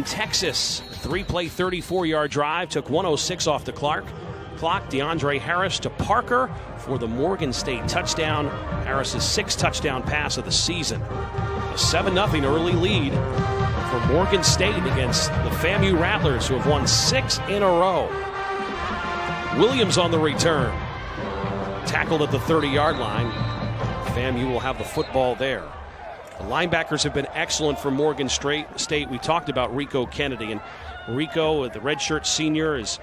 Texas, three-play 34-yard drive, took 1:06 off the clock. DeAndre Harris to Parker for the Morgan State touchdown. Harris's 6th touchdown pass of the season. A 7-0 early lead for Morgan State against the FAMU Rattlers, who have won 6 in a row. Williams on the return. Tackled at the 30-yard line. FAMU will have the football there. The linebackers have been excellent for Morgan State. We talked about Rico Kennedy, and Rico, the redshirt senior, has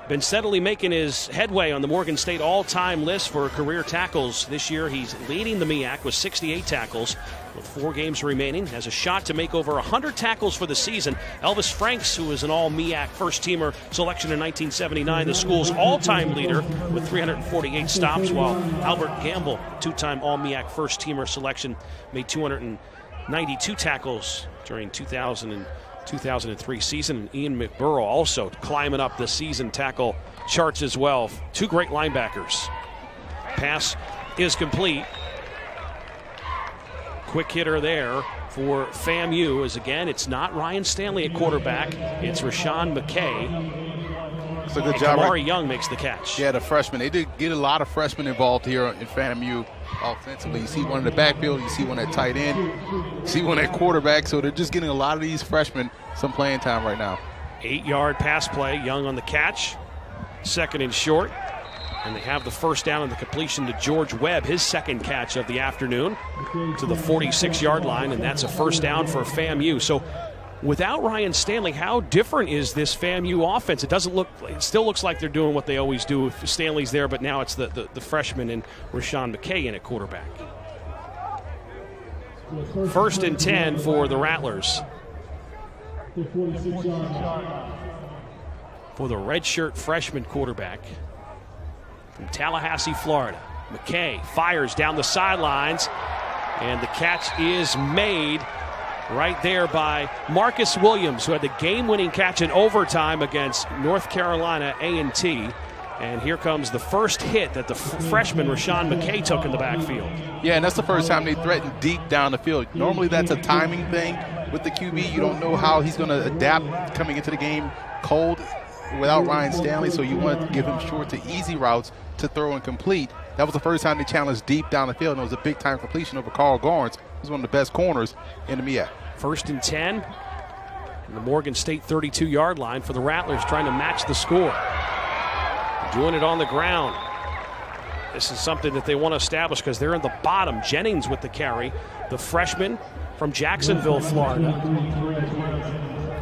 been steadily making his headway on the Morgan State all-time list for career tackles. This year he's leading the MEAC with 68 tackles with 4 games remaining. Has a shot to make over 100 tackles for the season. Elvis Franks, who is an all-MEAC first-teamer selection in 1979, the school's all-time leader with 348 stops, while Albert Gamble, 2-time all-MEAC first-teamer selection, made 292 tackles during 2003 season. And Ian McBurrow also climbing up the season tackle charts as well. 2 great linebackers. Pass is complete. Quick hitter there for FAMU, as again, it's not Ryan Stanley at quarterback, it's Rashawn McKay. It's a good job. Kamari Young makes the catch. Yeah, the freshman. They did get a lot of freshmen involved here in FAMU offensively. You see one in the backfield, you see one at tight end, you see one at quarterback, so they're just getting a lot of these freshmen some playing time right now. 8-yard pass play, Young on the catch, 2nd and short, and they have the first down on the completion to George Webb, his 2nd catch of the afternoon, to the 46-yard line, and that's a first down for FAMU. So without Ryan Stanley, how different is this FAMU offense? It still looks like they're doing what they always do if Stanley's there, but now it's the freshman and Rashawn McKay in at quarterback. 1st and 10 for the Rattlers. For the redshirt freshman quarterback from Tallahassee, Florida. McKay fires down the sidelines, and the catch is made right there by Marcus Williams, who had the game-winning catch in overtime against North Carolina A&T. And here comes the first hit that the freshman Rashawn McKay took in the backfield. Yeah, and that's the first time they threatened deep down the field. Normally that's a timing thing with the QB. You don't know how he's going to adapt coming into the game cold without Ryan Stanley, so you want to give him short to easy routes to throw and complete. That was the first time they challenged deep down the field, and it was a big-time completion over Carl Garnes, who's one of the best corners in the MEAC. 1st and 10, and the Morgan State 32-yard line for the Rattlers, trying to match the score. Doing it on the ground. This is something that they want to establish because they're in the bottom. Jennings with the carry, the freshman from Jacksonville, Florida.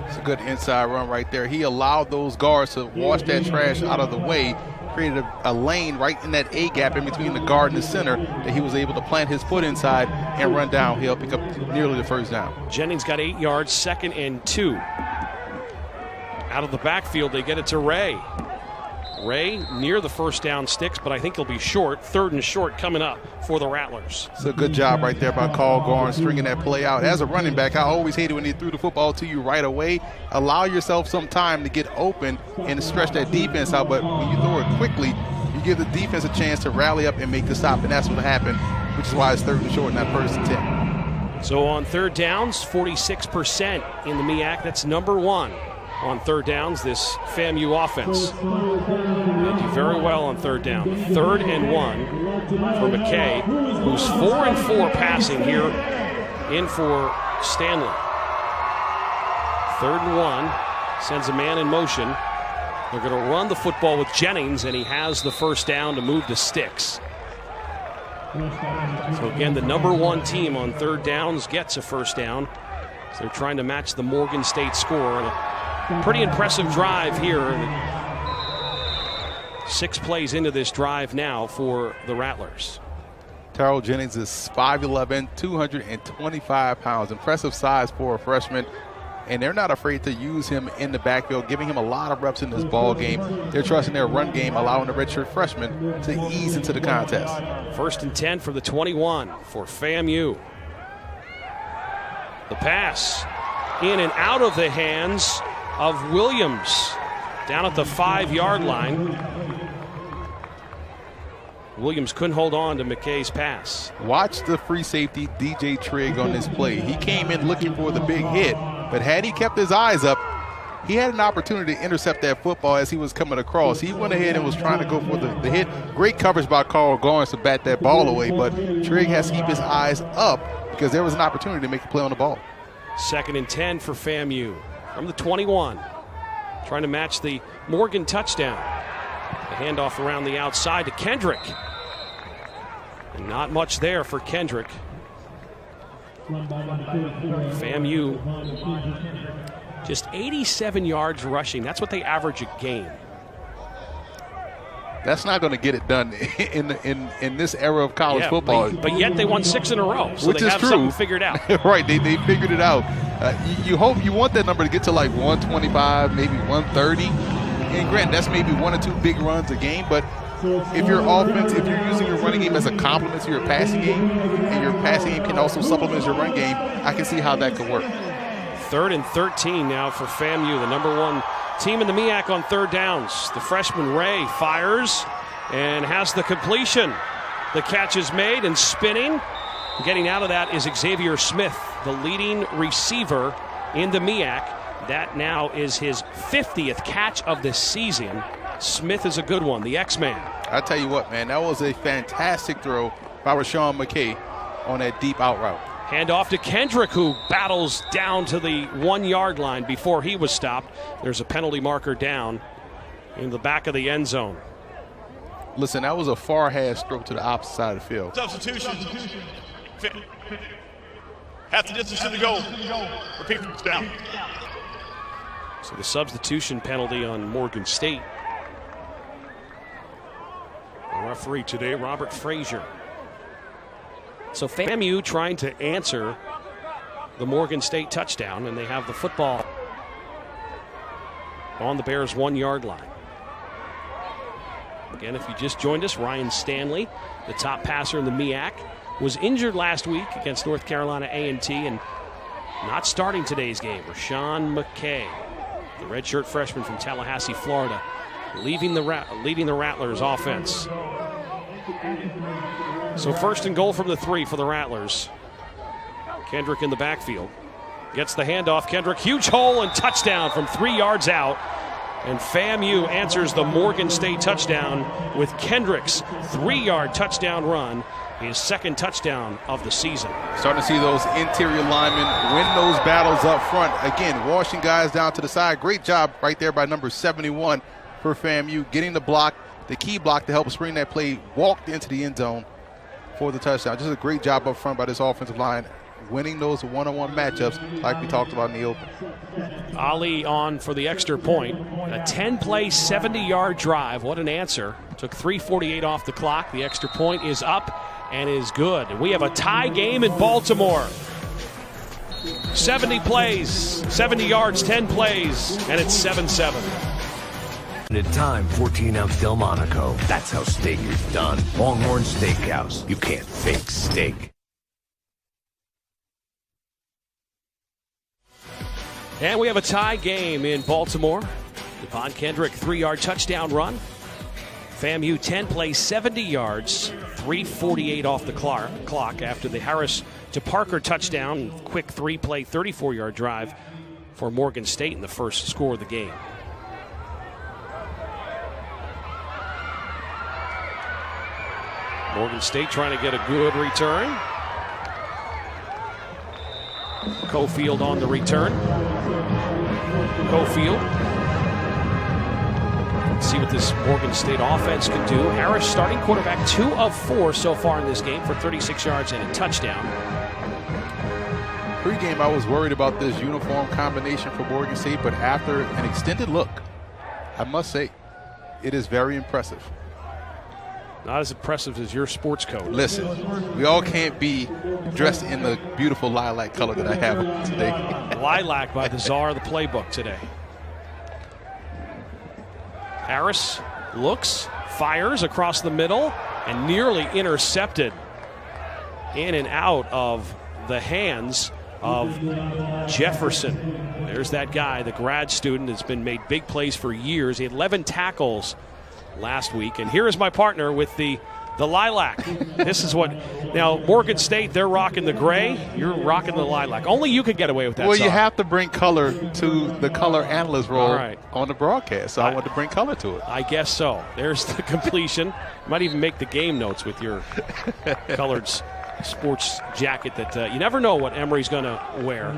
It's a good inside run right there. He allowed those guards to wash that trash out of the way, created a lane right in that A-gap in between the guard and the center that he was able to plant his foot inside and run downhill, pick up nearly the first down. Jennings got 8 yards, 2nd and 2. Out of the backfield, they get it to Ray. Ray near the first down sticks, but I think he'll be short. 3rd and short coming up for the Rattlers. It's a good job right there by Carl Garnes stringing that play out. As a running back, I always hated when he threw the football to you right away. Allow yourself some time to get open and stretch that defense out, but when you throw it quickly, you give the defense a chance to rally up and make the stop, and that's what happened, which is why it's 3rd and short, not 1st and 10. So on 3rd downs, 46% in the MEAC. That's number 1 on 3rd downs, this FAMU offense. They do very well on 3rd down. 3rd and 1 for McKay, who's 4 and 4 passing here in for Stanley. 3rd and 1, sends a man in motion. They're going to run the football with Jennings, and he has the first down to move the sticks. So again, the number 1 team on 3rd downs gets a first down. So they're trying to match the Morgan State score. And a pretty impressive drive here. 6 plays into this drive now for the Rattlers. Terrell Jennings is 5'11", 225 pounds. Impressive size for a freshman. And they're not afraid to use him in the backfield, giving him a lot of reps in this ball game. They're trusting their run game, allowing the redshirt freshman to ease into the contest. 1st and 10 for the 21 for FAMU. The pass in and out of the hands of Williams down at the 5-yard line. Williams couldn't hold on to McKay's pass. Watch the free safety DJ Trigg on this play. He came in looking for the big hit, But had he kept his eyes up, he had an opportunity to intercept that football as he was coming across. He went ahead and was trying to go for the hit. Great coverage by Carl Garnes to bat that ball away, but Trigg has to keep his eyes up because there was an opportunity to make a play on the ball. 2nd and 10 for FAMU from the 21. Trying to match the Morgan touchdown. The handoff around the outside to Kendrick. And not much there for Kendrick. FAMU just 87 yards rushing. That's what they average a game. That's not going to get it done in this era of college football. But yet they won 6 in a row, so which they is have true. something figured out. Right, they figured it out. You want that number to get to like 125, maybe 130. And granted, that's maybe 1 or 2 big runs a game, but if your offense, if you're using your running game as a complement to your passing game, and your passing game can also supplement your run game, I can see how that could work. 3rd and 13 now for FAMU, the number 1 team in the MEAC on 3rd downs. The freshman Ray fires and has the completion. The catch is made and spinning. Getting out of that is Xavier Smith, the leading receiver in the MEAC. That now is his 50th catch of the season. Smith is a good one, the X-Man. I tell you what, man, that was a fantastic throw by Rashawn McKay on that deep out route. Hand off to Kendrick, who battles down to the 1-yard line before he was stopped. There's a penalty marker down in the back of the end zone. Listen, that was a far hash throw to the opposite side of the field. Substitution. Half the distance to the goal. Repeat down. So the substitution penalty on Morgan State. The referee today, Robert Frazier. So FAMU trying to answer the Morgan State touchdown, and they have the football on the Bears' 1-yard line. Again, if you just joined us, Ryan Stanley, the top passer in the MEAC, was injured last week against North Carolina A&T and not starting today's game. Rashawn McKay, the redshirt freshman from Tallahassee, Florida, leading the Rattlers offense. So 1st and goal from the 3 for the Rattlers. Kendrick in the backfield. Gets the handoff. Kendrick, huge hole and touchdown from 3 yards out. And FAMU answers the Morgan State touchdown with Kendrick's 3-yard touchdown run, his 2nd touchdown of the season. Starting to see those interior linemen win those battles up front. Again, washing guys down to the side. Great job right there by number 71 for FAMU, getting the block, the key block to help spring that play, walked into the end zone for the touchdown. Just a great job up front by this offensive line, winning those one-on-one matchups like we talked about in the open. Ali on for the extra point. A 10-play, 70-yard drive. What an answer. Took 3:48 off the clock. The extra point is up and is good. And we have a tie game in Baltimore. 70 plays, 70 yards, 10 plays, and it's 7-7. At time, 14-ounce Delmonico. That's how steak is done. Longhorn Steakhouse. You can't fake steak. And we have a tie game in Baltimore. Devon Kendrick, 3-yard touchdown run. FAMU 10 plays, 70 yards, 3:48 off the clock after the Harris to Parker touchdown. Quick 3-play, 34-yard drive for Morgan State in the first score of the game. Morgan State trying to get a good return. Cofield on the return. Cofield. Let's see what this Morgan State offense can do. Harris starting quarterback, 2 of 4 so far in this game for 36 yards and a touchdown. Pre-game, I was worried about this uniform combination for Morgan State, but after an extended look, I must say, it is very impressive. Not as impressive as your sports coat. Listen, we all can't be dressed in the beautiful lilac color that I have today. Lilac by the czar of the playbook today. Harris looks, fires across the middle, and nearly intercepted in and out of the hands of Jefferson. There's that guy, the grad student, that's been made big plays for years. He had 11 tackles last week. And here is my partner with the The lilac. This is what, now Morgan State, they're rocking the gray. You're rocking the lilac. Only you could get away with that. Well, you have to bring color to the color analyst role on the broadcast. So I wanted to bring color to it. I guess so. There's the completion. You might even make the game notes with your colored sports jacket that you never know what Emory's going to wear.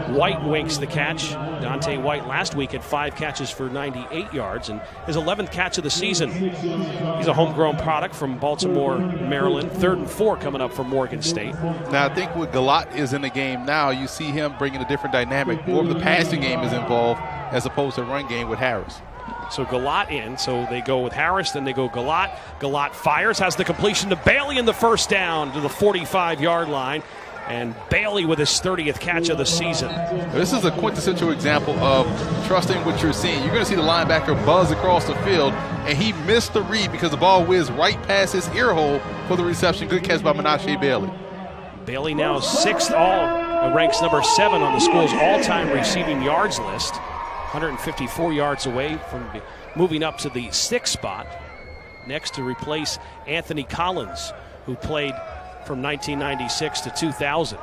White winks the catch. Dante White last week had 5 catches for 98 yards and his 11th catch of the season. He's a homegrown product from Baltimore, Maryland. 3rd and 4 coming up for Morgan State. Now, I think when Galat is in the game now, you see him bringing a different dynamic. More of the passing game is involved as opposed to run game with Harris. So Galat in, so they go with Harris, then they go Galat. Galat fires, has the completion to Bailey in the first down to the 45-yard line. And Bailey with his 30th catch of the season. This is a quintessential example of trusting what you're seeing. You're going to see the linebacker buzz across the field, and he missed the read because the ball whizzed right past his ear hole for the reception. Good catch by Menashe Bailey. Bailey now 6th ranks number 7 on the school's all-time receiving yards list. 154 yards away from moving up to the 6th spot. Next to replace Anthony Collins, who played from 1996 to 2000.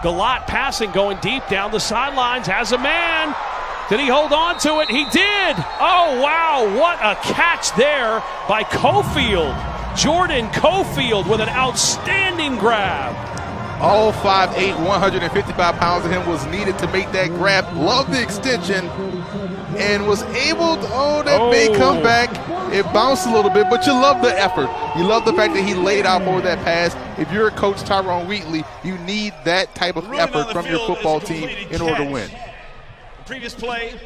Galat passing, going deep down the sidelines, has a man. Did he hold on to it? He did. Oh, wow, what a catch there by Cofield. Jordan Cofield with an outstanding grab. All 5'8", 155 pounds of him was needed to make that grab. Loved the extension and was able to, that may come back. It bounced a little bit, but you love the effort. You love the fact that he laid out for that pass. If you're a coach, Tyrone Wheatley, you need that type of effort from your football team in order to win. The previous play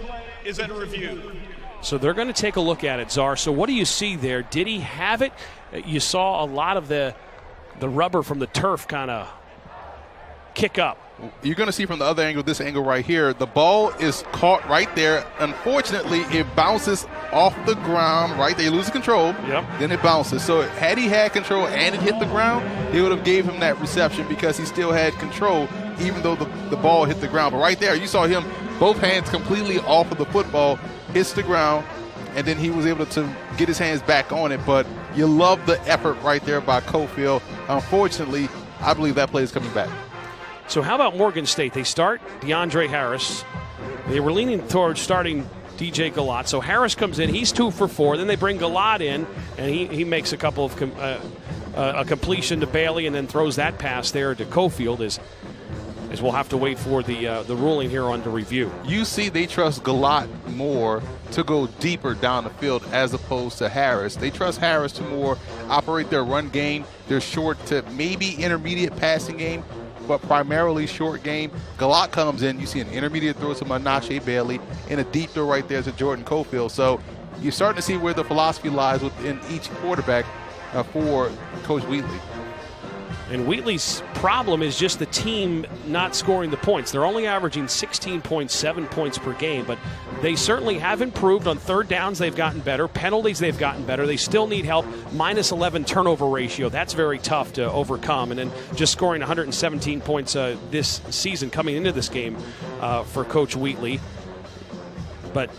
is under review. So they're going to take a look at it, Czar. So what do you see there? Did he have it? You saw a lot of the rubber from the turf kind of kick up. You're going to see from the other angle, this angle right here, the ball is caught right there. Unfortunately, it bounces off the ground right there. He loses control, then it bounces. So had he had control and it hit the ground, he would have gave him that reception because he still had control even though the ball hit the ground. But right there, you saw him, both hands completely off of the football, hits the ground, and then he was able to get his hands back on it. But you love the effort right there by Cofield. Unfortunately, I believe that play is coming back. So how about Morgan State? They start DeAndre Harris. They were leaning towards starting DJ Galat. So Harris comes in. He's 2 for 4. Then they bring Galat in, and he makes a couple of a completion to Bailey and then throws that pass there to Cofield as we'll have to wait for the ruling here on the review. You see they trust Galat more to go deeper down the field as opposed to Harris. They trust Harris to more operate their run game, their short to maybe intermediate passing game, but primarily short game. Galat comes in, you see an intermediate throw to Menashe Bailey and a deep throw right there to Jordan Cofield. So you're starting to see where the philosophy lies within each quarterback for Coach Wheatley. And Wheatley's problem is just the team not scoring the points. They're only averaging 16.7 points per game, but they certainly have improved. On third downs, they've gotten better. Penalties, they've gotten better. They still need help. Minus 11 turnover ratio. That's very tough to overcome. And then just scoring 117 points this season coming into this game for Coach Wheatley. But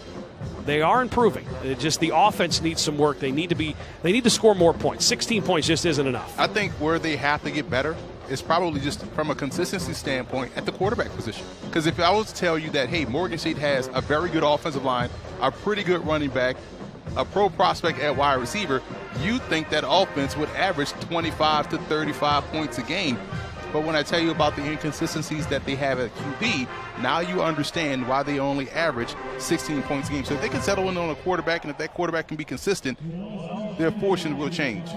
they are improving. Just the offense needs some work. They need to score more points. 16 points just isn't enough. I think where they have to get better is probably just from a consistency standpoint at the quarterback position. Because if I was to tell you that, hey, Morgan State has a very good offensive line, a pretty good running back, a pro prospect at wide receiver, you'd think that offense would average 25 to 35 points a game. But when I tell you about the inconsistencies that they have at QB, now you understand why they only average 16 points a game. So if they can settle in on a quarterback, and if that quarterback can be consistent, their fortune will change.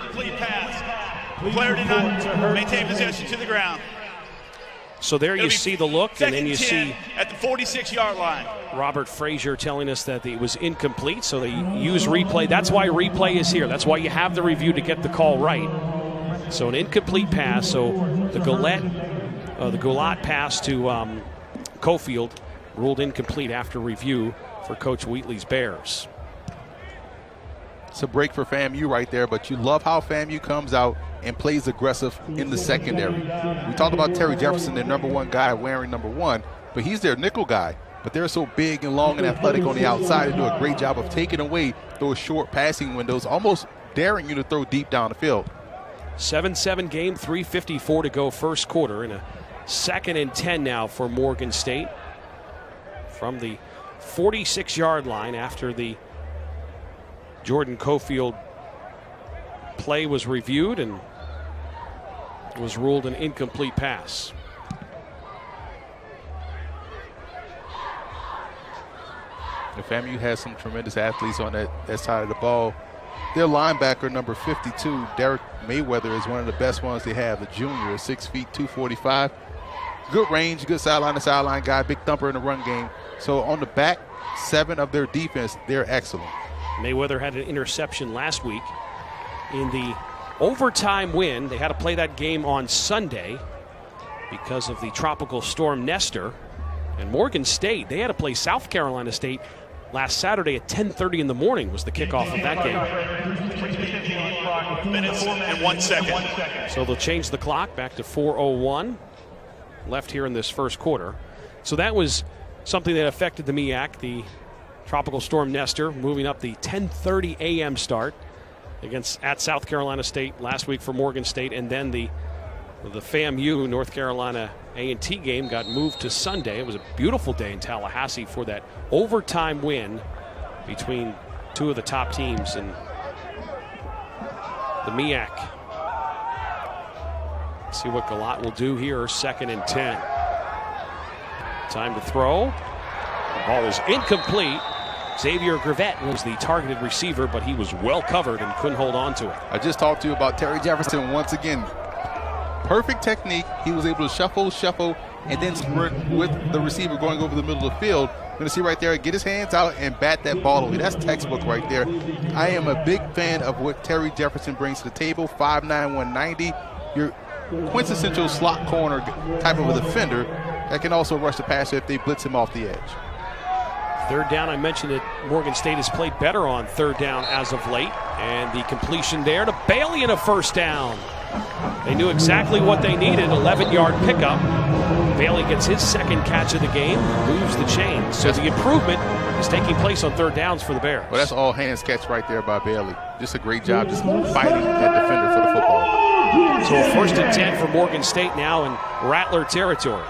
Complete pass. Player did not maintain possession to the ground. So there you see the look, and then you see at the 46-yard line. Robert Frazier telling us that it was incomplete, so they use replay. That's why replay is here. That's why you have the review to get the call right. So an incomplete pass. So the Galat pass to Cofield ruled incomplete after review for Coach Wheatley's Bears. It's a break for FAMU right there, but you love how FAMU comes out and plays aggressive in the secondary. We talked about Terry Jefferson, their number 1 guy, wearing number 1, but he's their nickel guy. but they're so big and long and athletic on the outside. They do a great job of taking away those short passing windows, almost daring you to throw deep down the field. 7-7 game, 3:54 to go first quarter, and a 2nd and 10 now for Morgan State from the 46-yard line after the Jordan Cofield play was reviewed and was ruled an incomplete pass. FAMU has some tremendous athletes on that side of the ball. Their linebacker, number 52, Derek Mayweather, is one of the best ones they have. The junior, 6 feet, 245. Good range, good sideline-to-sideline guy, big thumper in the run game. So on the back 7 of their defense, they're excellent. Mayweather had an interception last week in the overtime win. They had to play that game on Sunday because of the tropical storm Nestor. And Morgan State, they had to play South Carolina State last Saturday at 10:30 in the morning was the kickoff of that game. Minutes and 1 second. So they'll change the clock back to 4:01 left here in this first quarter. So that was something that affected the MEAC, the tropical storm Nestor, moving up the 10:30 a.m. start at South Carolina State last week for Morgan State, and then the FAMU North Carolina A&T game got moved to Sunday. It was a beautiful day in Tallahassee for that overtime win between 2 of the top teams in the MEAC. Let's see what Galat will do here. 2nd and 10. Time to throw. The ball is incomplete. Xavier Gravett was the targeted receiver, but he was well covered and couldn't hold on to it. I just talked to you about Terry Jefferson once again. Perfect technique. He was able to shuffle, and then sprint with the receiver going over the middle of the field. You're going to see right there, get his hands out and bat that ball away. That's textbook right there. I am a big fan of what Terry Jefferson brings to the table. 5'9", 190. Your quintessential slot corner type of a defender that can also rush the passer if they blitz him off the edge. 3rd down, I mentioned that Morgan State has played better on 3rd down as of late. And the completion there to Bailey in a 1st down. They knew exactly what they needed, 11-yard pickup. Bailey gets his 2nd catch of the game, moves the chain. So the improvement is taking place on 3rd downs for the Bears. Well, that's all hands catch right there by Bailey. Just a great job just fighting that defender for the football. So 1st and 10 for Morgan State now in Rattler territory.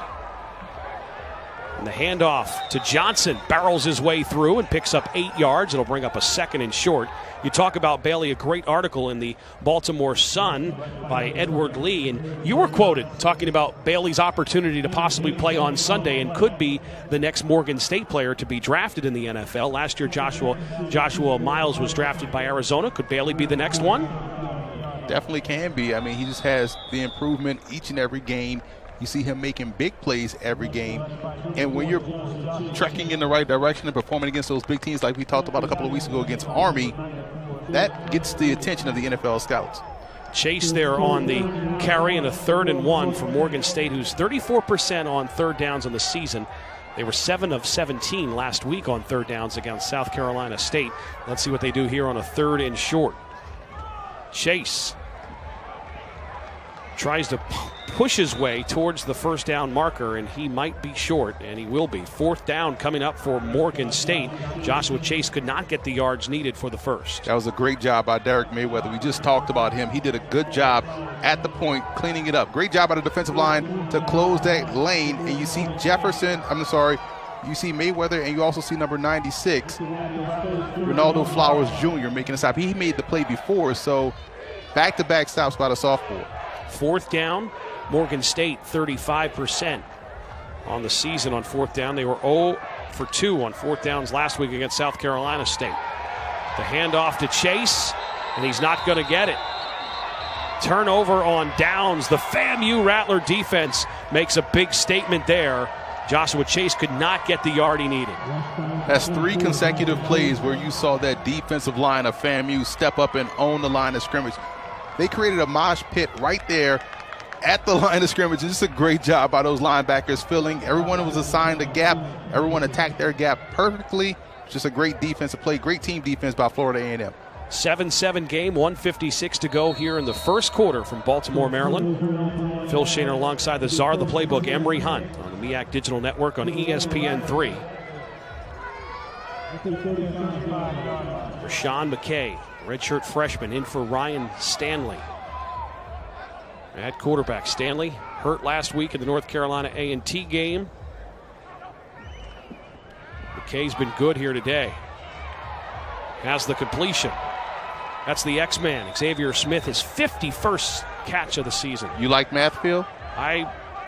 And the handoff to Johnson, barrels his way through and picks up 8 yards. It'll bring up a 2nd and short. You talk about Bailey, a great article in the Baltimore Sun by Edward Lee, and you were quoted talking about Bailey's opportunity to possibly play on Sunday and could be the next Morgan State player to be drafted in the NFL. Last year, Joshua Miles was drafted by Arizona. Could Bailey be the next one? Definitely can be. I mean, he just has the improvement each and every game. You see him making big plays every game. And when you're trekking in the right direction and performing against those big teams like we talked about a couple of weeks ago against Army, that gets the attention of the NFL scouts. Chase there on the carry and a 3rd and 1 for Morgan State, who's 34% on 3rd downs in the season. They were 7 of 17 last week on 3rd downs against South Carolina State. Let's see what they do here on a 3rd and short. Chase tries to push his way towards the 1st down marker, and he might be short, and he will be. 4th down coming up for Morgan State. Joshua Chase could not get the yards needed for the 1st. That was a great job by Derek Mayweather. We just talked about him. He did a good job at the point cleaning it up. Great job by the defensive line to close that lane, and you see you see Mayweather, and you also see number 96, Ronaldo Flowers Jr. making a stop. He made the play before, so back-to-back stops by the sophomore. 4th down, Morgan State 35% on the season on 4th down. They were 0 for 2 on 4th downs last week against South Carolina State. The handoff to Chase, and he's not going to get it. Turnover on downs. The FAMU Rattler defense makes a big statement there. Joshua Chase could not get the yard he needed. That's 3 consecutive plays where you saw that defensive line of FAMU step up and own the line of scrimmage. They created a mosh pit right there at the line of scrimmage. It's just a great job by those linebackers filling. Everyone was assigned a gap. Everyone attacked their gap perfectly. Just a great defensive play. Great team defense by Florida A&M. 7-7 game, 1:56 to go here in the first quarter from Baltimore, Maryland. Phil Shaner alongside the czar of the playbook, Emory Hunt, on the MEAC Digital Network on ESPN3. Rashawn McKay, redshirt freshman, in for Ryan Stanley. At quarterback, Stanley hurt last week in the North Carolina A&T game. McKay's been good here today. Has the completion. That's the X-Man, Xavier Smith, his 51st catch of the season. You like math, Phil?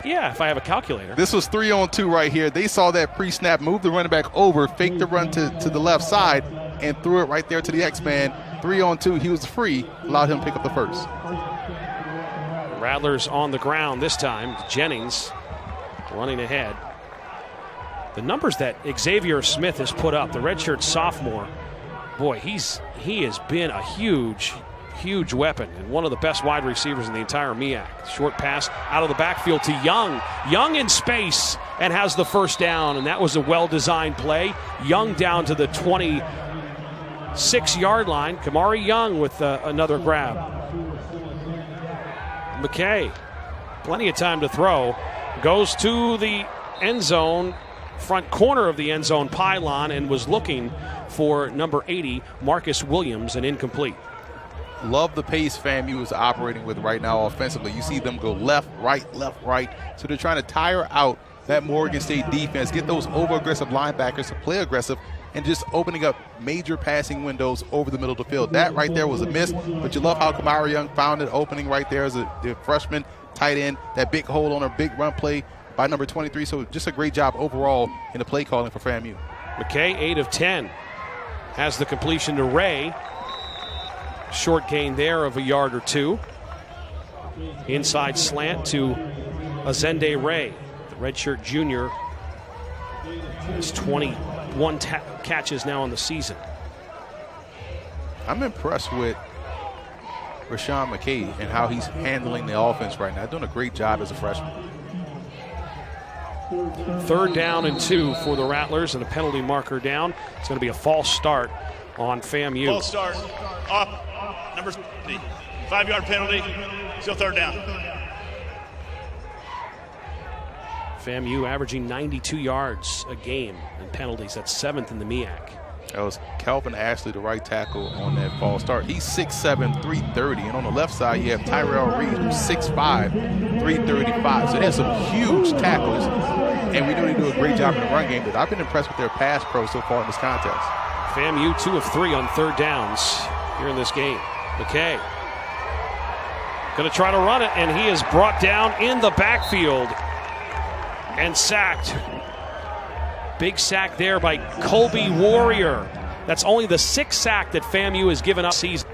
Yeah, if I have a calculator. This was 3-on-2 right here. They saw that pre-snap, moved the running back over, faked the run to the left side, and threw it right there to the X-Man. 3-on-2, he was free, allowed him to pick up the first. Rattlers on the ground this time. Jennings running ahead. The numbers that Xavier Smith has put up, the redshirt sophomore, boy, he has been a huge weapon and one of the best wide receivers in the entire MEAC. Short pass out of the backfield to Young. Young in space and has the first down, and that was a well-designed play. Young down to the 26-yard line. Kamari Young with another grab. McKay, plenty of time to throw, goes to the end zone, front corner of the end zone pylon, and was looking for number 80, Marcus Williams, and incomplete. Love the pace FAMU is operating with right now offensively. You see them go left, right. So they're trying to tire out that Morgan State defense, get those over-aggressive linebackers to play aggressive, and just opening up major passing windows over the middle of the field. That right there was a miss, but you love how Kamari Young found an opening right there as a freshman tight end, that big hole on a big run play by number 23. So just a great job overall in the play calling for FAMU. McKay, 8 of 10. Has the completion to Ray. Short gain there of a yard or two. Inside slant to Azende Ray, the redshirt junior. Has 21 catches now in the season. I'm impressed with Rashawn McKay and how he's handling the offense right now. Doing a great job as a freshman. 3rd down and 2 for the Rattlers, and a penalty marker down. It's going to be a false start on FAMU. False start. Off. Number 50. 5-yard penalty. Still 3rd down. FAMU averaging 92 yards a game in penalties. That's 7th in the MEAC. That was Calvin Ashley, the right tackle, on that false start. He's 6'7", 330. And on the left side, you have Tyrell Reed, who's 6'5", 335. So they have some huge tackles. And we know they do a great job in the run game. But I've been impressed with their pass pro so far in this contest. FAMU 2 of 3 on 3rd downs here in this game. McKay going to try to run it, and he is brought down in the backfield and sacked. Big sack there by Colby Warrior. That's only the 6th sack that FAMU has given up season.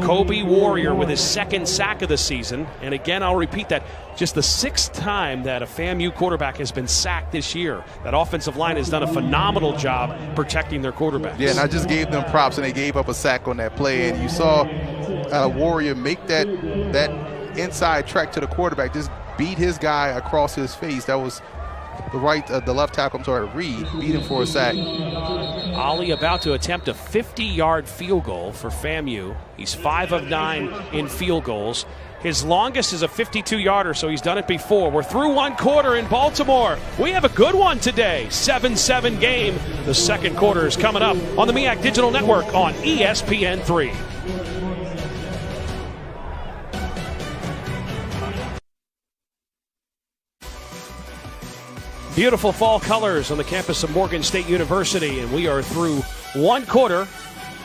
Colby Warrior with his 2nd sack of the season. And again, I'll repeat that. Just the 6th time that a FAMU quarterback has been sacked this year. That offensive line has done a phenomenal job protecting their quarterbacks. Yeah, and I just gave them props, and they gave up a sack on that play. And you saw Warrior make that inside track to the quarterback, just beat his guy across his face. That was the left tackle, Reed, beat him for a sack. Ali about to attempt a 50-yard field goal for FAMU. He's 5 of 9 in field goals. His longest is a 52-yarder, so he's done it before. We're through 1 quarter in Baltimore. We have a good one today. 7-7 game. The 2nd quarter is coming up on the MEAC Digital Network on ESPN3. Beautiful fall colors on the campus of Morgan State University, and we are through 1 quarter.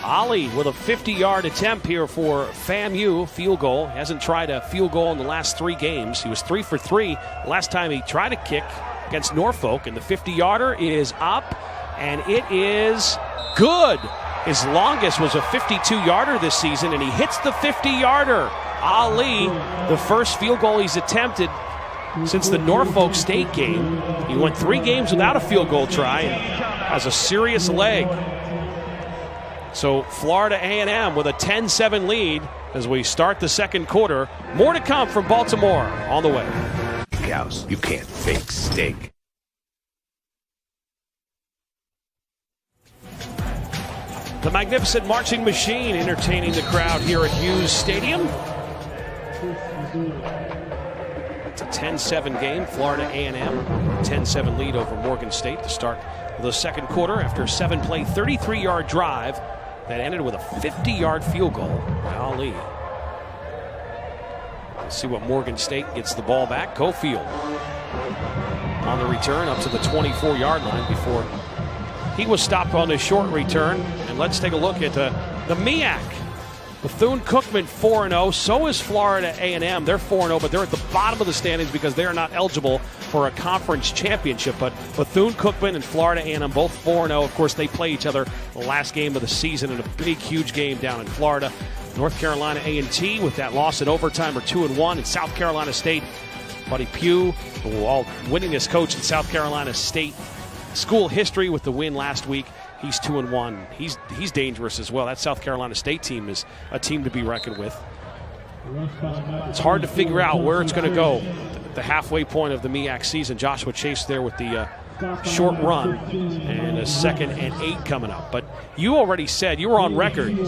Ali with a 50-yard attempt here for FAMU, field goal. Hasn't tried a field goal in the last 3 games. He was 3 for 3 last time he tried a kick against Norfolk, and the 50-yarder is up, and it is good. His longest was a 52-yarder this season, and he hits the 50-yarder. Ali, the first field goal he's attempted since the Norfolk State game. He went 3 games without a field goal try and has a serious leg. So Florida A&M with a 10-7 lead as we start the 2nd quarter. More to come from Baltimore on the way. Cows, you can't fake steak. The magnificent marching machine entertaining the crowd here at Hughes Stadium. It's a 10-7 game. Florida A&M 10-7 lead over Morgan State to start the second quarter after a 7-play, 33-yard drive that ended with a 50-yard field goal by Ali. Let's see what Morgan State gets the ball back. Cofield on the return up to the 24-yard line before he was stopped on his short return. And let's take a look at the MEAC. Bethune-Cookman 4-0. So is Florida A&M. They're 4-0, but they're at the bottom of the standings because they are not eligible for a conference championship. But Bethune-Cookman and Florida A&M both 4-0. Of course, they play each other the last game of the season in a big, huge game down in Florida. North Carolina A&T with that loss in overtime are 2-1. And South Carolina State, Buddy Pugh, all winningest coach in South Carolina State school history with the win last week. He's 2-1. He's dangerous as well. That South Carolina State team is a team to be reckoned with. It's hard to figure out where it's going to go. The halfway point of the MEAC season. Joshua Chase there with the short run and a 2nd and 8 coming up. But you already said, you were on record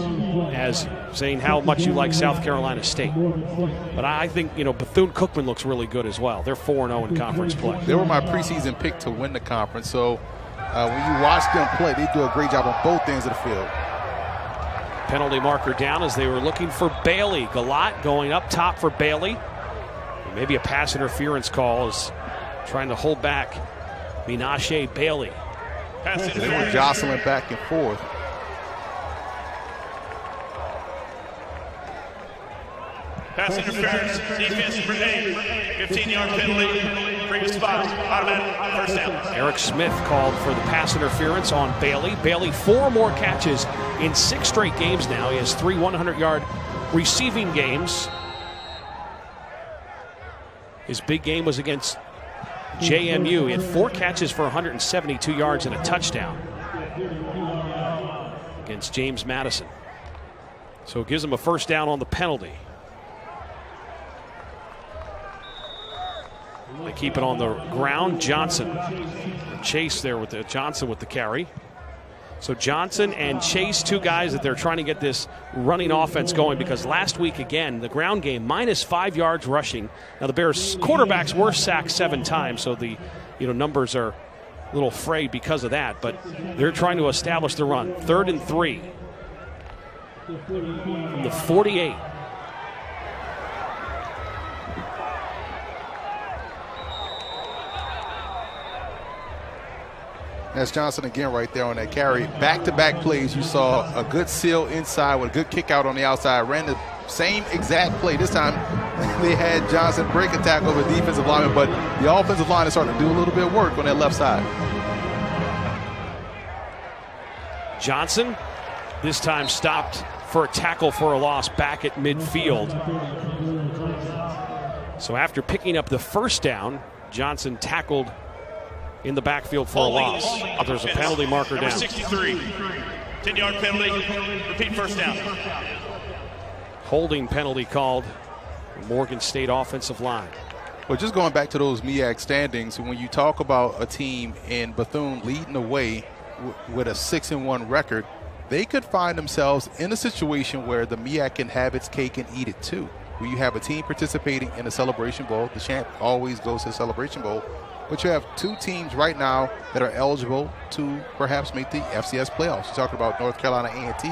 as saying how much you like South Carolina State. But I think, Bethune-Cookman looks really good as well. They're 4-0 in conference play. They were my preseason pick to win the conference. So when you watch them play, they do a great job on both ends of the field. Penalty marker down as they were looking for Bailey. Galat going up top for Bailey. Maybe a pass interference call is trying to hold back Menashe Bailey. They were jostling back and forth. Pass interference, defense for Dave. 15-yard penalty, previous spot, automatic first down. Eric Smith called for the pass interference on Bailey. Bailey 4 more catches in 6 straight games now. He has 3 100-yard receiving games. His big game was against JMU. He had 4 catches for 172 yards and a touchdown against James Madison. So it gives him a first down on the penalty. They keep it on the ground. Johnson, Chase there with Johnson with the carry. So Johnson and Chase, 2 guys that they're trying to get this running offense going, because last week, again, the ground game, -5 yards rushing. Now the Bears quarterbacks were sacked 7 times, so the numbers are a little frayed because of that, but they're trying to establish the run. 3rd and 3 from the 48. That's Johnson again right there on that carry. Back-to-back plays, you saw a good seal inside with a good kick out on the outside. Ran the same exact play. This time they had Johnson break a tackle over the defensive lineman, but the offensive line is starting to do a little bit of work on that left side. Johnson this time stopped for a tackle for a loss back at midfield. So after picking up the first down, Johnson tackled in the backfield for a loss. But there's a penalty marker down. Number 63, 10-yard penalty, repeat first down. Holding penalty called. Morgan State offensive line. Well, just going back to those MEAC standings, when you talk about a team in Bethune leading the way with a 6-1 record, they could find themselves in a situation where the MEAC can have its cake and eat it too. Where you have a team participating in the Celebration Bowl. The champ always goes to the Celebration Bowl. But you have 2 teams right now that are eligible to perhaps make the FCS playoffs. You're talking about North Carolina A&T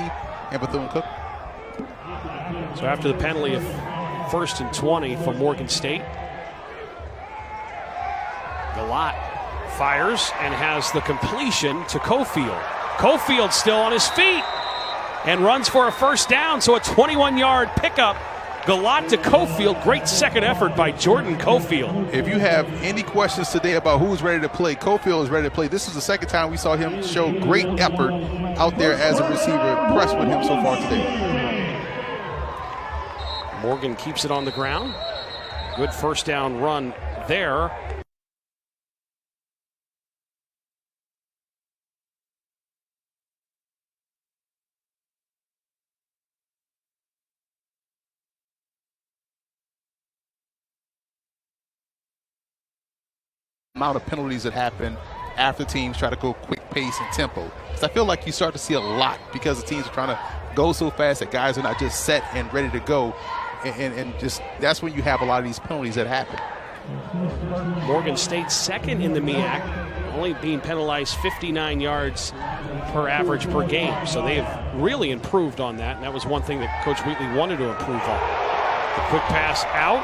and Bethune-Cookman. So after the penalty of 1st and 20 for Morgan State, Galat fires and has the completion to Cofield. Cofield still on his feet and runs for a first down, so a 21-yard pickup. Galat to Cofield. Great second effort by Jordan Cofield. If you have any questions today about who's ready to play, Cofield is ready to play. This is the second time we saw him show great effort out there as a receiver. Impressed with him so far today. Morgan keeps it on the ground. Good first down run there. Amount of penalties that happen after teams try to go quick pace and tempo. So I feel like you start to see a lot because the teams are trying to go so fast that guys are not just set and ready to go, and just that's when you have a lot of these penalties that happen. Morgan State 2nd in the MEAC only being penalized 59 yards per average per game. So they have really improved on that, and that was one thing that Coach Wheatley wanted to improve on. The quick pass out.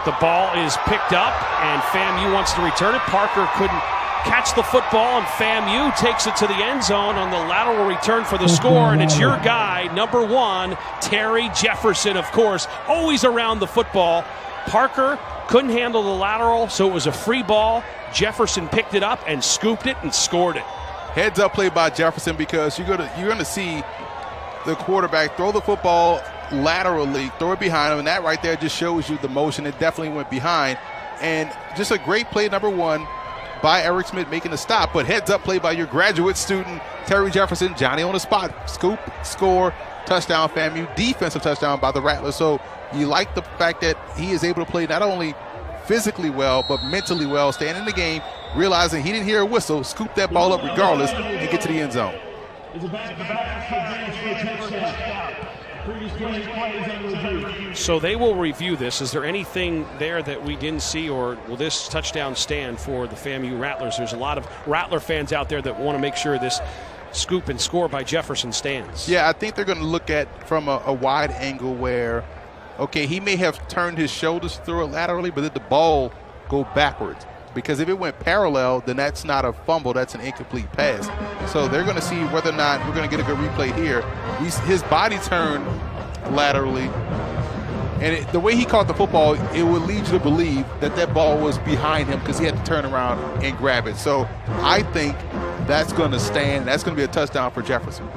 The ball is picked up, and FAMU wants to return it. Parker couldn't catch the football, and FAMU takes it to the end zone on the lateral return for the score, and it's your guy, number 1, Terry Jefferson, of course, always around the football. Parker couldn't handle the lateral, so it was a free ball. Jefferson picked it up and scooped it and scored it. Heads up play by Jefferson, because you're gonna see the quarterback throw the football laterally, throw it behind him, and that right there just shows you the motion. It definitely went behind, and just a great play, number 1, by Eric Smith making the stop. But heads up play by your graduate student, Terry Jefferson. Johnny on the spot. Scoop, score, touchdown, FAMU. Defensive touchdown by the Rattlers. So you like the fact that he is able to play not only physically well, but mentally well, staying in the game, realizing he didn't hear a whistle, scoop that ball up regardless, and get to the end zone. So they will review this. Is there anything there that we didn't see, or will this touchdown stand for the FAMU Rattlers? There's a lot of Rattler fans out there that want to make sure this scoop and score by Jefferson stands. Yeah, I think they're going to look at from a wide angle where, okay, he may have turned his shoulders through it laterally, but did the ball go backwards? Because if it went parallel, then that's not a fumble, that's an incomplete pass. So they're going to see whether or not we're going to get a good replay here. His body turned laterally, and the way he caught the football, it would lead you to believe that that ball was behind him because he had to turn around and grab it. So I think that's going to stand. That's going to be a touchdown for Jefferson.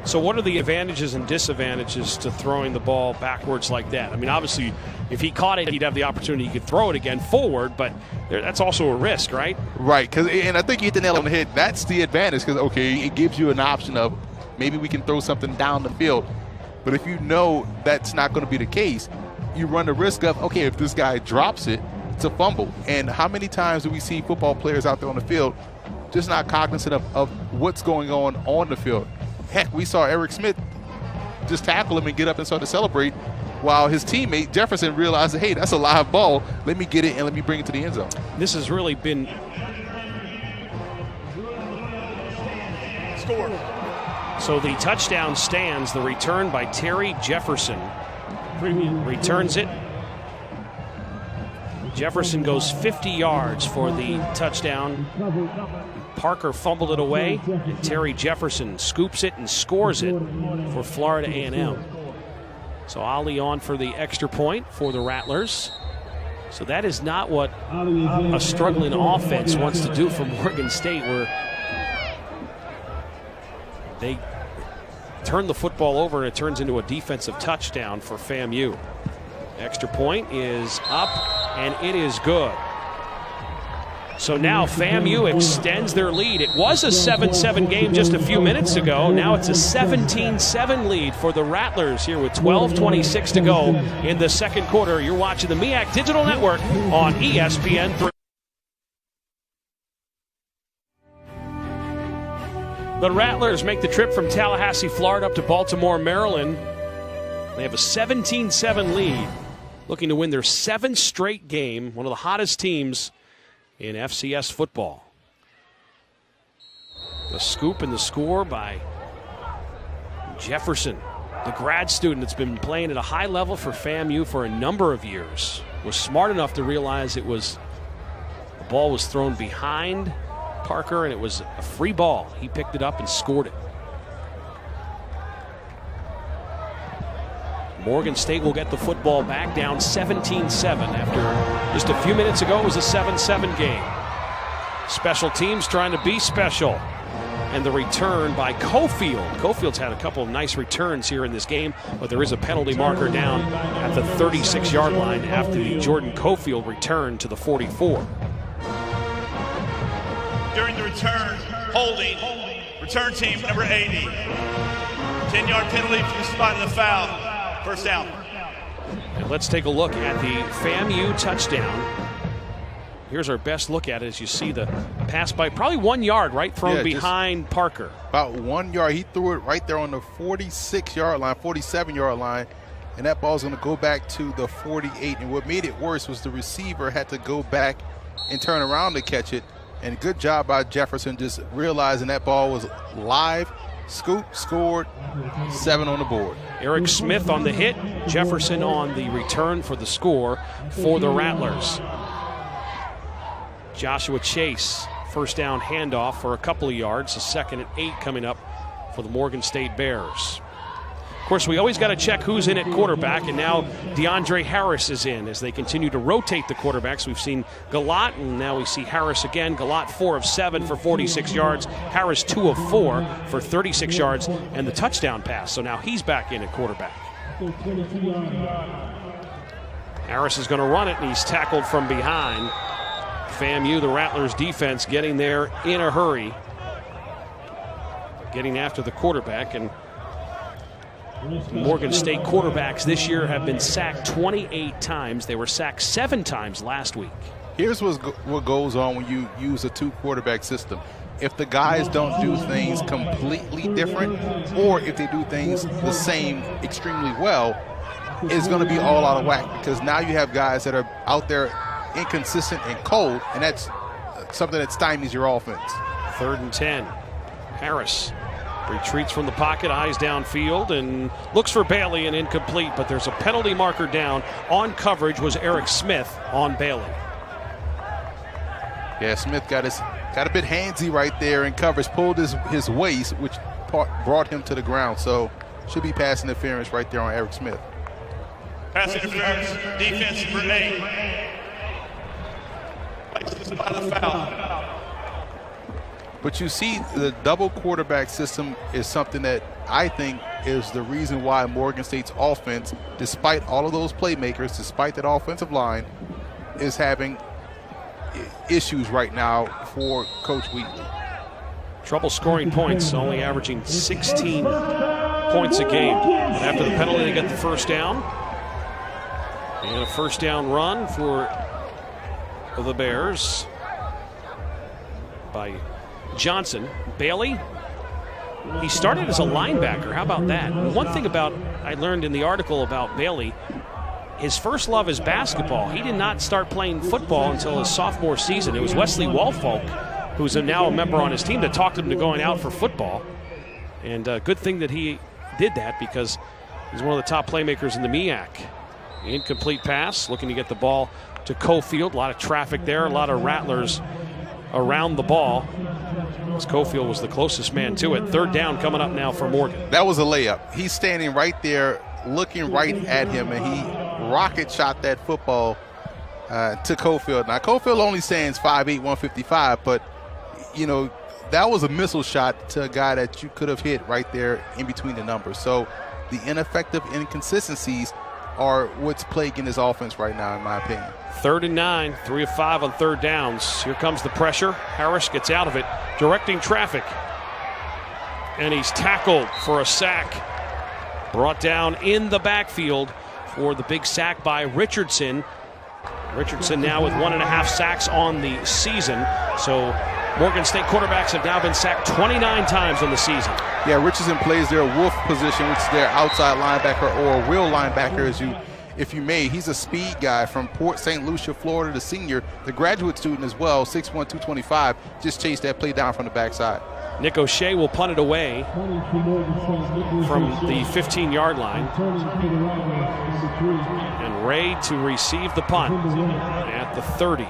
So what are the advantages and disadvantages to throwing the ball backwards like that? I mean, obviously, if he caught it, he'd have the opportunity. He could throw it again forward, but that's also a risk, right? Right, and I think you hit the nail on the head. That's the advantage because, okay, it gives you an option of maybe we can throw something down the field. But if you know that's not going to be the case, you run the risk of, okay, if this guy drops it, it's a fumble. And how many times do we see football players out there on the field just not cognizant of what's going on the field? Heck, we saw Eric Smith just tackle him and get up and start to celebrate while his teammate Jefferson realized, hey, that's a live ball. Let me get it and let me bring it to the end zone. This has really been Score. So the touchdown stands. The return by Terry Jefferson. Returns it. Jefferson goes 50 yards for the touchdown. Parker fumbled it away, and Terry Jefferson scoops it and scores it for Florida A&M. So Ali on for the extra point for the Rattlers. So that is not what a struggling offense wants to do for Morgan State, where they turn the football over and it turns into a defensive touchdown for FAMU. Extra point is up, and it is good. So now FAMU extends their lead. It was a 7-7 game just a few minutes ago. Now it's a 17-7 lead for the Rattlers here with 12:26 to go in the second quarter. You're watching the MEAC Digital Network on ESPN3. The Rattlers make the trip from Tallahassee, Florida up to Baltimore, Maryland. They have a 17-7 lead, looking to win their 7th straight game, one of the hottest teams in FCS football. The scoop and the score by Jefferson, the grad student that's been playing at a high level for FAMU for a number of years, was smart enough to realize the ball was thrown behind Parker and it was a free ball. He picked it up and scored it. Morgan State will get the football back, down 17-7 after just a few minutes ago it was a 7-7 game. Special teams trying to be special. And the return by Cofield. Cofield's had a couple of nice returns here in this game, but there is a penalty marker down at the 36-yard line after the Jordan Cofield return to the 44. During the return, holding, return team number 80. 10-yard penalty from the spot of the foul. First down. And let's take a look at the FAMU touchdown. Here's our best look at it as you see the pass by probably 1 yard, right? Thrown behind Parker. About 1 yard. He threw it right there on the 46-yard line, 47-yard line. And that ball's going to go back to the 48. And what made it worse was the receiver had to go back and turn around to catch it. And good job by Jefferson just realizing that ball was live. Scoop, scored, 7 on the board. Eric Smith on the hit, Jefferson on the return for the score for the Rattlers. Joshua Chase, first down handoff for a couple of yards, a 2nd and 8 coming up for the Morgan State Bears. Of course, we always got to check who's in at quarterback, and now DeAndre Harris is in as they continue to rotate the quarterbacks. We've seen Galat, and now we see Harris again. Galat 4 of 7 for 46 yards. Harris 2 of 4 for 36 yards and the touchdown pass. So now he's back in at quarterback. Harris is going to run it, and he's tackled from behind. FAMU, the Rattlers defense, getting there in a hurry, getting after the quarterback. And Morgan State quarterbacks this year have been sacked 28 times. They were sacked 7 times last week. Here's what goes on when you use a 2-quarterback system. If the guys don't do things completely different, or if they do things the same extremely well, it's going to be all out of whack, because now you have guys that are out there inconsistent and cold, and that's something that stymies your offense. 3rd and 10. Harris retreats from the pocket, eyes downfield, and looks for Bailey, and incomplete, but there's a penalty marker down. On coverage was Eric Smith on Bailey. Yeah, Smith got a bit handsy right there in coverage, pulled his waist, which brought him to the ground. So should be pass interference right there on Eric Smith. Pass interference, defense number 8. Places by the foul. But you see, the double quarterback system is something that I think is the reason why Morgan State's offense, despite all of those playmakers, despite that offensive line, is having issues right now for Coach Wheatley. Trouble scoring points, only averaging 16 points a game. But after the penalty, they get the first down. And a first down run for the Bears by Johnson. Bailey, he started as a linebacker. How about that? One thing I learned in the article about Bailey, his first love is basketball. He did not start playing football until his sophomore season. It was Wesley Walfolk, who's now a member on his team, that talked him to going out for football. And good thing that he did that, because he's one of the top playmakers in the MEAC. Incomplete pass, looking to get the ball to Cofield. A lot of traffic there, a lot of Rattlers around the ball, as Cofield was the closest man to it. 3rd down coming up now for Morgan. That was a layup. He's standing right there looking right at him, and he rocket shot that football to Cofield. Now, Cofield only stands 5'8", 155, but, you know, that was a missile shot to a guy that you could have hit right there in between the numbers. So the ineffective inconsistencies are what's plaguing his offense right now, in my opinion. 3rd and 9, 3 of 5 on 3rd downs. Here comes the pressure. Harris gets out of it, directing traffic. And he's tackled for a sack. Brought down in the backfield for the big sack by Richardson. Richardson now with 1.5 sacks on the season. So Morgan State quarterbacks have now been sacked 29 times in the season. Yeah, Richardson plays their wolf position, which is their outside linebacker, or a real linebacker, if you may. He's a speed guy from Port St. Lucie, Florida, the senior, the graduate student as well, 6'1", 225, just chased that play down from the backside. Nick O'Shea will punt it away from the 15-yard line. And Ray to receive the punt at the 30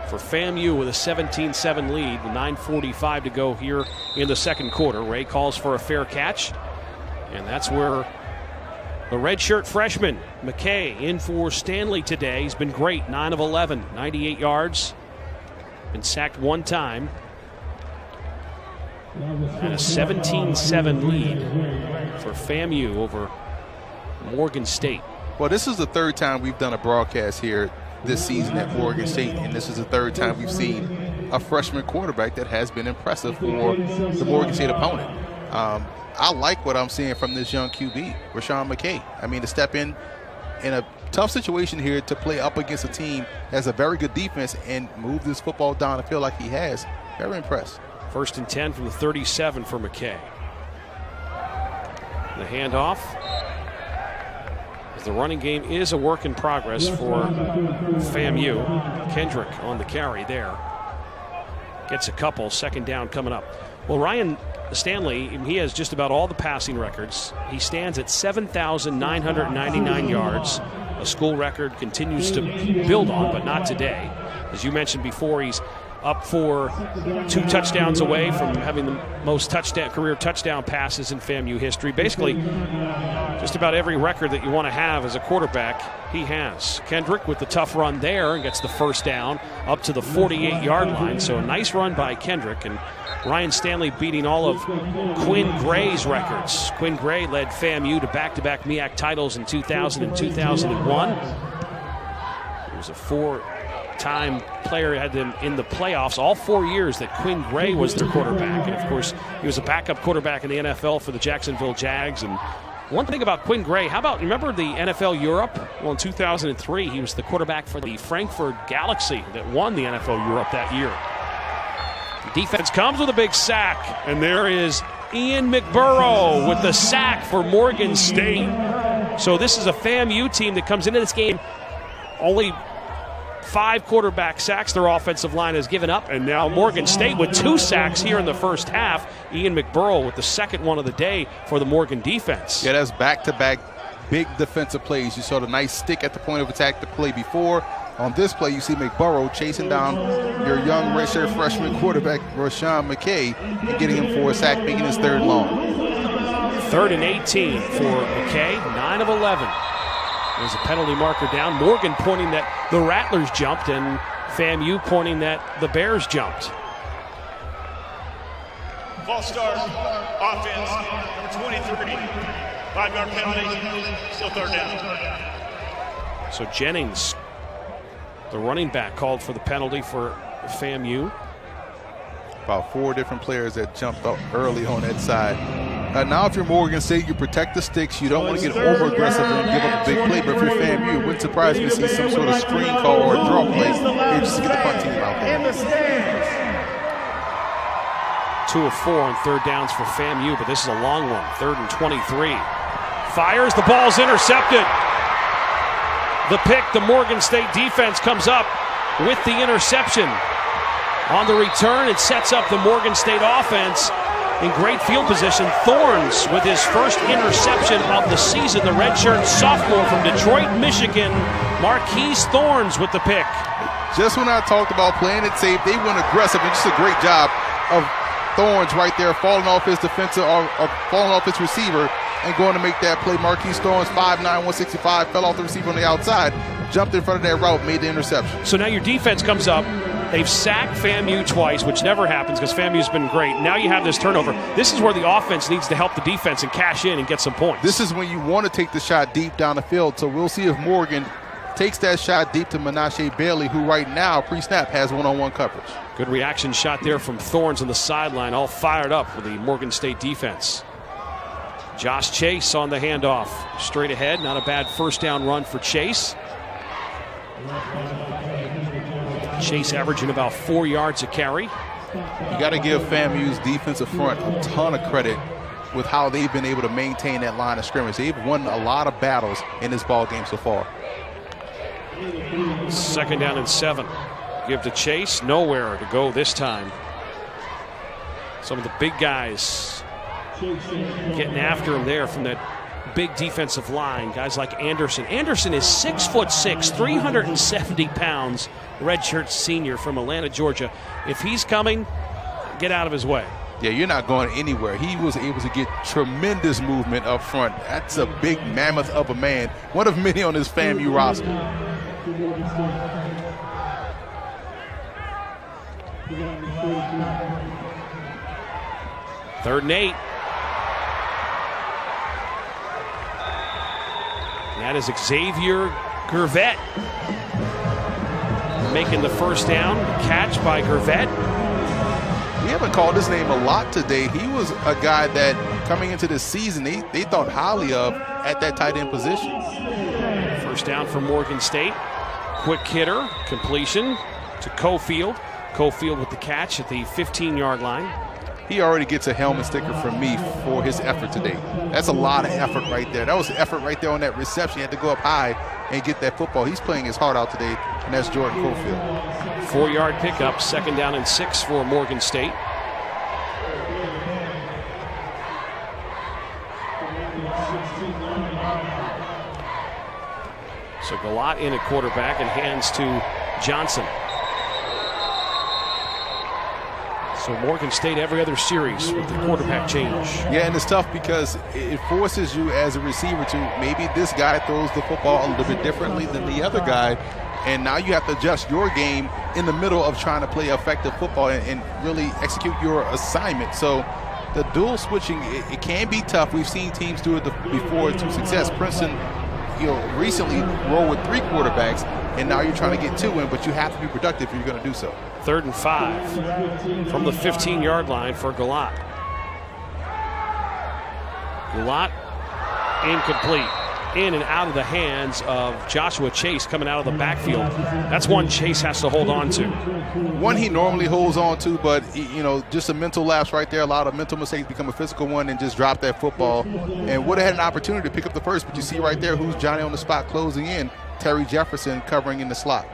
for FAMU with a 17-7 lead, 9:45 to go here in the 2nd quarter. Ray calls for a fair catch, and that's where the redshirt freshman, McKay, in for Stanley today. He's been great, 9 of 11, 98 yards, been sacked 1 time. And a 17-7 lead for FAMU over Morgan State. Well, this is the 3rd time we've done a broadcast here this season at Morgan State, and this is the 3rd time we've seen a freshman quarterback that has been impressive for the Morgan State opponent. I like what I'm seeing from this young QB, Rashawn McKay. I mean, to step in a tough situation here to play up against a team that has a very good defense and move this football down the field like he has. Very impressed. 1st and 10 from the 37 for McKay. The handoff. The running game is a work in progress for FAMU. Kendrick on the carry there. Gets a couple. Second down coming up. Well, Ryan Stanley, he has just about all the passing records. He stands at 7,999 yards. A school record, continues to build on, but not today. As you mentioned before, he's up for 2 touchdowns away from having the most career touchdown passes in FAMU history. Basically, just about every record that you want to have as a quarterback, he has. Kendrick with the tough run there and gets the first down up to the 48-yard line. So a nice run by Kendrick, and Ryan Stanley beating all of Quinn Gray's records. Quinn Gray led FAMU to back-to-back MEAC titles in 2000 and 2001. He was a 4-time player, had them in the playoffs all 4 years that Quinn Gray was their quarterback. And of course, he was a backup quarterback in the NFL for the Jacksonville Jags. And one thing about Quinn Gray, remember the NFL Europe? Well, in 2003, he was the quarterback for the Frankfurt Galaxy that won the NFL Europe that year. Defense comes with a big sack, and there is Ian McBurrow with the sack for Morgan State. So this is a FAMU team that comes into this game only 5 quarterback sacks their offensive line has given up, and now Morgan State with 2 sacks here in the first half. Ian McBurrow with the second one of the day for the Morgan defense. Yeah, that's back-to-back big defensive plays. You saw the nice stick at the point of attack the play before. On this play, you see McBurrow chasing down your young redshirt freshman quarterback, Rashawn McKay, and getting him for a sack, making his 3rd long. 3rd and 18 for McKay, 9 of 11. There's a penalty marker down. Morgan pointing that the Rattlers jumped, and FAMU pointing that the Bears jumped. False start, offense, number 23. 5-yard penalty, still 3rd down. So Jennings, the running back, called for the penalty for FAMU. About 4 different players that jumped up early on that side. Now if you're Morgan State, you protect the sticks. You don't want to get over-aggressive and give up a big play. But if you're FAMU, it wouldn't surprise me to see some sort of screen call or a draw play here just to get the punt team out there. 2 of 4 on 3rd downs for FAMU, but this is a long one. 3rd and 23. Fires, the ball's intercepted. The pick, the Morgan State defense comes up with the interception. On the return, it sets up the Morgan State offense in great field position. Thorns with his first interception of the season. The redshirt sophomore from Detroit, Michigan, Marquise Thorns with the pick. Just when I talked about playing it safe, they went aggressive, and just a great job of Thorns right there, falling off his defensive or falling off his receiver and going to make that play. Marquise Thorns, 5'9", 165, fell off the receiver on the outside, jumped in front of that route, made the interception. So now your defense comes up. They've sacked FAMU twice, which never happens because FAMU's been great. Now you have this turnover. This is where the offense needs to help the defense and cash in and get some points. This is when you want to take the shot deep down the field. So we'll see if Morgan takes that shot deep to Menashe Bailey, who right now, pre-snap, has one-on-one coverage. Good reaction shot there from Thorns on the sideline, all fired up for the Morgan State defense. Josh Chase on the handoff. Straight ahead, not a bad first down run for Chase. Chase averaging about 4 yards a carry. You got to give FAMU's defensive front a ton of credit with how they've been able to maintain that line of scrimmage. They've won a lot of battles in this ball game so far. 2nd down and 7. Give to Chase, nowhere to go this time. Some of the big guys getting after him there from that big defensive line. Guys like Anderson. Anderson is 6'6", 370 pounds, redshirt senior from Atlanta, Georgia. If he's coming, get out of his way. Yeah, you're not going anywhere. He was able to get tremendous movement up front. That's a big mammoth of a man. One of many on this FAMU roster. 3rd and 8. That is Xavier Gervette making the first down. Catch by Gervette. We haven't called his name a lot today. He was a guy that coming into this season they thought highly of at that tight end position. First down for Morgan State. Quick hitter, completion to Cofield. Cofield with the catch at the 15-yard line. He already gets a helmet sticker from me for his effort today. That's a lot of effort right there. That was effort right there on that reception. He had to go up high and get that football. He's playing his heart out today, and that's Jordan Cofield. 4-yard pickup, 2nd down and 6 for Morgan State. So Galat in at quarterback and hands to Johnson. So Morgan State every other series with the quarterback change. Yeah, and it's tough because it forces you as a receiver to maybe this guy throws the football a little bit differently than the other guy, and now you have to adjust your game in the middle of trying to play effective football and really execute your assignment. So the dual switching, it can be tough. We've seen teams do it before to success. Princeton, recently rolled with 3 quarterbacks, and now you're trying to get 2 in, but you have to be productive if you're going to do so. 3rd and 5 from the 15-yard line for Galat. Galat incomplete. In and out of the hands of Joshua Chase coming out of the backfield. That's one Chase has to hold on to. One he normally holds on to, but just a mental lapse right there. A lot of mental mistakes become a physical one and just drop that football. And would have had an opportunity to pick up the first, but you see right there who's Johnny on the spot closing in. Terry Jefferson covering in the slot.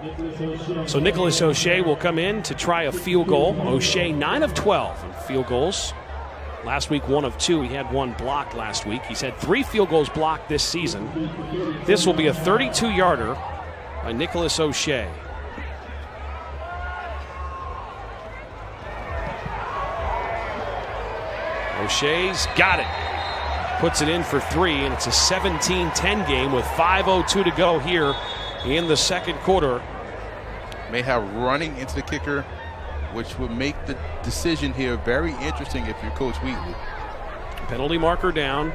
So Nicholas O'Shea will come in to try a field goal. O'Shea 9 of 12 in field goals. Last week 1 of 2. He had 1 blocked last week. He's had 3 field goals blocked this season. This will be a 32-yarder by Nicholas O'Shea. O'Shea's got it. Puts it in for 3, and it's a 17-10 game with 5:02 to go here in the second quarter. May have running into the kicker, which would make the decision here very interesting if you're Coach Wheatley. Penalty marker down.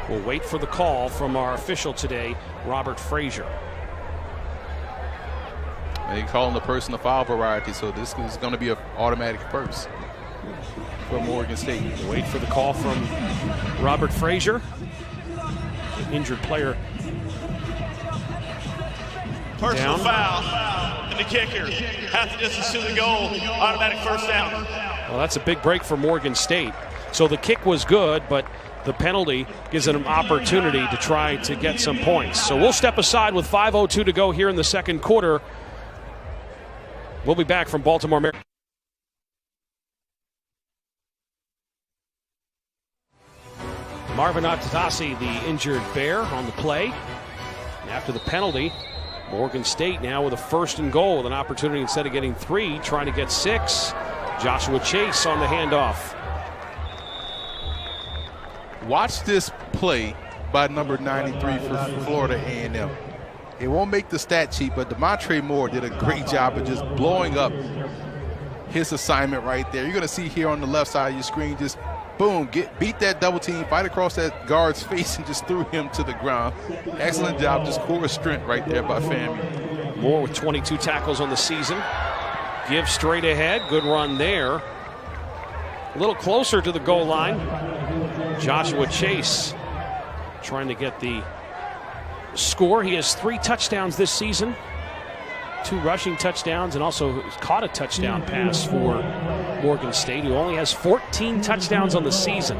We'll wait for the call from our official today, Robert Frazier. They call him the personal foul variety, so this is going to be an automatic first for Morgan State. We'll wait for the call from Robert Frazier, an injured player. Personal foul, and the kicker, half the distance to the goal, automatic first down. Well, that's a big break for Morgan State. So the kick was good, but the penalty gives them an opportunity to try to get some points. So we'll step aside with 5:02 to go here in the second quarter. We'll be back from Baltimore, Maryland. Marvin Atatasi, the injured Bear, on the play. And after the penalty, Morgan State now with a 1st and goal with an opportunity instead of getting 3, trying to get 6. Joshua Chase on the handoff. Watch this play by number 93 for Florida A&M. It won't make the stat sheet, but Demontre Moore did a great job of just blowing up his assignment right there. You're going to see here on the left side of your screen, just boom, beat that double team, fight across that guard's face, and just threw him to the ground. Excellent job, just core strength right there by FAMU. Moore with 22 tackles on the season. Give straight ahead, good run there. A little closer to the goal line. Joshua Chase trying to get the score. He has 3 touchdowns this season, 2 rushing touchdowns, and also caught a touchdown pass for Morgan State, who only has 14 touchdowns on the season.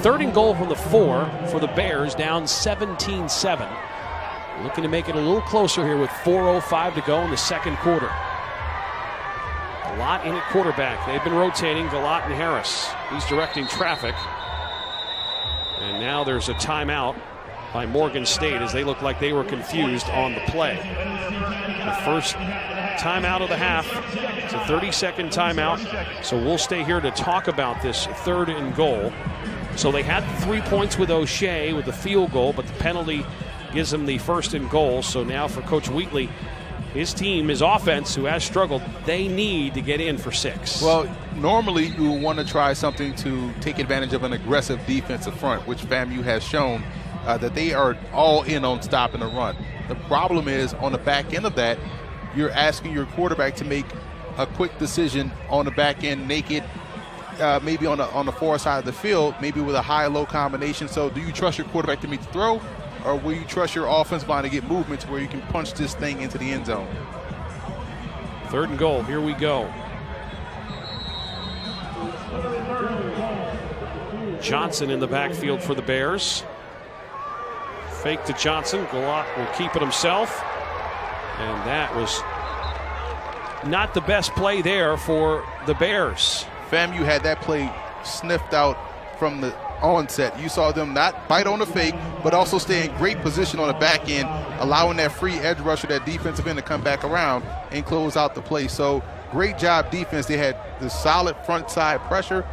3rd and goal from the 4 for the Bears, down 17-7. Looking to make it a little closer here with 4:05 to go in the second quarter. Galat in at quarterback. They've been rotating Galat and Harris. He's directing traffic. And now there's a timeout by Morgan State as they look like they were confused on the play. The first timeout of the half. It's a 30-second timeout. So we'll stay here to talk about this 3rd and goal. So they had 3 points with O'Shea with the field goal, but the penalty gives them the 1st and goal. So now for Coach Wheatley, his team, his offense, who has struggled, they need to get in for 6. Well, normally you would want to try something to take advantage of an aggressive defensive front, which FAMU has shown that they are all in on stopping the run. The problem is on the back end of that, you're asking your quarterback to make a quick decision on the back end, naked, maybe on the far side of the field, maybe with a high-low combination. So do you trust your quarterback to make the throw, or will you trust your offensive line to get movement to where you can punch this thing into the end zone? 3rd and goal, here we go. Johnson in the backfield for the Bears. Fake to Johnson. Galat will keep it himself. And that was not the best play there for the Bears. FAMU had that play sniffed out from the onset. You saw them not bite on the fake, but also stay in great position on the back end, allowing that free edge rusher, that defensive end, to come back around and close out the play. So great job defense. They had the solid front side pressure,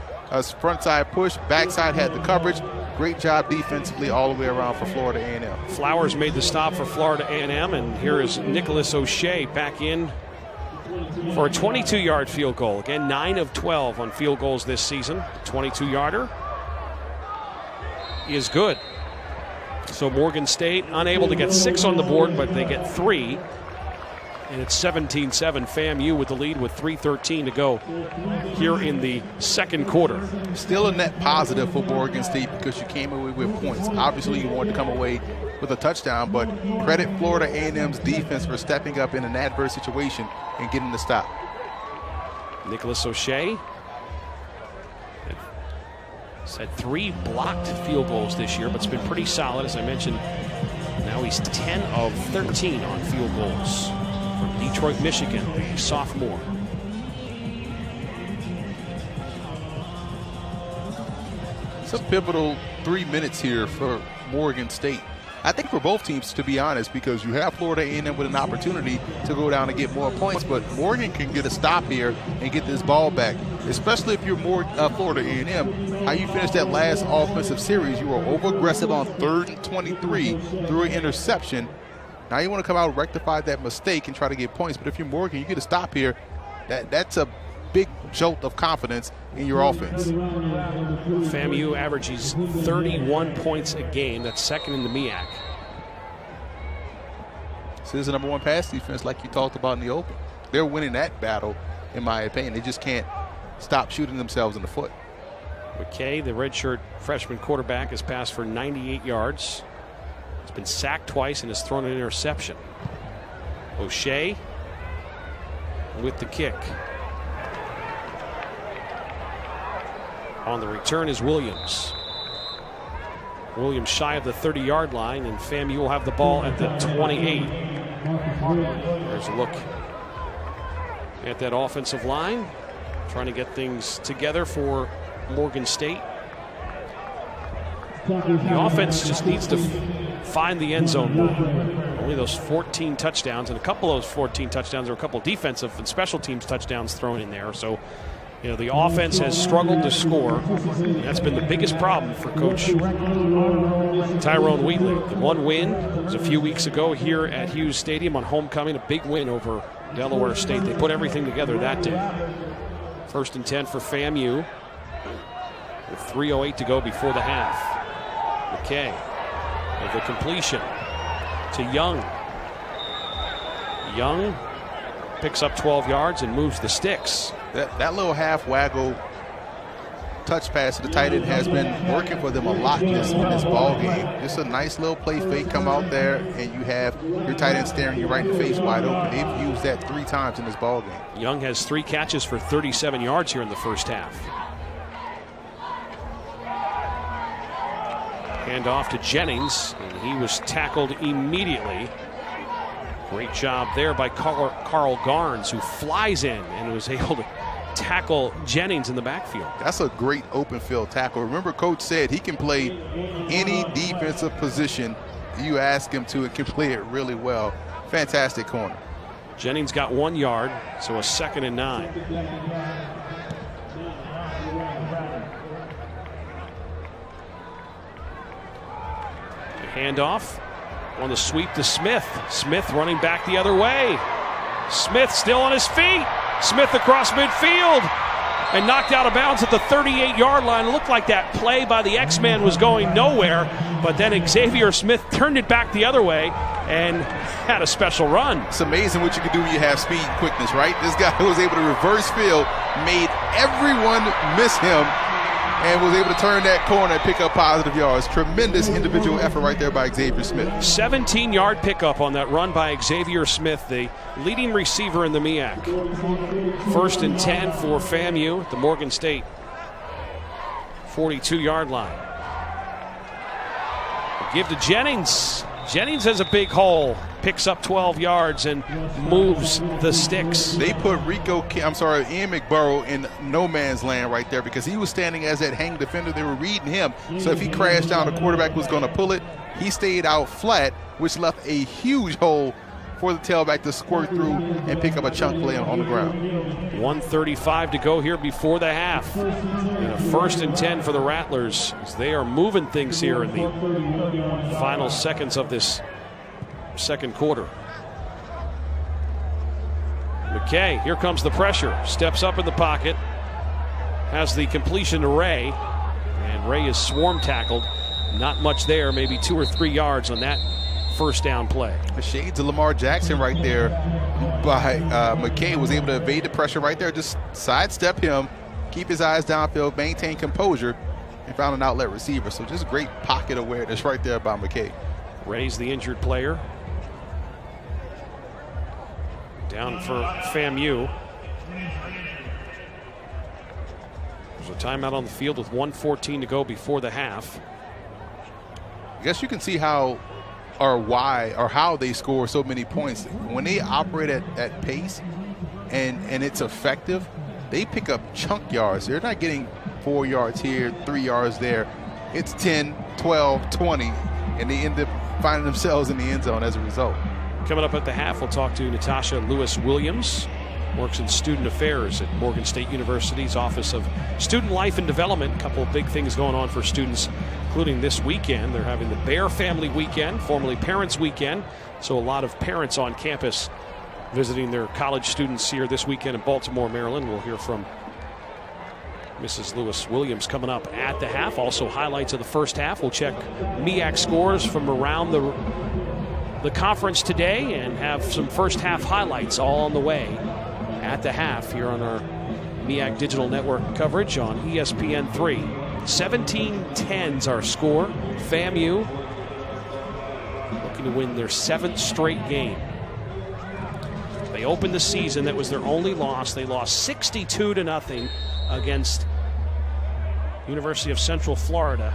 front side push, backside had the coverage. Great job defensively all the way around for Florida A&M. Flowers made the stop for Florida A&M, and here is Nicholas O'Shea back in for a 22-yard field goal. Again, 9 of 12 on field goals this season. 22-yarder is good. So Morgan State unable to get 6 on the board, but they get 3. And it's 17-7. FAMU with the lead with 3:13 to go here in the second quarter. Still a net positive for Morgan State because you came away with points. Obviously, you wanted to come away with a touchdown, but credit Florida A&M's defense for stepping up in an adverse situation and getting the stop. Nicholas O'Shea has had 3 blocked field goals this year, but it's been pretty solid, as I mentioned. Now he's 10 of 13 on field goals. From Detroit, Michigan, a sophomore. It's a pivotal 3 minutes here for Morgan State. I think for both teams, to be honest, because you have Florida A&M with an opportunity to go down and get more points, but Morgan can get a stop here and get this ball back, especially if you're Florida A&M. How you finished that last offensive series, you were over-aggressive on 3rd and 23 through an interception. Now you want to come out and rectify that mistake and try to get points, but if you're Morgan, you get a stop here. That's a big jolt of confidence in your offense. FAMU averages 31 points a game. That's second in the MEAC. This is the #1 pass defense like you talked about in the open. They're winning that battle, in my opinion. They just can't stop shooting themselves in the foot. McKay, the redshirt freshman quarterback, has passed for 98 yards. He's been sacked twice and has thrown an interception. O'Shea with the kick. On the return is Williams. Williams shy of the 30-yard line, and FAMU will have the ball at the 28. There's a look at that offensive line, trying to get things together for Morgan State. The offense just needs to find the end zone more. Only those 14 touchdowns, and a couple of those 14 touchdowns are a couple defensive and special teams touchdowns thrown in there. So, you know, the offense has struggled to score. That's been the biggest problem for Coach Tyrone Wheatley. The one win was a few weeks ago here at Hughes Stadium on homecoming, a big win over Delaware State. They put everything together that day. 1st and 10 for FAMU with 3:08 to go before the half. McKay with the completion to Young. Young picks up 12 yards and moves the sticks. That little half waggle touch pass to the tight end has been working for them a lot in this ball game. Just a nice little play fake, come out there, and you have your tight end staring you right in the face wide open. They've used that 3 times in this ball game. Young has 3 catches for 37 yards here in the first half. Hand off to Jennings, and he was tackled immediately. Great job there by Carl Garnes, who flies in and was able to tackle Jennings in the backfield. That's a great open field tackle. Remember, Coach said he can play any defensive position you ask him to, and can play it really well. Fantastic corner. Jennings got 1 yard, so a 2nd and 9. Handoff on the sweep to Smith. Smith running back the other way. Smith still on his feet. Smith across midfield and knocked out of bounds at the 38-yard line. It looked like that play by the X-Man was going nowhere, but then Xavier Smith turned it back the other way and had a special run. It's amazing what you can do when you have speed and quickness, right? This guy was able to reverse field, made everyone miss him, and was able to turn that corner and pick up positive yards. Tremendous individual effort right there by Xavier Smith. 17-yard pickup on that run by Xavier Smith, the leading receiver in the MEAC. 1st and 10 for FAMU at the Morgan State 42-yard line. Give to Jennings. Jennings has a big hole, picks up 12 yards and moves the sticks. They put Ian McBurrow in no man's land right there because he was standing as that hang defender. They were reading him. So if he crashed down, the quarterback was going to pull it. He stayed out flat, which left a huge hole for the tailback to squirt through and pick up a chunk play on the ground. 1:35 to go here before the half. And a 1st and 10 for the Rattlers as they are moving things here in the final seconds of this second quarter. McKay, here comes the pressure. Steps up in the pocket. Has the completion to Ray. And Ray is swarm tackled. Not much there, maybe 2 or 3 yards on that first down play. The shades of Lamar Jackson right there by McKay was able to evade the pressure right there, just sidestep him, keep his eyes downfield, maintain composure, and found an outlet receiver. So just great pocket awareness right there by McKay. Ray's the injured player. Down for FAMU. There's a timeout on the field with 1:14 to go before the half. I guess you can see how or why or how they score so many points. When they operate at pace and it's effective, they pick up chunk yards. They're not getting 4 yards here, 3 yards there. It's 10, 12, 20, and they end up finding themselves in the end zone as a result. Coming up at the half, we'll talk to Natasha Lewis-Williams. Works in student affairs at Morgan State University's Office of Student Life and Development. A couple of big things going on for students, including this weekend. They're having the Bear Family Weekend, formerly Parents Weekend. So a lot of parents on campus visiting their college students here this weekend in Baltimore, Maryland. We'll hear from Mrs. Lewis-Williams coming up at the half. Also highlights of the first half. We'll check MEAC scores from around the conference today and have some first half highlights all on the way at the half here on our MEAC Digital Network coverage on ESPN3. 17-10's our score. FAMU looking to win their 7th straight game. They opened the season, that was their only loss. They lost 62-0 against University of Central Florida.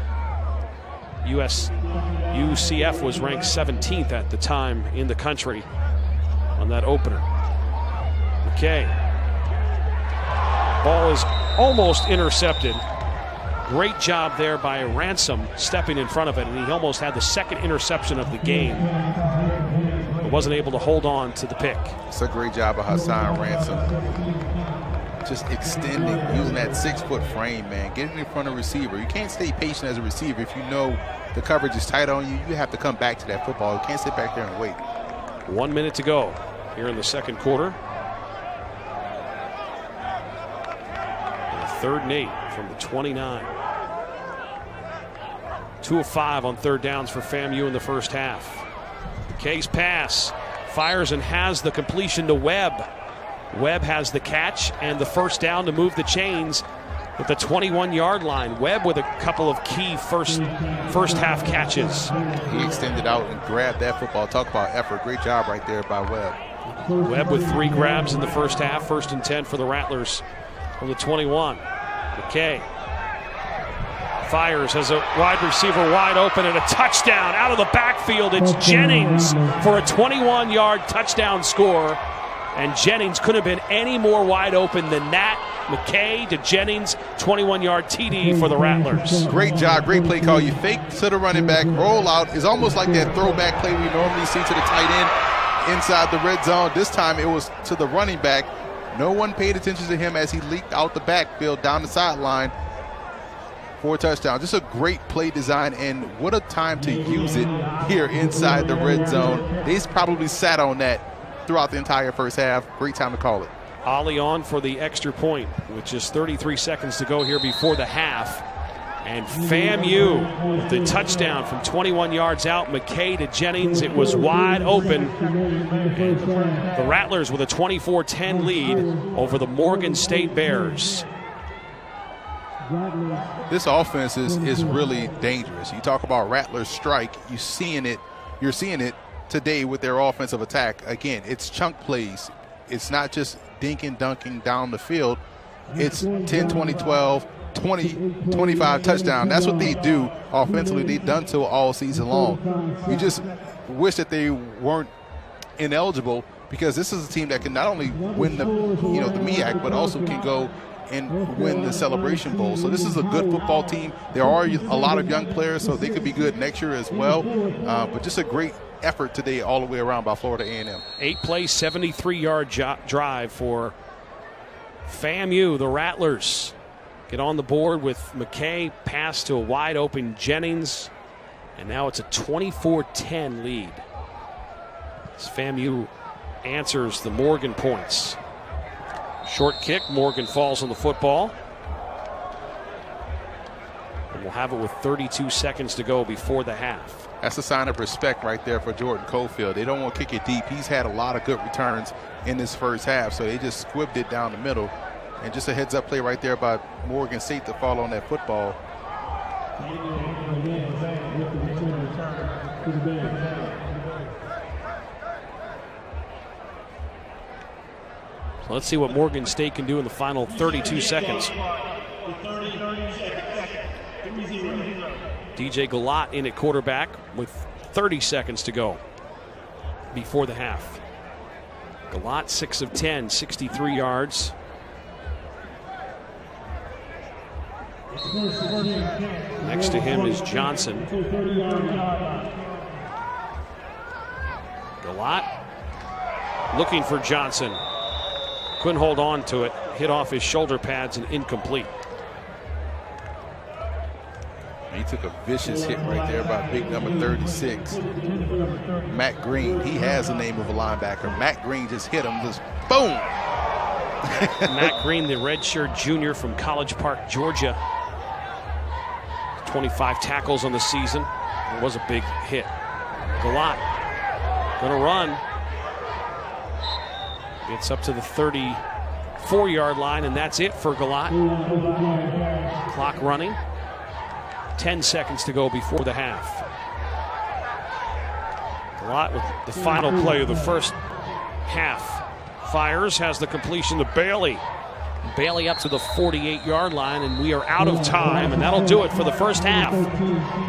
UCF was ranked 17th at the time in the country on that opener. McKay. Ball is almost intercepted. Great job there by Ransom stepping in front of it, and he almost had the second interception of the game, but wasn't able to hold on to the pick. It's a great job by Hassan Ransom. Just extending, using that 6-foot frame, man. Getting in front of the receiver. You can't stay patient as a receiver if you know the coverage is tight on you. You have to come back to that football. You can't sit back there and wait. 1 minute to go here in the second quarter. 3rd and 8 from the 29. 2 of 5 on third downs for FAMU in the first half. McKay's pass fires and has the completion to Webb. Webb has the catch and the first down to move the chains at the 21-yard line. Webb with a couple of key first half catches. He extended out and grabbed that football. Talk about effort. Great job right there by Webb. Webb with 3 grabs in the first half. 1st and 10 for the Rattlers from the 21. McKay fires, has a wide receiver wide open and a touchdown out of the backfield. It's Jennings for a 21-yard touchdown score. And Jennings couldn't have been any more wide open than that. McKay to Jennings, 21-yard TD for the Rattlers. Great job, great play call. You fake to the running back, roll out. It's almost like that throwback play we normally see to the tight end inside the red zone. This time it was to the running back. No one paid attention to him as he leaked out the backfield down the sideline for a touchdown. Just a great play design, and what a time to use it here inside the red zone. They probably sat on that throughout the entire first half. Great time to call it. Ollie on for the extra point with just 33 seconds to go here before the half. And FAMU with the touchdown from 21 yards out. McKay to Jennings. It was wide open. And the Rattlers with a 24-10 lead over the Morgan State Bears. This offense is really dangerous. You talk about Rattlers strike. You're seeing it today with their offensive attack. Again, it's chunk plays. It's not just dinking, dunking down the field. It's 10, 20, 12, 20, 25 touchdown. That's what they do offensively. They've done so all season long. You just wish that they weren't ineligible, because this is a team that can not only win the MEAC, but also can go and win the Celebration Bowl. So this is a good football team. There are a lot of young players, so they could be good next year as well. But just a great effort today all the way around by Florida A&M. 8-play, 73-yard drive for FAMU. The Rattlers get on the board with McKay, pass to a wide-open Jennings, and now it's a 24-10 lead. As FAMU answers the Morgan points. Short kick, Morgan falls on the football. And we'll have it with 32 seconds to go before the half. That's a sign of respect right there for Jordan Cofield. They don't want to kick it deep. He's had a lot of good returns in this first half, so they just squibbed it down the middle. And just a heads-up play right there by Morgan State to fall on that football. So let's see what Morgan State can do in the final 32 seconds. DJ Galat in at quarterback with 30 seconds to go before the half. Galat 6 of 10, 63 yards. Next to him is Johnson. Galat looking for Johnson. Couldn't hold on to it. Hit off his shoulder pads and incomplete. He took a vicious hit right there by big number 36. Matt Green. He has the name of a linebacker. Matt Green just hit him. Just boom. Matt Green, the redshirt junior from College Park, Georgia. 25 tackles on the season. It was a big hit. Galat gonna run. Gets up to the 34-yard line, and that's it for Galat. Clock running. 10 seconds to go before the half. Galat with the final play of the first half. Fires, has the completion to Bailey. Bailey up to the 48-yard line, and we are out of time, and that'll do it for the first half.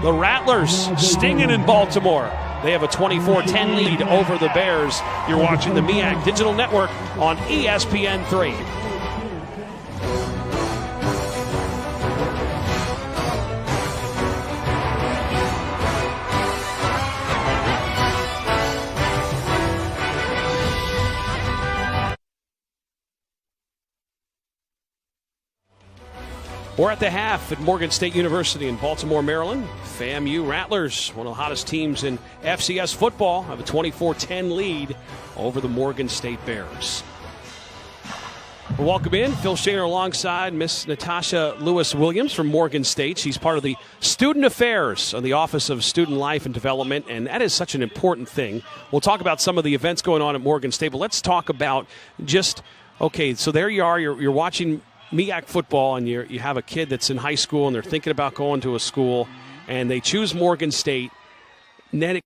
The Rattlers stinging in Baltimore. They have a 24-10 lead over the Bears. You're watching the MEAC Digital Network on ESPN3. We're at the half at Morgan State University in Baltimore, Maryland. FAMU Rattlers, one of the hottest teams in FCS football, have a 24-10 lead over the Morgan State Bears. We'll welcome in Phil Shaner alongside Miss Natasha Lewis-Williams from Morgan State. She's part of the Student Affairs of the Office of Student Life and Development, and that is such an important thing. We'll talk about some of the events going on at Morgan State, but let's talk about just, okay, so there you are, you're watching MEAC football, and you have a kid that's in high school and they're thinking about going to a school, and they choose Morgan State. Morgan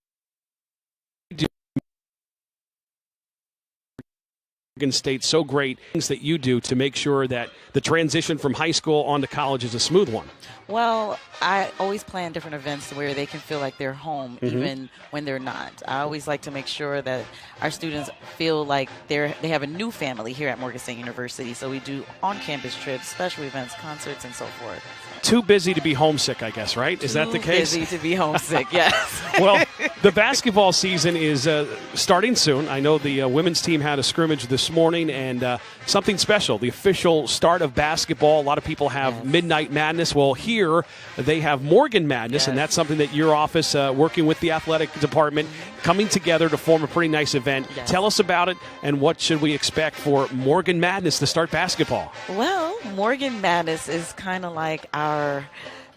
State, so great things that you do to make sure that the transition from high school on to college is a smooth one. Well, I always plan different events where they can feel like they're home, even when they're not. I always like to make sure that our students feel like they have a new family here at Morgan State University. So we do on-campus trips, special events, concerts, and so forth. Too busy to be homesick, I guess, right? Is that the case? Too busy to be homesick, yes. Well, the basketball season is starting soon. I know the women's team had a scrimmage this morning, and something special, the official start of basketball. A lot of people have Midnight Madness. Well, here they have Morgan Madness, and that's something that your office, working with the athletic department, coming together to form a pretty nice event. Yes. Tell us about it, and what should we expect for Morgan Madness to start basketball? Well, Morgan Madness is kind of like our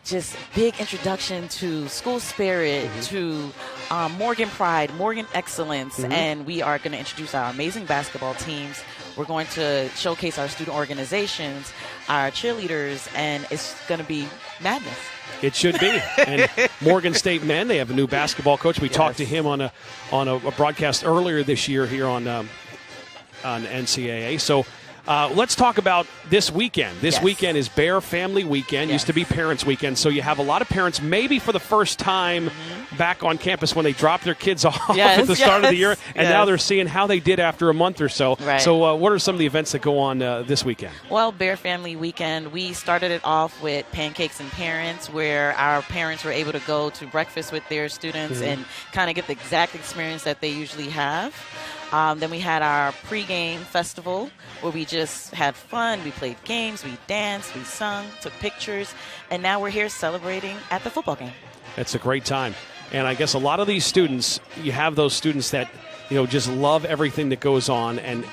just big introduction to school spirit, to Morgan pride, Morgan excellence, and we are going to introduce our amazing basketball teams. We're going to showcase our student organizations, our cheerleaders, and it's going to be madness. It should be. And Morgan State men, they have a new basketball coach. We talked to him on a broadcast earlier this year here on NCAA. So Let's talk about this weekend. This weekend is Bear Family Weekend. Used to be Parents Weekend. So you have a lot of parents, maybe for the first time back on campus when they dropped their kids off at the start of the year, and now they're seeing how they did after a month or so. Right. So what are some of the events that go on this weekend? Well, Bear Family Weekend, we started it off with Pancakes and Parents, where our parents were able to go to breakfast with their students and kind of get the exact experience that they usually have. Then we had our pregame festival where we just had fun. We played games, we danced, we sung, took pictures, and now we're here celebrating at the football game. It's a great time. And I guess a lot of these students, you have those students that, just love everything that goes on, and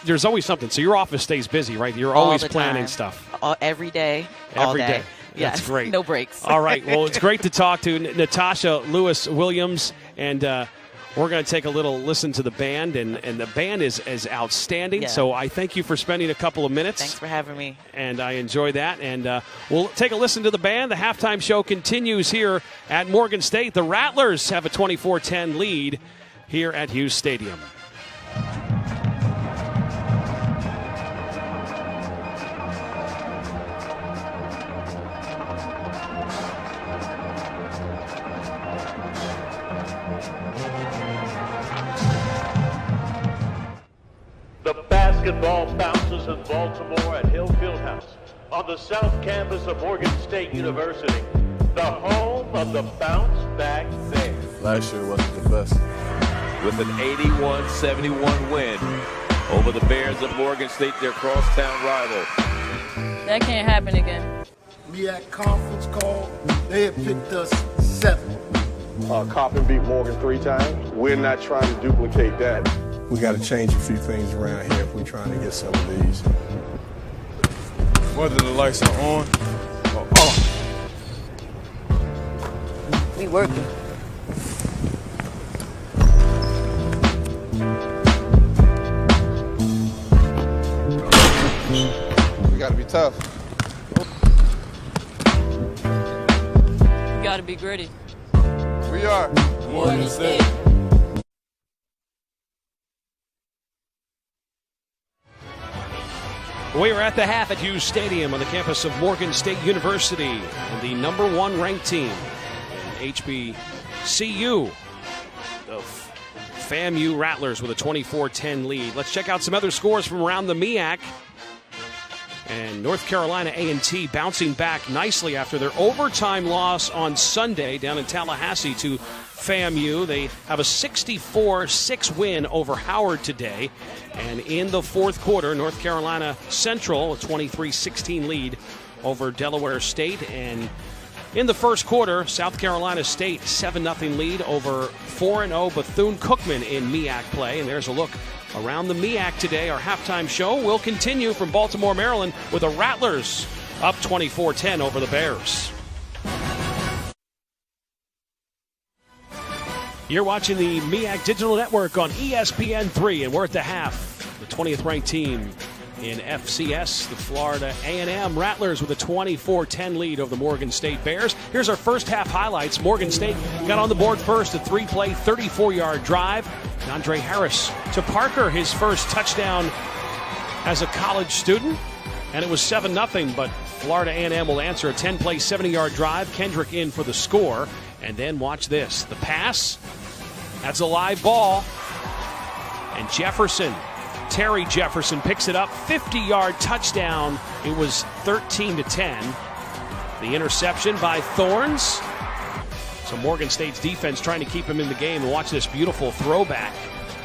there's always something. So your office stays busy, right? You're always planning stuff. Every day, all day. Yes. That's great. No breaks. All right. Well, it's great to talk to Natasha Lewis Williams, and we're going to take a little listen to the band, and the band is outstanding. Yeah. So I thank you for spending a couple of minutes. Thanks for having me. And I enjoy that. And we'll take a listen to the band. The halftime show continues here at Morgan State. The Rattlers have a 24-10 lead here at Hughes Stadium. The basketball bounces in Baltimore at Hill Fieldhouse on the south campus of Morgan State University, the home of the Bounce Back Bears. Last year wasn't the best. With an 81-71 win over the Bears of Morgan State, their crosstown rival. That can't happen again. MEAC conference call, they had picked us 7. Coppin beat Morgan 3 times. We're not trying to duplicate that. We got to change a few things around here if we're trying to get some of these. Whether the lights are on or off. We working. We got to be tough. We got to be gritty. We are. Morgan State. We are at the half at Hughes Stadium on the campus of Morgan State University, and the number 1 ranked team in HBCU, the FAMU Rattlers, with a 24-10 lead. Let's check out some other scores from around the MEAC. And North Carolina A&T bouncing back nicely after their overtime loss on Sunday down in Tallahassee to FAMU. They have a 64-6 win over Howard today. And in the fourth quarter, North Carolina Central, a 23-16 lead over Delaware State. And in the first quarter, South Carolina State, 7-0 lead over 4-0 Bethune-Cookman in MEAC play. And there's a look around the MEAC today. Our halftime show will continue from Baltimore, Maryland, with the Rattlers up 24-10 over the Bears. You're watching the MEAC Digital Network on ESPN3, and we're at the half. The 20th ranked team in FCS, the Florida A&M Rattlers, with a 24-10 lead over the Morgan State Bears. Here's our first half highlights. Morgan State got on the board first, a 3-play, 34-yard drive. DeAndre Harris to Parker, his first touchdown as a college student, and it was 7-0, but Florida A&M will answer a 10-play, 70-yard drive. Kendrick in for the score, and then watch this. The pass, that's a live ball, and Terry Jefferson picks it up, 50-yard touchdown. It was 13-10. The interception by Thorns. So Morgan State's defense trying to keep him in the game. And watch this beautiful throwback.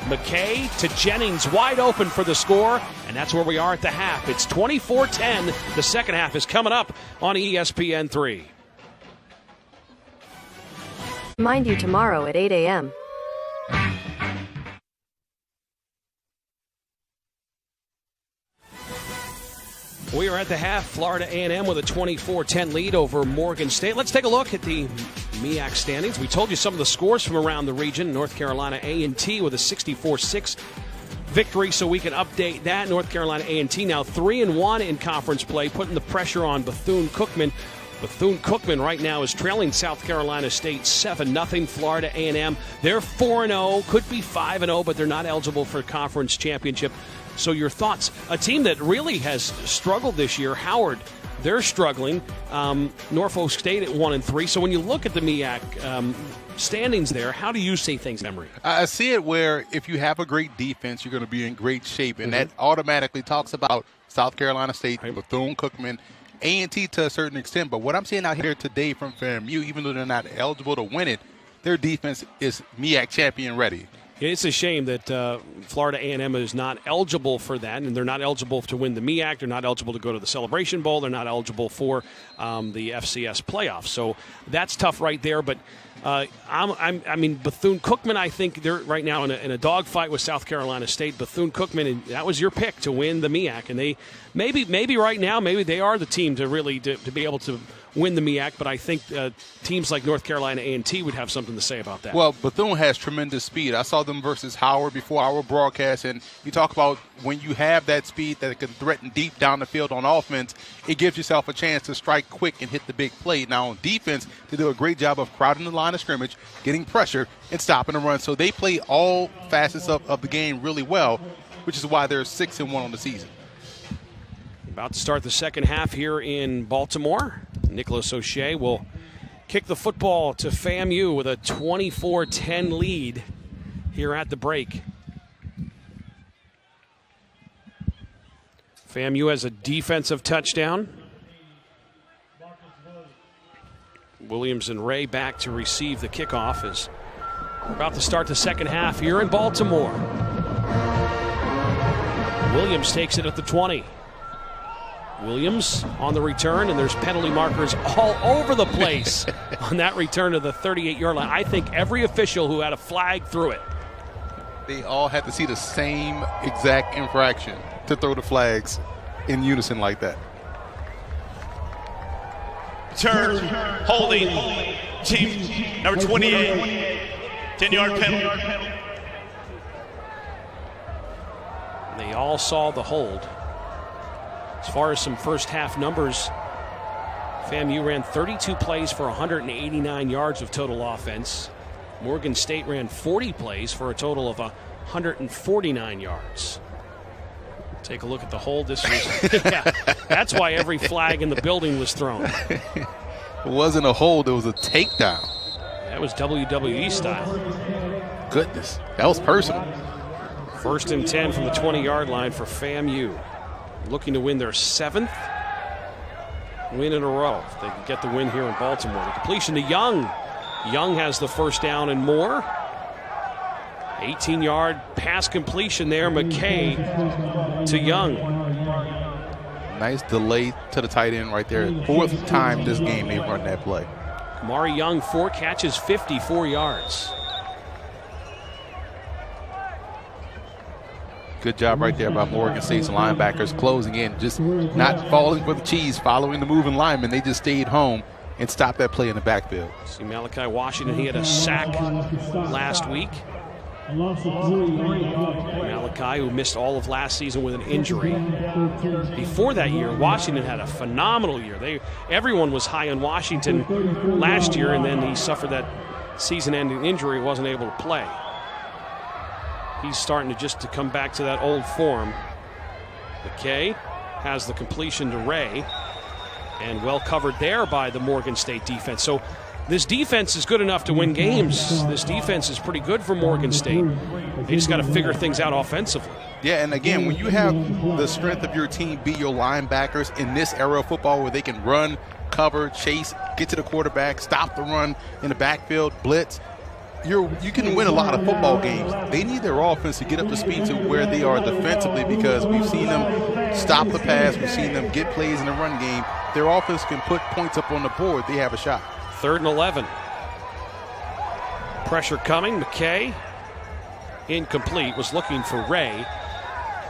McKay to Jennings, wide open for the score. And that's where we are at the half. It's 24-10. The second half is coming up on ESPN3. Mind you, tomorrow at 8 a.m. We are at the half. Florida A&M with a 24-10 lead over Morgan State. Let's take a look at the MEAC standings. We told you some of the scores from around the region. North Carolina A&T with a 64-6 victory, so we can update that. North Carolina A&T now 3-1 in conference play, putting the pressure on Bethune-Cookman. Bethune-Cookman right now is trailing South Carolina State 7-0. Florida A&M, they're 4-0, could be 5-0, but they're not eligible for conference championship. So your thoughts, a team that really has struggled this year, Howard, they're struggling. Norfolk State at 1-3. So when you look at the MEAC standings there, how do you see things, Emery? I see it where if you have a great defense, you're going to be in great shape. And that automatically talks about South Carolina State, Bethune-Cookman, A&T to a certain extent. But what I'm seeing out here today from FAMU, even though they're not eligible to win it, their defense is MEAC champion ready. It's a shame that Florida A&M is not eligible for that, and they're not eligible to win the MEAC. They're not eligible to go to the Celebration Bowl. They're not eligible for the FCS playoffs. So that's tough right there. But I mean, Bethune-Cookman, I think they're right now in a dogfight with South Carolina State. Bethune-Cookman, that was your pick to win the MEAC, and they maybe right now maybe they are the team to really to be able to win the MEAC, but I think teams like North Carolina A&T would have something to say about that. Well, Bethune has tremendous speed. I saw them versus Howard before our broadcast, and you talk about when you have that speed that can threaten deep down the field on offense, it gives yourself a chance to strike quick and hit the big play. Now on defense, they do a great job of crowding the line of scrimmage, getting pressure, and stopping the run. So they play all facets of the game really well, which is why they're 6-1 on the season. About to start the second half here in Baltimore. Nicholas O'Shea will kick the football to FAMU with a 24-10 lead here at the break. FAMU has a defensive touchdown. Williams and Ray back to receive the kickoff as we're about to start the second half here in Baltimore. Williams takes it at the 20. Williams on the return, and there's penalty markers all over the place on that return to the 38-yard line. I think every official who had a flag threw it. They all had to see the same exact infraction to throw the flags in unison like that. Turn, holding, team number 28, 10-yard penalty. They all saw the hold. As far as some first half numbers, FAMU ran 32 plays for 189 yards of total offense. Morgan State ran 40 plays for a total of 149 yards. Take a look at the hold. This was, yeah, that's why every flag in the building was thrown. It wasn't a hold, it was a takedown. That was WWE style. Goodness, that was personal. 1st and 10 from the 20-yard line for FAMU. Looking to win their 7th win in a row. If they can get the win here in Baltimore. The completion to Young. Young has the first down and more. 18-yard pass completion there. McKay to Young. Nice delay to the tight end right there. 4th time this game they've run that play. Kamari Young, 4 catches, 54 yards. Good job right there by Morgan State's linebackers closing in, just not falling for the cheese, following the moving linemen. They just stayed home and stopped that play in the backfield. See Malachi Washington, he had a sack last week. Malachi, who missed all of last season with an injury. Before that year, Washington had a phenomenal year. Everyone was high on Washington last year, and then he suffered that season-ending injury, wasn't able to play. He's starting to come back to that old form. McKay has the completion to Ray, and well covered there by the Morgan State defense. So this defense is good enough to win games. This defense is pretty good for Morgan State. They just got to figure things out offensively. Yeah, and again, when you have the strength of your team be your linebackers in this era of football where they can run, cover, chase, get to the quarterback, stop the run in the backfield, blitz, you can win a lot of football games. They need their offense to get up to speed to where they are defensively, because we've seen them stop the pass, we've seen them get plays in the run game. Their offense can put points up on the board. They have a shot. 3rd and 11. Pressure coming. McKay incomplete. Was looking for Ray,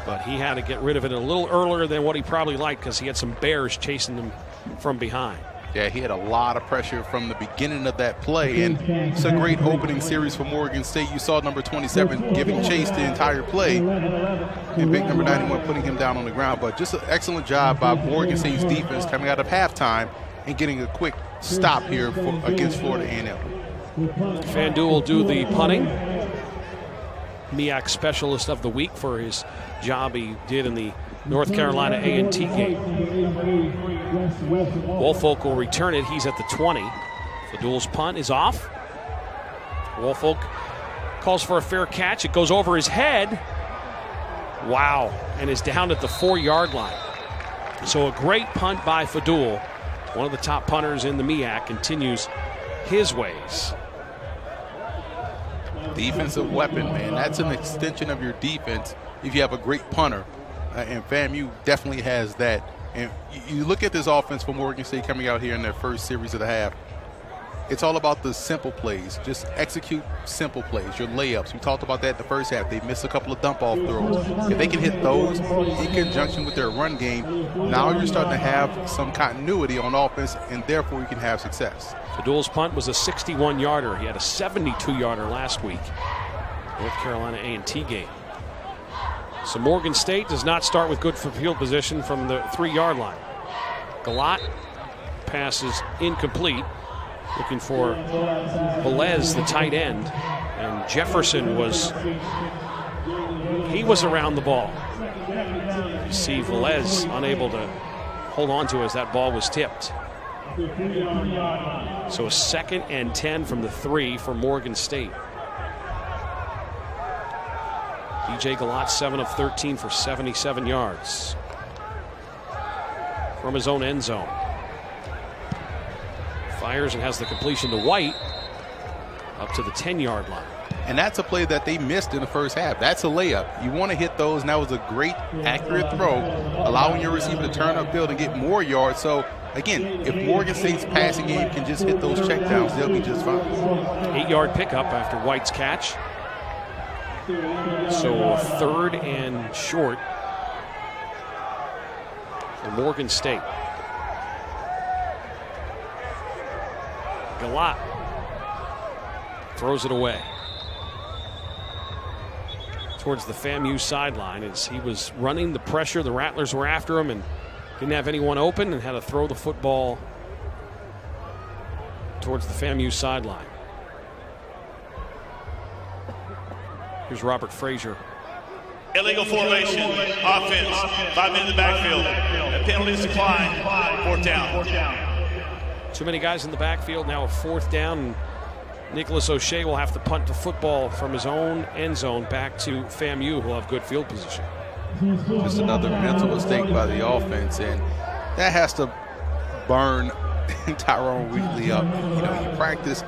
but he had to get rid of it a little earlier than what he probably liked because he had some bears chasing him from behind. Yeah, he had a lot of pressure from the beginning of that play, and it's a great opening series for Morgan State. You saw number 27 giving chase the entire play, and big number 91 putting him down on the ground. But just an excellent job by Morgan State's defense coming out of halftime and getting a quick stop here against Florida A&M. FanDuel will do the punting. MEAC Specialist of the Week for his job he did in the North Carolina A&T game. Woolfolk will return it. He's at the 20. Fadul's punt is off. Woolfolk calls for a fair catch. It goes over his head. Wow. And is down at the 4-yard line. So a great punt by Fadul. One of the top punters in the MEAC continues his ways. Defensive weapon, man. That's an extension of your defense if you have a great punter. And FAMU definitely has that. And you look at this offense for Morgan State coming out here in their first series of the half. It's all about the simple plays. Just execute simple plays, your layups. We talked about that in the first half. They missed a couple of dump-off throws. If they can hit those in conjunction with their run game, now you're starting to have some continuity on offense, and therefore you can have success. Fadul's punt was a 61-yarder. He had a 72-yarder last week. North Carolina A&T game. So Morgan State does not start with good field position from the 3-yard line. Galat passes incomplete. Looking for Velez, the tight end. And Jefferson was around the ball. You see Velez unable to hold on to it as that ball was tipped. So a 2nd and 10 from the 3 for Morgan State. DJ Galat 7 of 13 for 77 yards from his own end zone. Fires and has the completion to White up to the 10-yard line. And that's a play that they missed in the first half. That's a layup. You want to hit those, and that was a great, accurate throw, allowing your receiver to turn upfield and get more yards. So, again, if Morgan State's passing game can just hit those checkdowns, they'll be just fine. 8-yard pickup after White's catch. So a 3rd and short for Morgan State. Galat throws it away towards the FAMU sideline as he was running the pressure. The Rattlers were after him and didn't have anyone open and had to throw the football towards the FAMU sideline. Here's Robert Frazier. Illegal formation, offense, 5 men in the backfield. A penalties decline, 4th down. Too many guys in the backfield, now a 4th down. And Nicholas O'Shea will have to punt the football from his own end zone back to FAMU, who will have good field position. Just another mental mistake by the offense, and that has to burn Tyrone Wheatley up. You know, you practice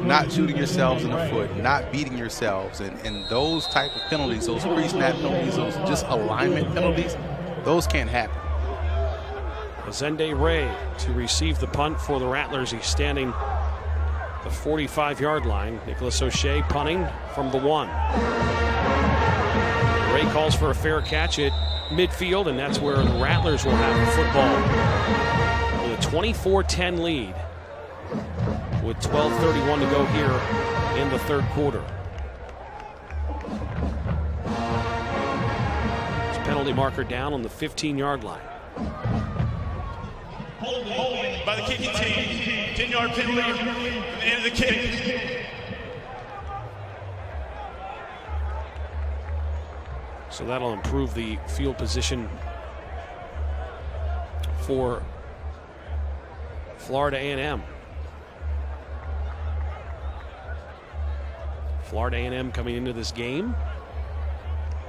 not shooting yourselves in the foot, not beating yourselves, and those type of penalties, those pre-snap penalties, those just alignment penalties, those can't happen. Zende Ray to receive the punt for the Rattlers. He's standing the 45-yard line. Nicholas O'Shea punting from the 1. Ray calls for a fair catch at midfield, and that's where the Rattlers will have the football with a 24-10 lead with 12:31 to go here in the 3rd quarter. His penalty marker down on the 15-yard line. Holding by the kicking team. 10-yard penalty at the end of the kick. So that'll improve the field position for Florida A&M. Florida A&M coming into this game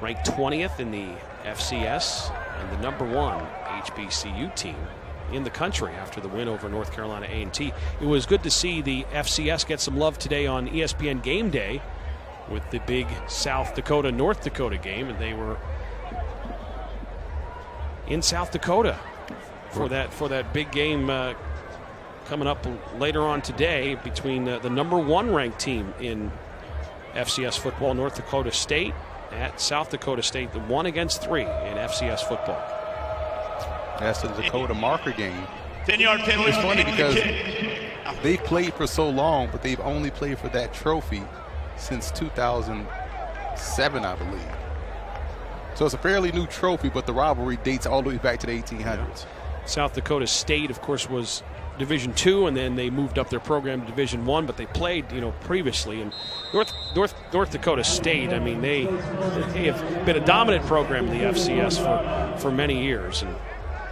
ranked 20th in the FCS and the #1 HBCU team in the country after the win over North Carolina A&T. It was good to see the FCS get some love today on ESPN Game Day with the big South Dakota-North Dakota game, and they were in South Dakota for that big game coming up later on today between the #1 ranked team in FCS football, North Dakota State, at South Dakota State, the 1-3 in FCS football. That's the Dakota Marker game. 10-yard penalty. It's funny because they've played for so long, but they've only played for that trophy since 2007, I believe. So it's a fairly new trophy, but the rivalry dates all the way back to the 1800s. South Dakota State, of course, was Division II, and then they moved up their program to Division I, but they played, previously. And North Dakota State, I mean, they have been a dominant program in the FCS for many years.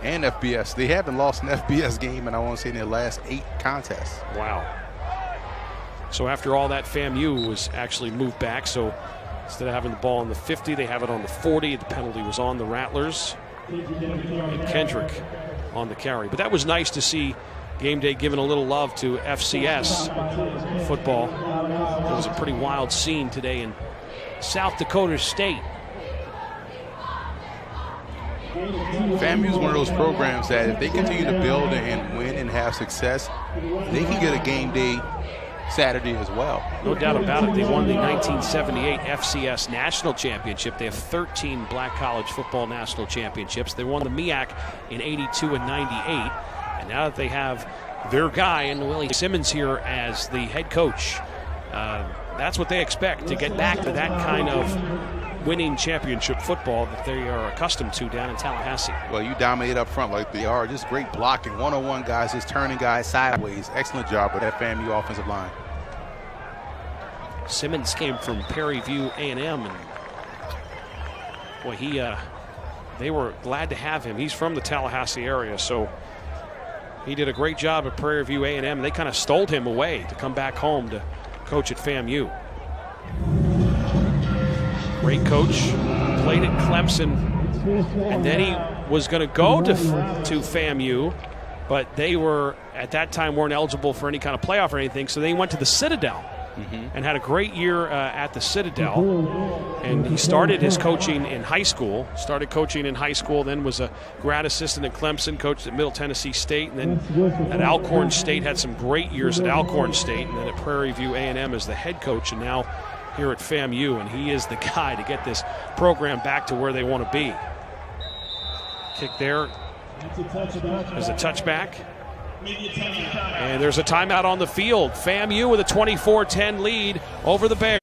And FBS. They haven't lost an FBS game, and I want to say in their last 8 contests. Wow. So after all that, FAMU was actually moved back. So instead of having the ball on the 50, they have it on the 40. The penalty was on the Rattlers. And Kendrick on the carry. But that was nice to see game day giving a little love to FCS football. It was a pretty wild scene today in South Dakota State. FAMU is one of those programs that if they continue to build and win and have success, they can get a game day Saturday as well. No doubt about it. They won the 1978 FCS National Championship. They have 13 black college football national championships. They won the MEAC in 82 and 98. And now that they have their guy in Willie Simmons here as the head coach, that's what they expect, to get back to that kind of winning championship football that they are accustomed to down in Tallahassee. Well, you dominate up front like they are. Just great blocking, one-on-one guys, just turning guys sideways. Excellent job with that FAMU offensive line. Simmons came from Prairie View A&M, and boy, they were glad to have him. He's from the Tallahassee area, so he did a great job at Prairie View A&M. They kind of stole him away to come back home to coach at FAMU. Great coach, played at Clemson, and then he was going to go to FAMU, but they were, at that time, weren't eligible for any kind of playoff or anything, so they went to the Citadel. And had a great year at the Citadel. And he started his coaching in high school, then was a grad assistant at Clemson, coached at Middle Tennessee State, and then at Alcorn State, had some great years at Alcorn State, and then at Prairie View A&M as the head coach, and now here at FAMU. And he is the guy to get this program back to where they want to be. Kick there as a touchback. And there's a timeout on the field. FAMU with a 24-10 lead over the Bears.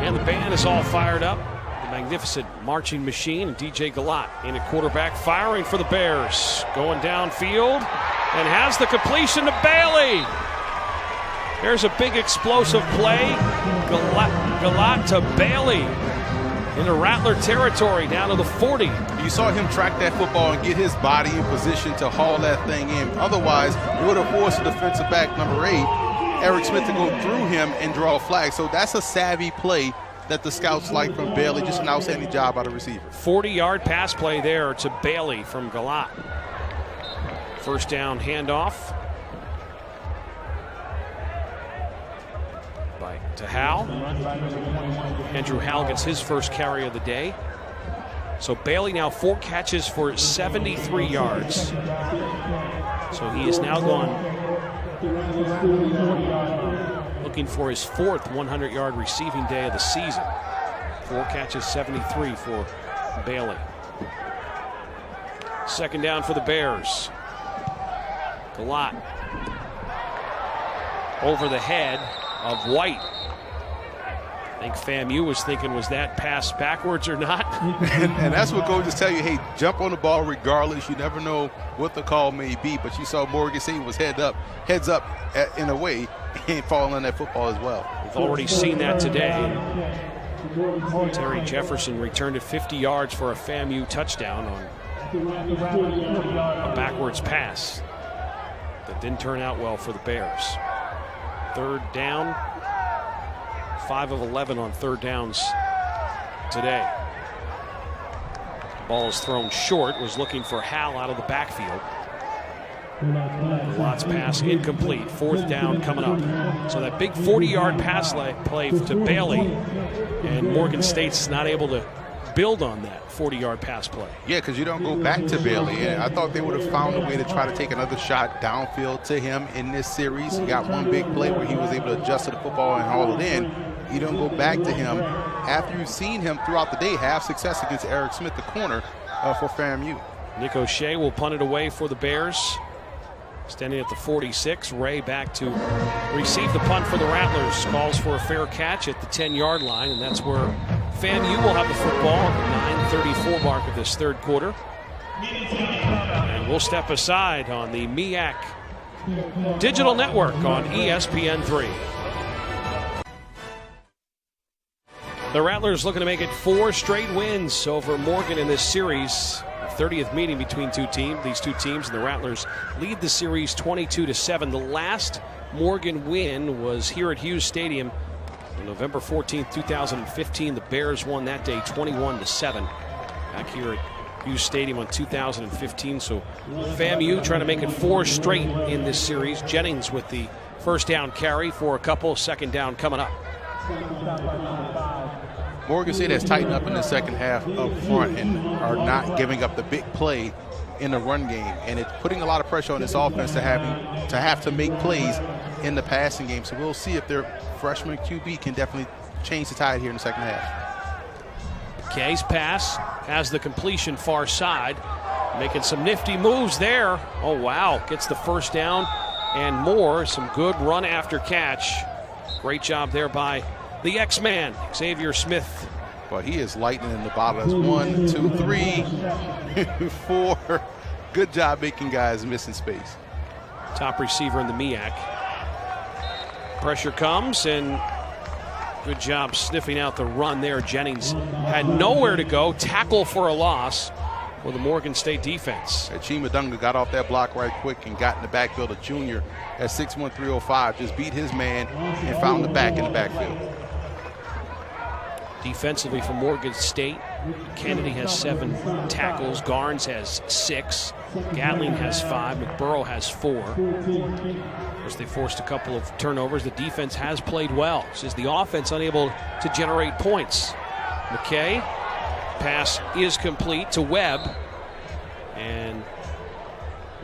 And the band is all fired up. The magnificent marching machine, and DJ Galat in at quarterback, firing for the Bears. Going downfield and has the completion to Bailey. There's a big explosive play. Galat to Bailey into Rattler territory, down to the 40. You saw him track that football and get his body in position to haul that thing in. Otherwise, it would have forced the defensive back, number 8, Eric Smith, to go through him and draw a flag. So that's a savvy play that the scouts like from Bailey. Just an outstanding job by the receiver. 40-yard pass play there to Bailey from Galat. First down handoff to Hal. Andrew Hal gets his first carry of the day. So Bailey now 4 catches for 73 yards. So he is now gone looking for his 4th 100-yard receiving day of the season. 4 catches, 73 for Bailey. Second down for the Bears. Galat over the head of White. I think FAMU was thinking, was that pass backwards or not? and that's what coaches tell you, hey, jump on the ball regardless. You never know what the call may be. But you saw Morgan State was heads up in a way, and falling on that football as well. We've already seen that today. Terry Jefferson returned it 50 yards for a FAMU touchdown on a backwards pass that didn't turn out well for the Bears. Third down. 5 of 11 on third downs today. Ball is thrown short. Was looking for Hal out of the backfield. Lots pass incomplete. 4th down coming up. So that big 40-yard pass play to Bailey, and Morgan State's not able to build on that 40-yard pass play. Yeah, because you don't go back to Bailey. And I thought they would have found a way to try to take another shot downfield to him in this series. He got one big play where he was able to adjust to the football and haul it in. You don't go back to him after you've seen him throughout the day have success against Eric Smith, the corner for FAMU. Nick O'Shea will punt it away for the Bears. Standing at the 46, Ray back to receive the punt for the Rattlers. Calls for a fair catch at the 10-yard line, and that's where FAMU will have the football at the 9:34 mark of this third quarter. And we'll step aside on the MEAC Digital Network on ESPN3. The Rattlers looking to make it 4 straight wins over Morgan in this series. The 30th meeting between these two teams, and the Rattlers lead the series 22-7. The last Morgan win was here at Hughes Stadium on November 14th, 2015. The Bears won that day 21-7 back here at Hughes Stadium on 2015. So FAMU trying to make it 4 straight in this series. Jennings with the first down carry for a couple. Second down coming up. Morgan State has tightened up in the second half up front and are not giving up the big play in the run game, and it's putting a lot of pressure on this offense to have to make plays in the passing game. So we'll see if their freshman QB can definitely change the tide here in the second half. McKay's pass has the completion far side, making some nifty moves there. Oh wow, gets the first down and more. Some good run after catch. Great job there by the X-Man, Xavier Smith. But he is lightning in the bottle. That's 1, 2, 3, 4. Good job making guys miss in space. Top receiver in the MEAC. Pressure comes, and good job sniffing out the run there. Jennings had nowhere to go. Tackle for a loss for the Morgan State defense. Chima Dunga got off that block right quick and got in the backfield. A junior at 6'1", 305. Just beat his man and found the back in the backfield. Defensively for Morgan State, Kennedy has 7 tackles. Garnes has 6. Gatling has 5. McBurrow has 4. Of course, they forced a couple of turnovers. The defense has played well. It's just the offense unable to generate points. McKay, pass is complete to Webb. And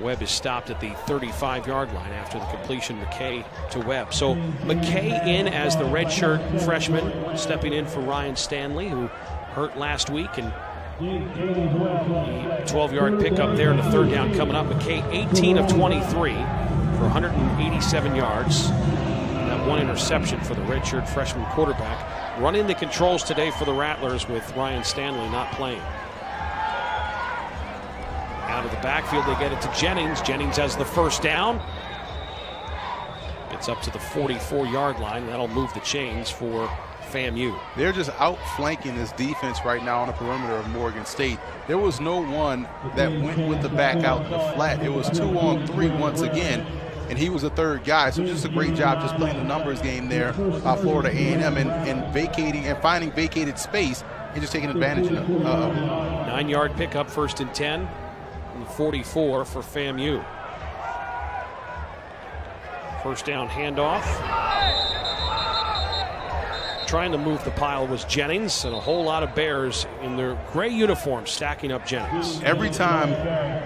Webb is stopped at the 35-yard line after the completion. McKay to Webb. So McKay in as the redshirt freshman, stepping in for Ryan Stanley, who hurt last week, and the 12-yard pickup there in the third down coming up. McKay 18 of 23 for 187 yards. And that 1 interception for the redshirt freshman quarterback. Running the controls today for the Rattlers with Ryan Stanley not playing. Out of the backfield, they get it to Jennings. Jennings has the first down. Gets up to the 44-yard line. That'll move the chains for FAMU. They're just outflanking this defense right now on the perimeter of Morgan State. There was no one that went with the back out the flat. It was 2-on-3 once again, and he was a third guy. So just a great job just playing the numbers game there by Florida A&M and vacating and finding vacated space and just taking advantage of it. 9-yard pickup, 1st and 10. 44 for FAMU. First down handoff. Trying to move the pile was Jennings, and a whole lot of Bears in their gray uniforms stacking up Jennings. Every time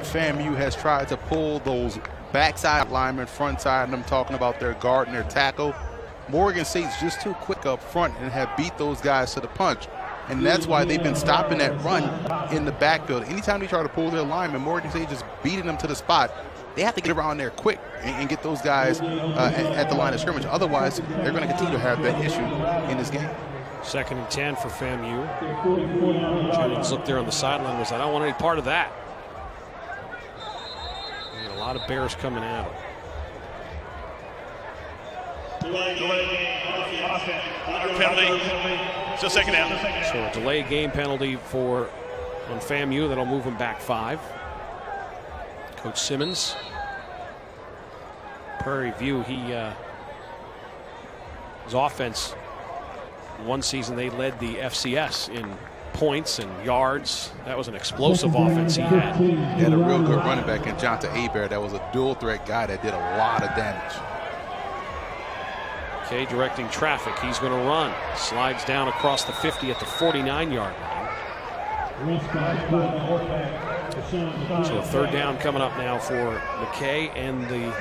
FAMU has tried to pull those backside linemen, front side, and I'm talking about their guard and their tackle, Morgan State's just too quick up front and have beat those guys to the punch. And that's why they've been stopping that run in the backfield. Anytime they try to pull their lineman, Morgan State just beating them to the spot. They have to get around there quick and get those guys at the line of scrimmage. Otherwise, they're going to continue to have that issue in this game. 2nd and 10 for FAMU. Jennings looked there on the sideline and was like, I don't want any part of that. And a lot of Bears coming at him. Penalty. Still second down. So a delay game penalty on FAMU. That'll move him back 5. Coach Simmons. Prairie View, his offense, one season they led the FCS in points and yards. That was an explosive offense he had. He had a real good running back in Jonta Hebert. That was a dual threat guy that did a lot of damage. Okay, directing traffic. He's going to run. Slides down across the 50 at the 49-yard line. So 3rd down coming up now for McKay and the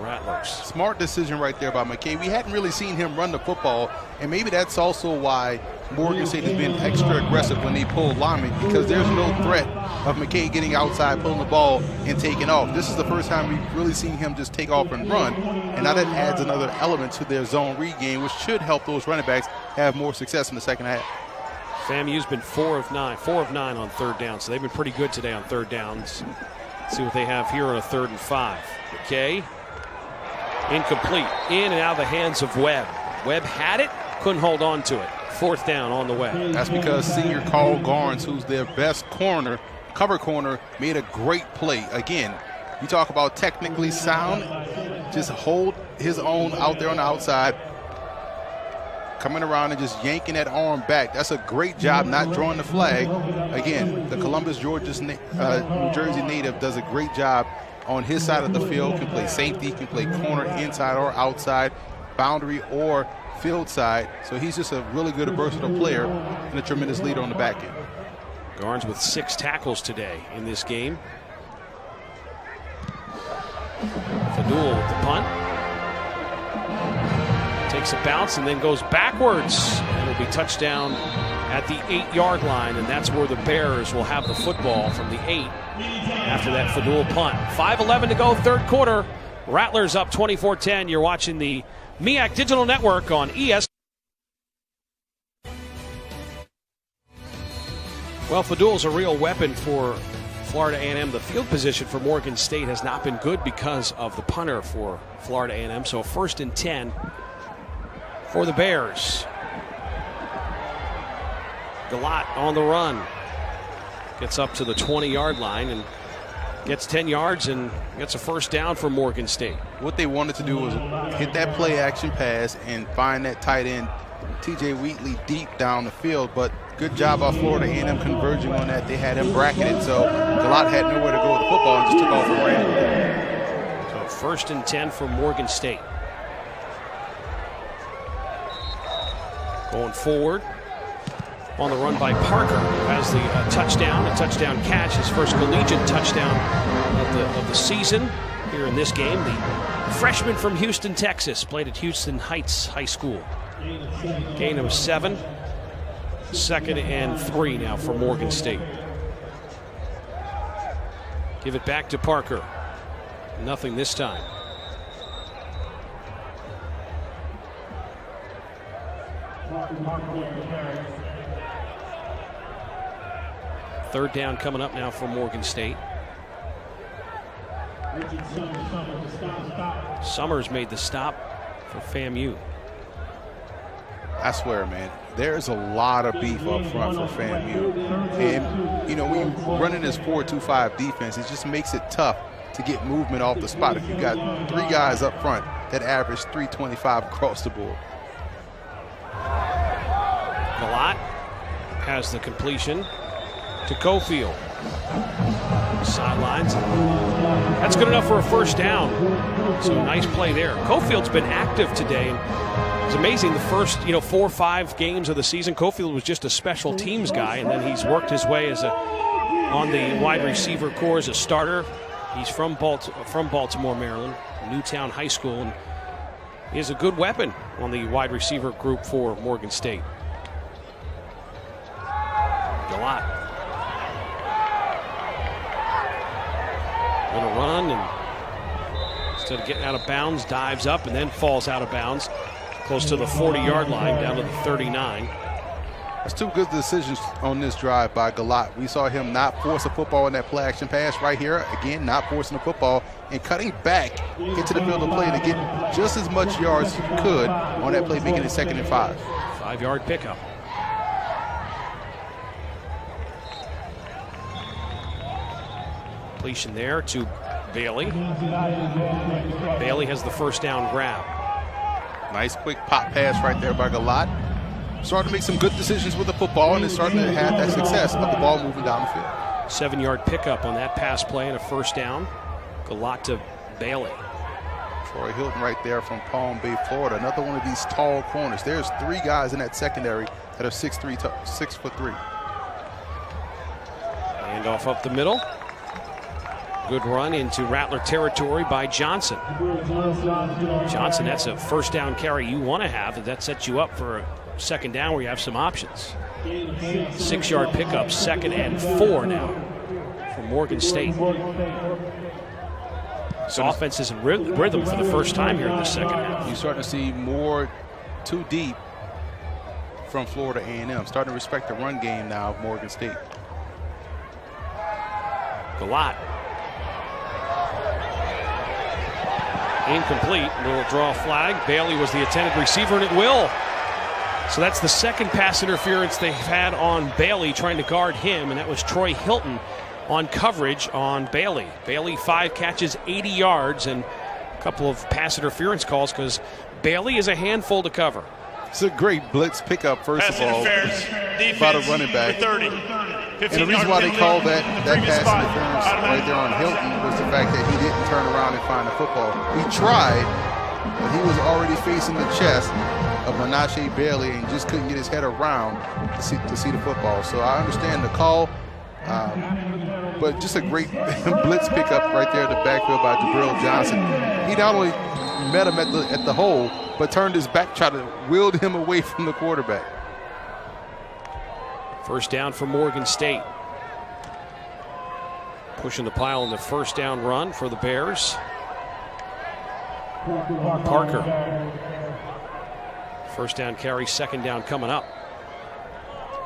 Rattlers. Smart decision right there by McKay. We hadn't really seen him run the football, and maybe that's also why Morgan State has been extra aggressive when they pull linemen, because there's no threat of McKay getting outside, pulling the ball, and taking off. This is the first time we've really seen him just take off and run, and now that adds another element to their zone read game, which should help those running backs have more success in the second half. FAMU's been 4 of 9 on third down, so they've been pretty good today on third downs. Let's see what they have here on a 3rd and 5. McKay, incomplete, in and out of the hands of Webb. Webb had it, couldn't hold on to it. 4th down on the way. That's because senior Carl Garnes, who's their best corner, cover corner, made a great play. Again, you talk about technically sound, just hold his own out there on the outside, coming around and just yanking that arm back. That's a great job not drawing the flag. Again, the Columbus, New Jersey native does a great job on his side of the field. Can play safety, can play corner, inside or outside, boundary or field side. So he's just a really good, versatile player and a tremendous leader on the back end. Garnes with 6 tackles today in this game. Fadul with the punt. Takes a bounce and then goes backwards. And it'll be touchdown at the 8-yard line, and that's where the Bears will have the football from the 8 after that Fadul punt. 5:11 to go, 3rd quarter. Rattlers up 24-10. You're watching the MEAC Digital Network on ES. Well, Fadul's a real weapon for Florida A&M. The field position for Morgan State has not been good because of the punter for Florida A&M. So 1st and 10 for the Bears. Galat on the run. Gets up to the 20-yard line and gets 10 yards and gets a 1st down for Morgan State. What they wanted to do was hit that play action pass and find that tight end, TJ Wheatley, deep down the field. But good job by Florida A&M converging on that. They had him bracketed, so Galat had nowhere to go with the football and just took off and ran. So 1st and 10 for Morgan State. Going forward. On the run by Parker, who has the a touchdown catch, his first collegiate touchdown of the season here in this game. The freshman from Houston, Texas, played at Houston Heights High School. Gain of 7. 2nd and 3 now for Morgan State. Give it back to Parker. Nothing this time. Third down coming up now for Morgan State. Summers made the stop for FAMU. I swear, man, there's a lot of beef up front for FAMU. And, you know, when you're running this 4-2-5 defense, it just makes it tough to get movement off the spot if you got 3 guys up front that average 325 across the board. Galat has the completion to Cofield. Sidelines. That's good enough for a 1st down. So nice play there. Cofield's been active today. It's amazing the first 4 or 5 games of the season, Cofield was just a special teams guy, and then he's worked his way on the wide receiver corps as a starter. He's from Baltimore, Maryland, Newtown High School, and he is a good weapon on the wide receiver group for Morgan State. Galat. Going to run, and instead of getting out of bounds, dives up and then falls out of bounds close to the 40-yard line, down to the 39. That's 2 good decisions on this drive by Galat. We saw him not force a football in that play action pass right here. Again, not forcing the football and cutting back into the field of play to get just as much yards as he could on that play, making it 2nd and 5. 5-yard pickup. Completion there to Bailey. Bailey has the 1st down grab. Nice quick pop pass right there by Galat. Starting to make some good decisions with the football and is starting to have that success of the ball moving down the field. 7-yard pickup on that pass play and a 1st down. Galat to Bailey. Troy Hilton right there from Palm Bay, Florida. Another one of these tall corners. There's 3 guys in that secondary that are 6'3". Handoff up the middle. Good run into Rattler territory by Johnson. Johnson, that's a 1st down carry you want to have. That sets you up for a 2nd down where you have some options. 6-yard pickup, 2nd and 4 now for Morgan State. So offense is in rhythm for the first time here in the 2nd half. You're starting to see more 2 deep from Florida A&M. Starting to respect the run game now of Morgan State. Galat. Incomplete. Little draw flag. Bailey was the intended receiver, and it will. So that's the second pass interference they've had on Bailey, trying to guard him, and that was Troy Hilton on coverage on Bailey. Bailey 5 catches, 80 yards, and a couple of pass interference calls because Bailey is a handful to cover. It's a great blitz pickup, first Pass of all, by the running back. 30. And the reason why they called that pass interference right there on Hilton was the fact that he didn't turn around and find the football. He tried, but he was already facing the chest of Menashe Bailey and just couldn't get his head around to see the football. So I understand the call, but just a great blitz pickup right there in the backfield by Jabril Johnson. He not only met him at the hole, but turned his back, tried to wield him away from the quarterback. First down for Morgan State. Pushing the pile in the first down run for the Bears. Parker. First down carry, second down coming up.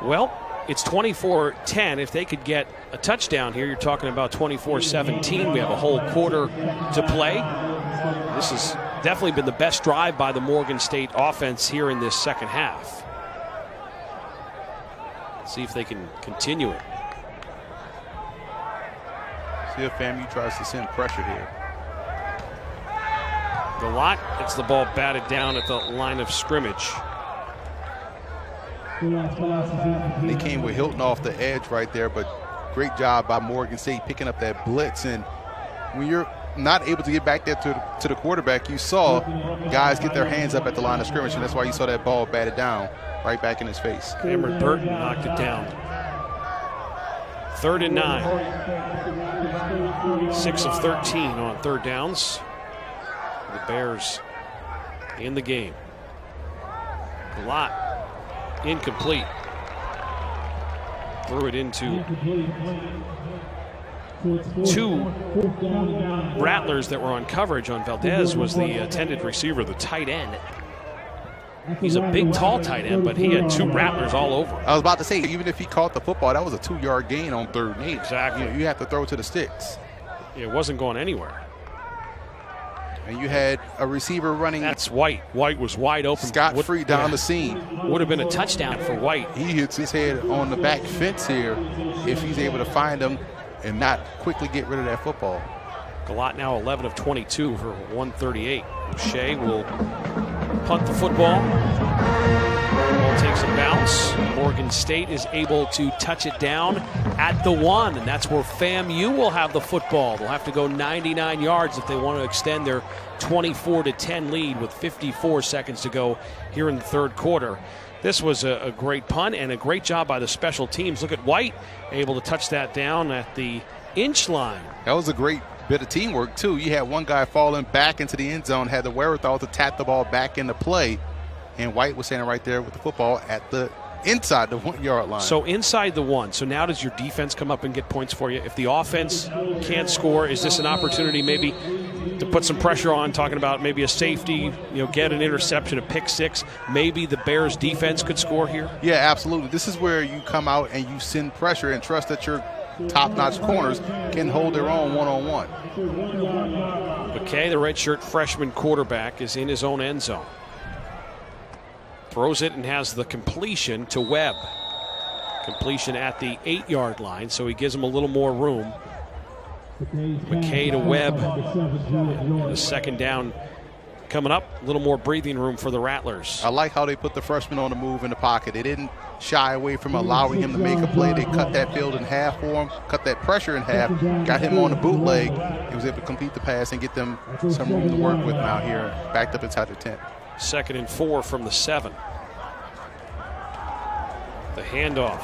Well, it's 24-10. If they could get a touchdown here, you're talking about 24-17. We have a whole quarter to play. This has definitely been the best drive by the Morgan State offense here in this second half. See if they can continue it. See if FAMU tries to send pressure here. Galat gets the ball batted down at the line of scrimmage. They came with Hilton off the edge right there, but great job by Morgan State picking up that blitz. And when you're not able to get back there to the quarterback, you saw guys get their hands up at the line of scrimmage, and that's why you saw that ball batted down right back in his face. Cameron Burton knocked it down. 3rd and 9. 6 of 13 on third downs. The Bears in the game. Galat incomplete. Threw it into two Rattlers that were on coverage on Valdez. Was the intended receiver, the tight end. He's a big, tall tight end, but he had 2 Rattlers all over. I was about to say, even if he caught the football, that was a 2-yard gain on 3rd and 8. Exactly. You have to throw to the sticks. It wasn't going anywhere. And you had a receiver running. That's White. White was wide open. Scot-free down the seam. Would have been a touchdown for White. He hits his head on the back fence here if he's able to find him and not quickly get rid of that football. Galat now 11 of 22 for 138. Shea will punt the football. Ball takes a bounce. Morgan State is able to touch it down at the 1, and that's where FAMU will have the football. They'll have to go 99 yards if they want to extend their 24-10 lead with 54 seconds to go here in the third quarter. This was a great punt and a great job by the special teams. Look at White able to touch that down at the inch line. That was a great bit of teamwork, too. You had one guy falling back into the end zone, had the wherewithal to tap the ball back into play, and White was standing right there with the football at the inside the 1-yard line. So inside the 1. So now does your defense come up and get points for you? If the offense can't score, is this an opportunity maybe to put some pressure on, talking about maybe a safety, get an interception, a pick 6? Maybe the Bears defense could score here? Yeah, absolutely. This is where you come out and you send pressure and trust that your top-notch corners can hold their own one-on-one. McKay, the redshirt freshman quarterback, is in his own end zone. Throws it and has the completion to Webb. Completion at the 8-yard line, so he gives him a little more room. McKay to Webb. The second down coming up. A little more breathing room for the Rattlers. I like how they put the freshman on the move in the pocket. They didn't shy away from allowing him to make a play. They cut that field in half for him, cut that pressure in half, got him on the bootleg. He was able to complete the pass and get them some room to work with now here, backed up inside the 10. 2nd and 4 from the 7. The handoff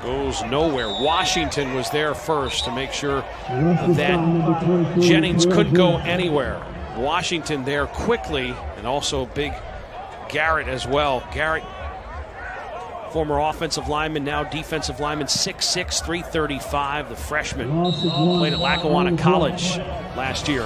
goes nowhere. Washington was there first to make sure that Jennings couldn't go anywhere. Washington there quickly, and also big Garrett as well. Garrett Former offensive lineman, now defensive lineman, 6'6", 335. The freshman played at Lackawanna College last year.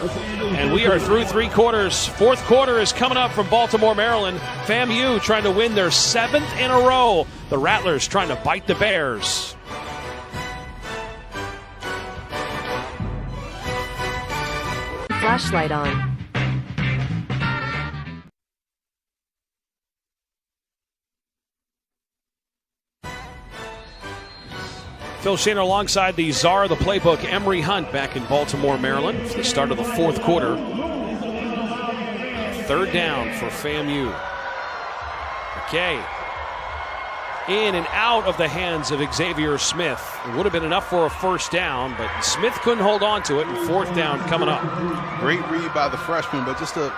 And we are through 3 quarters. Fourth quarter is coming up from Baltimore, Maryland. FAMU trying to win their 7th in a row. The Rattlers trying to bite the Bears. Flashlight on. Phil Shaner alongside the czar of the playbook, Emory Hunt, back in Baltimore, Maryland for the start of the fourth quarter. 3rd down for FAMU. Okay. In and out of the hands of Xavier Smith. It would have been enough for a first down, but Smith couldn't hold on to it, and 4th down coming up. Great read by the freshman, but just a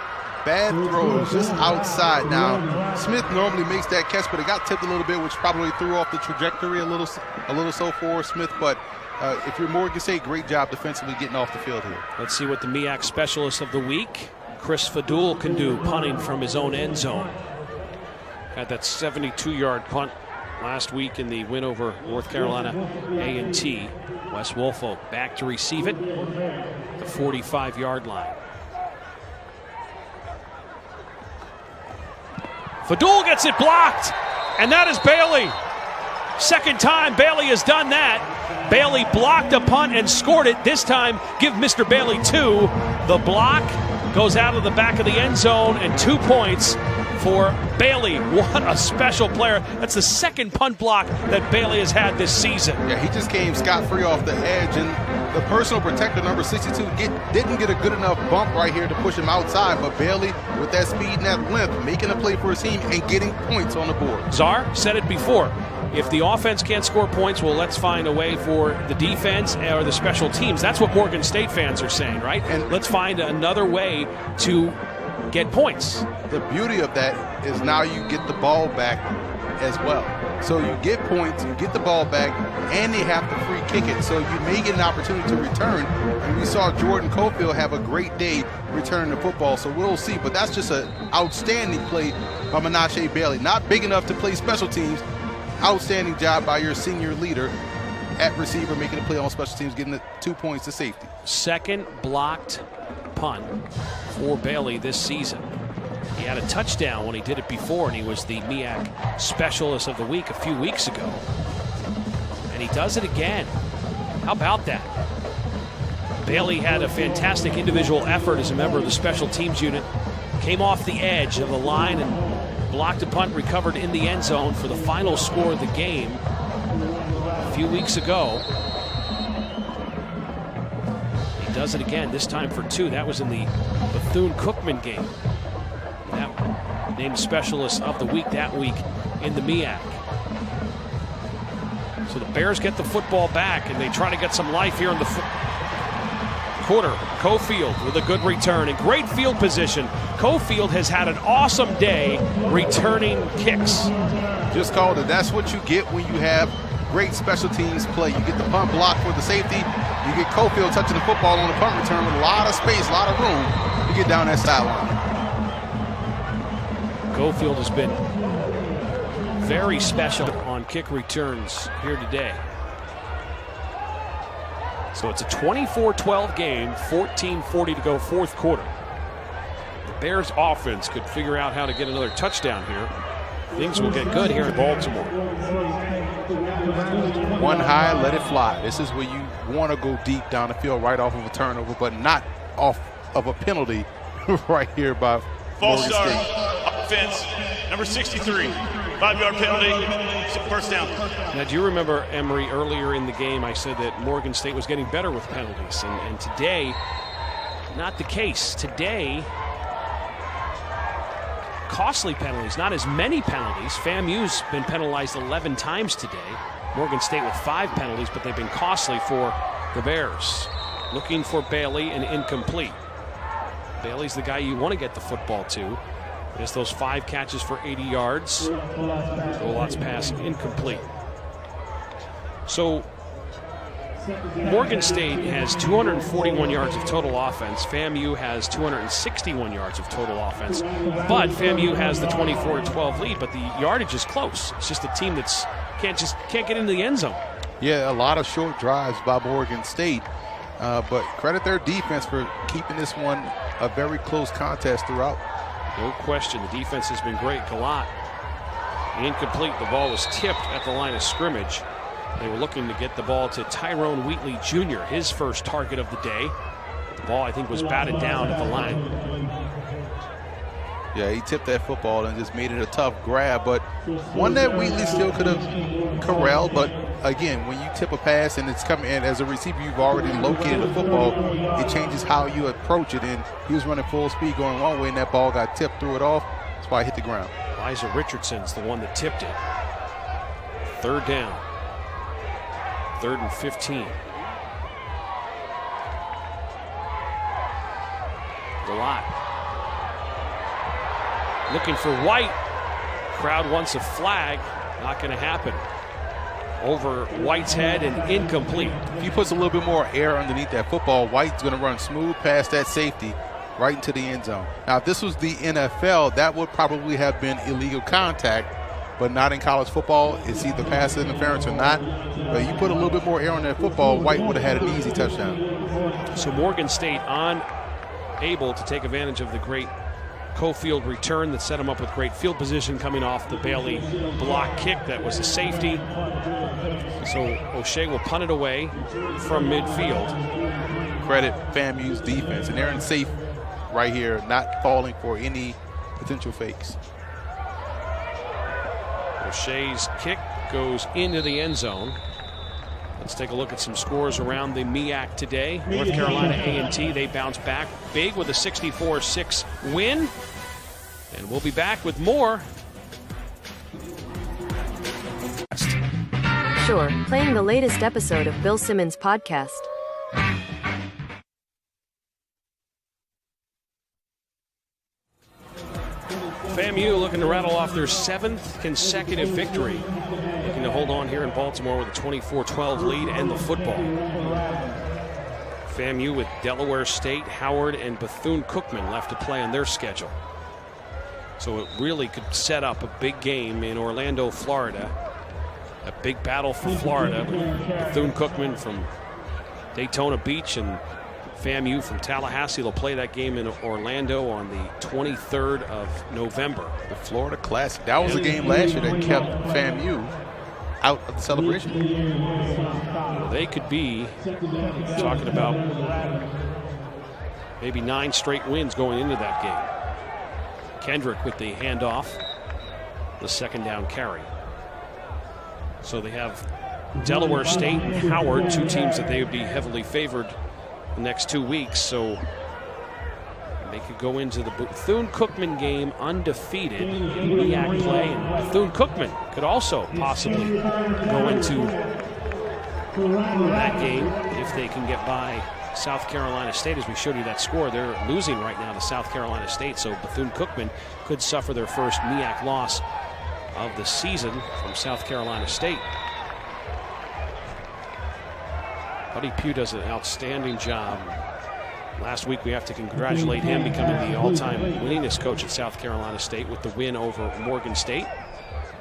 bad throw, just outside. Now, Smith normally makes that catch, but it got tipped a little bit, which probably threw off the trajectory a little so for Smith. But if you're Morgan State, great job defensively getting off the field here. Let's see what the MEAC Specialist of the Week, Chris Fadul, can do, punting from his own end zone. Had that 72-yard punt last week in the win over North Carolina A&T. Wes Woolfolk back to receive it, the 45-yard line. Fadul gets it blocked, and that is Bailey. Second time Bailey has done that. Bailey blocked a punt and scored it. This time, give Mr. Bailey 2. The block goes out of the back of the end zone, and 2 points for Bailey. What a special player. That's the 2nd punt block that Bailey has had this season. Yeah, he just came scot-free off the edge, and the personal protector, number 62, didn't get a good enough bump right here to push him outside, but Bailey, with that speed and that length, making a play for his team and getting points on the board. Czar said it before. If the offense can't score points, well, let's find a way for the defense or the special teams. That's what Morgan State fans are saying, right? And let's find another way to get points. The beauty of that is now you get the ball back as well. So you get points, you get the ball back, and they have to free kick it. So you may get an opportunity to return. And we saw Jordan Cofield have a great day returning the football, so we'll see. But that's just an outstanding play by Menashe Bailey. Not big enough to play special teams. Outstanding job by your senior leader at receiver, making a play on special teams, getting the 2 points to safety. 2nd blocked punt for Bailey this season. He had a touchdown when he did it before, and he was the MEAC Specialist of the Week a few weeks ago. And he does it again. How about that? Bailey had a fantastic individual effort as a member of the special teams unit. Came off the edge of the line and blocked a punt, recovered in the end zone for the final score of the game a few weeks ago. He does it again, this time for 2. That was in the Bethune-Cookman game. That named Specialist of the Week that week in the MEAC. So the Bears get the football back, and they try to get some life here in the quarter. Cofield with a good return and great field position. Cofield has had an awesome day returning kicks. Just called it. That's what you get when you have great special teams play. You get the punt block for the safety. You get Cofield touching the football on the punt return with a lot of space, a lot of room to get down that sideline. Cofield has been very special on kick returns here today. So it's a 24-12 game, 14:40 to go, fourth quarter. The Bears offense could figure out how to get another touchdown here. Things will get good here in Baltimore. One high, let it fly. This is where you want to go deep down the field right off of a turnover, but not off of a penalty right here by False Morgan start. State. Offense, number 63. 5-yard penalty, first down. Now, do you remember, Emory, earlier in the game I said that Morgan State was getting better with penalties, and today, not the case. Today, costly penalties, not as many penalties. FAMU's been penalized 11 times today. Morgan State with 5 penalties, but they've been costly for the Bears. Looking for Bailey and incomplete. Bailey's the guy you want to get the football to. Just those 5 catches for 80 yards. Golot's pass incomplete. So Morgan State has 241 yards of total offense. FAMU has 261 yards of total offense. But FAMU has the 24-12 lead, but the yardage is close. It's just a team that's can't get into the end zone. Yeah, a lot of short drives by Morgan State. But credit their defense for keeping this one a very close contest throughout. No question, the defense has been great. Galat incomplete. The ball was tipped at the line of scrimmage. They were looking to get the ball to Tyrone Wheatley Jr., his first target of the day. The ball, I think, was batted down at the line. Yeah, he tipped that football and just made it a tough grab, but one that Wheatley still could have corralled. But again, when you tip a pass and it's coming in as a receiver, you've already located the football. It changes how you approach it, and he was running full speed going one way, and that ball got tipped, threw it off. That's why it hit the ground. Liza Richardson's the one that tipped it. Third down. 3rd and 15. Galat looking for White. Crowd wants a flag. Not going to happen. Over White's head and incomplete. If he puts a little bit more air underneath that football, White's going to run smooth past that safety right into the end zone. Now, if this was the NFL, that would probably have been illegal contact, but not in college football. It's either pass interference or not. But you put a little bit more air on that football, White would have had an easy touchdown. So Morgan State unable to take advantage of the great Cofield return that set him up with great field position coming off the Bailey block kick. That was a safety. So O'Shea will punt it away from midfield. Credit FAMU's defense, and they're in safe right here, not falling for any potential fakes. O'Shea's kick goes into the end zone. Let's take a look at some scores around the MEAC today. North Carolina A&T, they bounce back big with a 64-6 win. And we'll be back with more. Sure, playing the latest episode of Bill Simmons' podcast. FAMU looking to rattle off their 7th consecutive victory. Looking to hold on here in Baltimore with a 24-12 lead and the football. FAMU with Delaware State, Howard, and Bethune-Cookman left to play on their schedule. So it really could set up a big game in Orlando, Florida. A big battle for Florida. Bethune-Cookman from Daytona Beach and FAMU from Tallahassee. They'll play that game in Orlando on the 23rd of November. The Florida Classic. That was a game last year that kept FAMU out of the celebration. Well, they could be talking about maybe 9 straight wins going into that game. Kendrick with the handoff, the 2nd down carry. So they have Delaware State and Howard, 2 teams that they would be heavily favored the next 2 weeks, so they could go into the Bethune-Cookman game undefeated in MEAC play, and Bethune-Cookman could also possibly go into that game if they can get by South Carolina State. As we showed you that score, they're losing right now to South Carolina State, so Bethune-Cookman could suffer their first MEAC loss of the season from South Carolina State. Buddy Pugh does an outstanding job. Last week we have to congratulate him becoming the all-time winningest coach at South Carolina State with the win over Morgan State.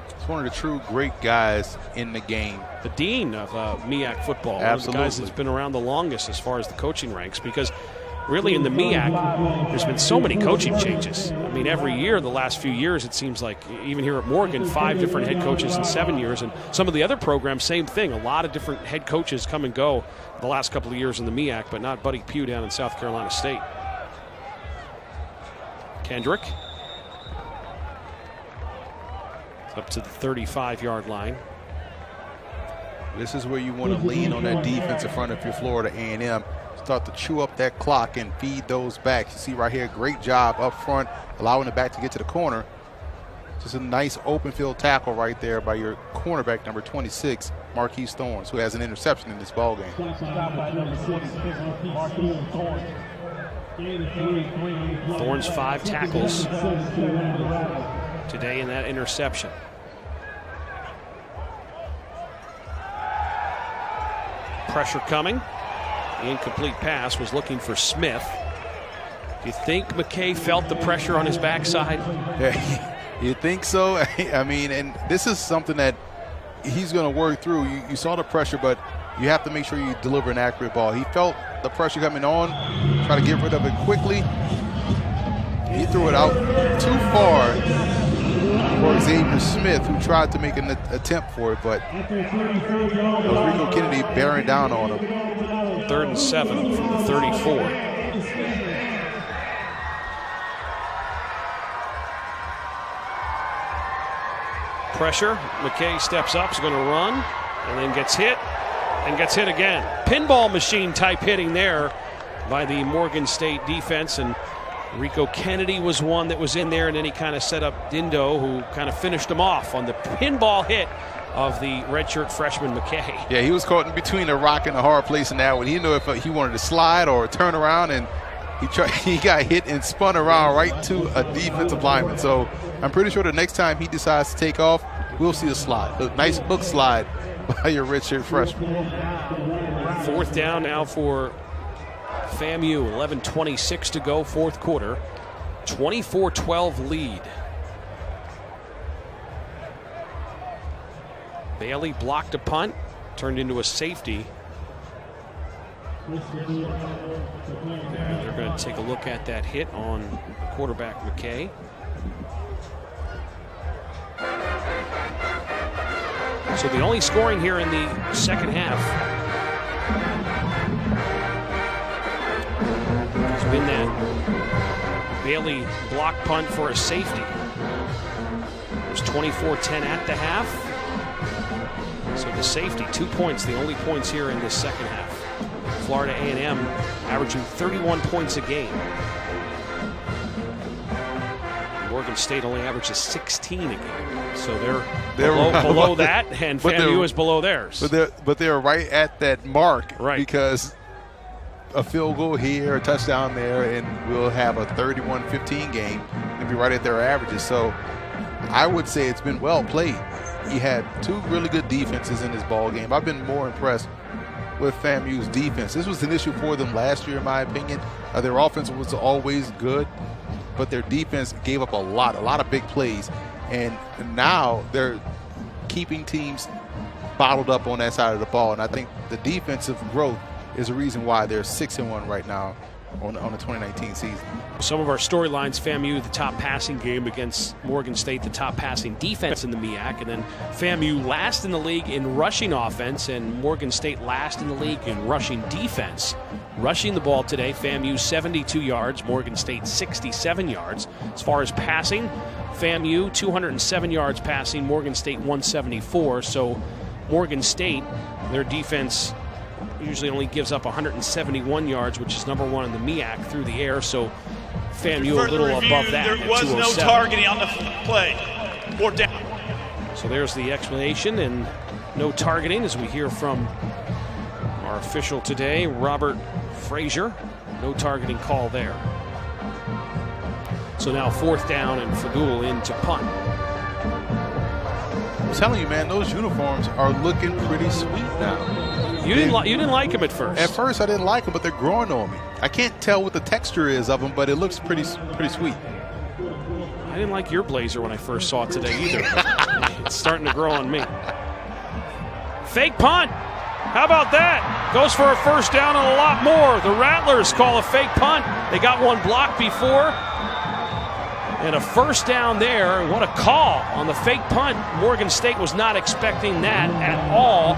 It's one of the true great guys in the game. The dean of MEAC football. Absolutely. One of the guys that's been around the longest as far as the coaching ranks, because really in the MEAC there's been so many coaching changes. I mean, every year the last few years it seems like, even here at Morgan, 5 different head coaches in 7 years, and some of the other programs, same thing. A lot of different head coaches come and go the last couple of years in the MEAC, but not Buddy Pugh down in South Carolina State. Kendrick up to the 35-yard line. This is where you want to lean on that defense in front of your Florida A&M. Start to chew up that clock and feed those backs. You see right here, great job up front, allowing the back to get to the corner. Just a nice open field tackle right there by your cornerback, number 26, Marquise Thorns, who has an interception in this ball game. Thorns 5 tackles today in that interception. Pressure coming. The incomplete pass was looking for Smith. Do you think McKay felt the pressure on his backside? Yeah, you think so? I mean, and this is something that he's going to work through. You saw the pressure, but you have to make sure you deliver an accurate ball. He felt the pressure coming on, try to get rid of it quickly. He threw it out too far for Xavier Smith, who tried to make an attempt for it, but it was Rico Kennedy bearing down on him. 3rd and 7 from the 34. Pressure. McKay steps up, is going to run, and then gets hit, and gets hit again. Pinball machine type hitting there by the Morgan State defense, and Rico Kennedy was one that was in there, and then he kind of set up Dindo, who kind of finished him off on the pinball hit of the redshirt freshman McKay. Yeah, he was caught in between a rock and a hard place in that one. He didn't know if he wanted to slide or turn around, and he got hit and spun around right to a defensive lineman. So I'm pretty sure the next time he decides to take off, we'll see a slide, a nice hook slide by your redshirt freshman. 4th down now for FAMU. 11:26 to go, 4th quarter. 24-12 lead. Bailey blocked a punt, turned into a safety. They're going to take a look at that hit on quarterback McKay. So the only scoring here in the second half has been that Bailey block punt for a safety. It was 24-10 at the half. So the safety, 2 points, the only points here in this second half. Florida A&M averaging 31 points a game. Morgan State only averages 16 a game. So they're below that, and FAMU is below theirs. But they're right at that mark, right? Because a field goal here, a touchdown there, and we'll have a 31-15 game and be right at their averages. So I would say it's been well played. He had 2 really good defenses in this ball game. I've been more impressed with FAMU's defense. This was an issue for them last year, in my opinion. Their offense was always good, but their defense gave up a lot of big plays. And now they're keeping teams bottled up on that side of the ball. And I think the defensive growth is the reason why they're 6-1 right now on the 2019 season. Some of our storylines: FAMU, the top passing game against Morgan State, the top passing defense in the MEAC, and then FAMU last in the league in rushing offense, and Morgan State last in the league in rushing defense. Rushing the ball today, FAMU 72 yards, Morgan State 67 yards. As far as passing, FAMU 207 yards passing, Morgan State 174. So Morgan State, their defense usually only gives up 171 yards, which is number 1 in the MEAC through the air. So FAMU a little above that. There was no targeting on the play. 4th down. So there's the explanation, and no targeting, as we hear from our official today, Robert Frazier. No targeting call there. So now 4th down, and Fadul in to punt. I'm telling you, man, those uniforms are looking pretty sweet now. You didn't like them at first. At first, I didn't like them, but they're growing on me. I can't tell what the texture is of them, but it looks pretty sweet. I didn't like your blazer when I first saw it today either. It's starting to grow on me. Fake punt. How about that? Goes for a 1st down and a lot more. The Rattlers call a fake punt. They got one blocked before. And a 1st down there. What a call on the fake punt. Morgan State was not expecting that at all.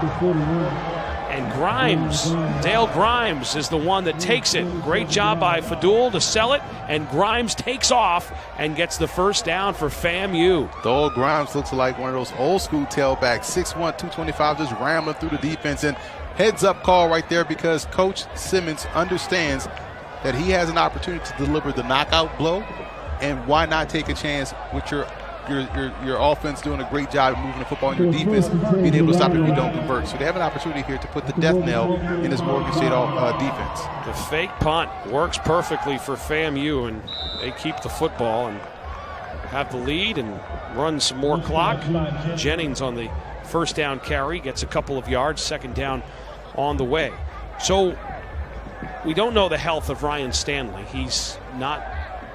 And Grimes, Dale Grimes, is the one that takes it. Great job by Fadul to sell it, and Grimes takes off and gets the 1st down for FAMU. The old Grimes looks like one of those old school tailbacks, 6'1", 225, just rambling through the defense. And heads up call right there, because Coach Simmons understands that he has an opportunity to deliver the knockout blow, and why not take a chance with your offense doing a great job of moving the football, and your defense being able to stop it if you don't convert. So they have an opportunity here to put the death knell in this Morgan State defense. The fake punt works perfectly for FAMU, and they keep the football and have the lead and run some more clock. Jennings on the 1st down carry gets a couple of yards. 2nd down on the way. So we don't know the health of Ryan Stanley. He's not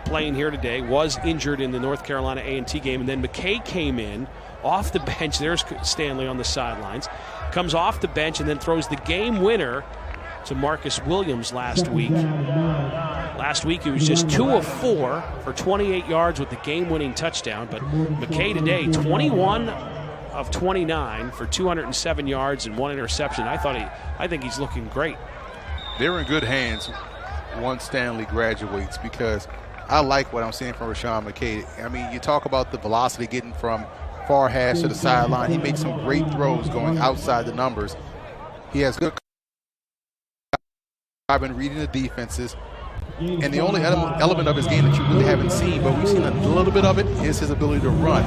playing here today, was injured in the North Carolina A&T game, and then McKay came in off the bench. There's Stanley on the sidelines. Comes off the bench and then throws the game winner to Marcus Williams last week. Last week he was just 2 of 4 for 28 yards with the game-winning touchdown, but McKay today 21 of 29 for 207 yards and 1 interception. I think he's looking great. They're in good hands once Stanley graduates, because I like what I'm seeing from Rashawn McKay. I mean, you talk about the velocity getting from far hash to the sideline. He makes some great throws going outside the numbers. He has good. I've been reading the defenses, and the only element of his game that you really haven't seen, but we've seen a little bit of it, is his ability to run.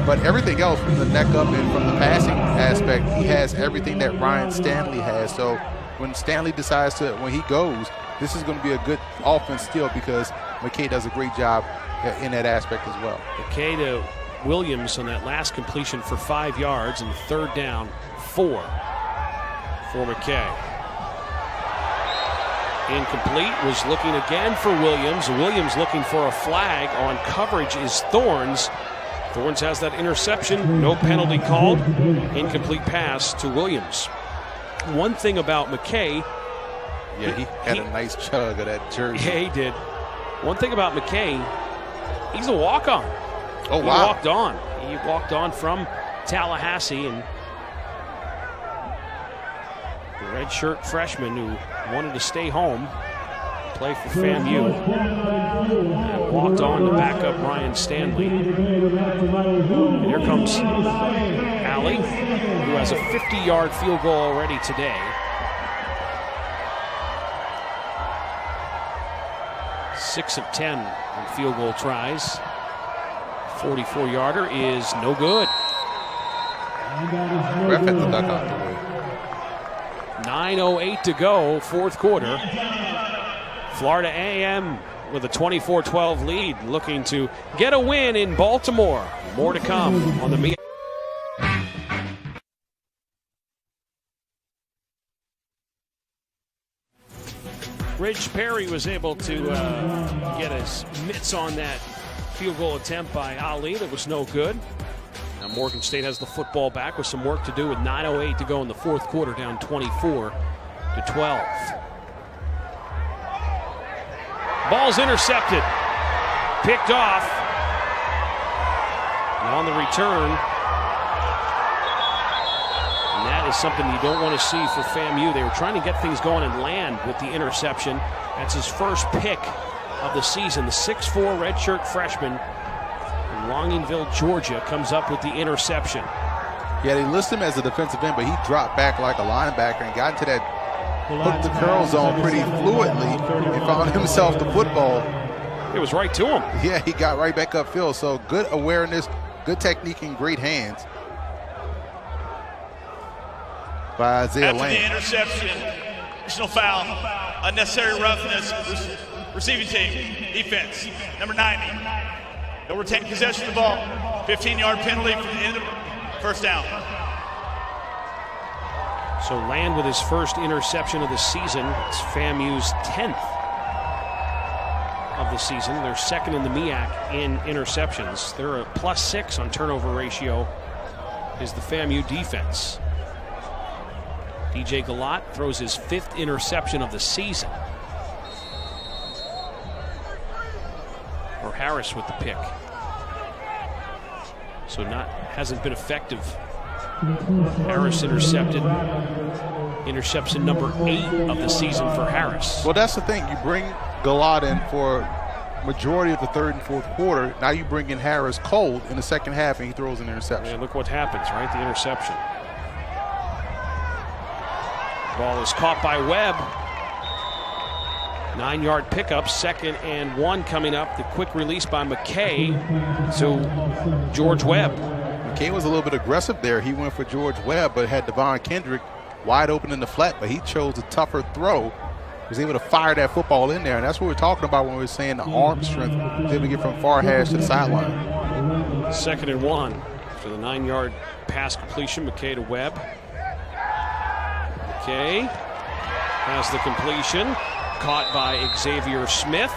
But everything else, from the neck up and from the passing aspect, he has everything that Ryan Stanley has. So when Stanley decides to, when he goes, this is going to be a good offense still, because McKay does a great job in that aspect as well. McKay to Williams on that last completion for 5 yards, and 3rd down 4 for McKay. Incomplete, was looking again for Williams. Williams looking for a flag on coverage is Thorns. Thorns has that interception, no penalty called. Incomplete pass to Williams. One thing about McKay. Yeah, he had a nice chug of that jersey. Yeah, he did. One thing about McKay, he's a walk-on. Oh, wow. He walked on. He walked on from Tallahassee, and the redshirt freshman who wanted to stay home, play for FAMU, and walked on to back up Ryan Stanley. And here comes Alley, who has a 50-yard field goal already today. 6 of 10 on field goal tries. 44-yarder is no good. Ref had to duck out the way. 9:08 to go, 4th quarter. Florida A&M with a 24-12 lead, looking to get a win in Baltimore. More to come on the meet. Ridge Perry was able to get his mitts on that field goal attempt by Ali. That was no good. Now Morgan State has the football back with some work to do, with 9:08 to go in the 4th quarter, down 24-12. Ball's intercepted, picked off, and on the return, and that is something you don't want to see for FAMU. They were trying to get things going and land with the interception. That's his first pick of the season. The 6'4" redshirt freshman from Longingville, Georgia, comes up with the interception. Yeah, they list him as a defensive end, but he dropped back like a linebacker and got into that hook the curl zone pretty fluidly and found himself the football. It was right to him. Yeah, he got right back upfield. So good awareness, good technique, and great hands by Isaiah After Lane. the interception, personal foul, unnecessary roughness, receiving team, defense, number 90. They'll retain possession of the ball. 15-yard penalty from the end of first down. So Land with his first interception of the season. It's FAMU's 10th of the season. They're second in the MEAC in interceptions. They're a +6 on turnover ratio, is the FAMU defense. DJ Galat throws his 5th interception of the season. Or Harris with the pick. So hasn't been effective. Harris intercepted. Interception number 8 of the season for Harris. Well, that's the thing. You bring Galat in for majority of the 3rd and 4th quarter. Now you bring in Harris cold in the second half, and he throws an interception. And look what happens, right? The interception. Ball is caught by Webb. 9-yard pickup, 2nd and 1 coming up. The quick release by McKay to George Webb. McKay was a little bit aggressive there. He went for George Webb, but had Devon Kendrick wide open in the flat, but he chose a tougher throw. He was able to fire that football in there, and that's what we're talking about when we're saying the arm strength. He was able to get from far hash to the sideline. 2nd and 1 for the 9-yard pass completion. McKay to Webb. McKay McKay has the completion, caught by Xavier Smith.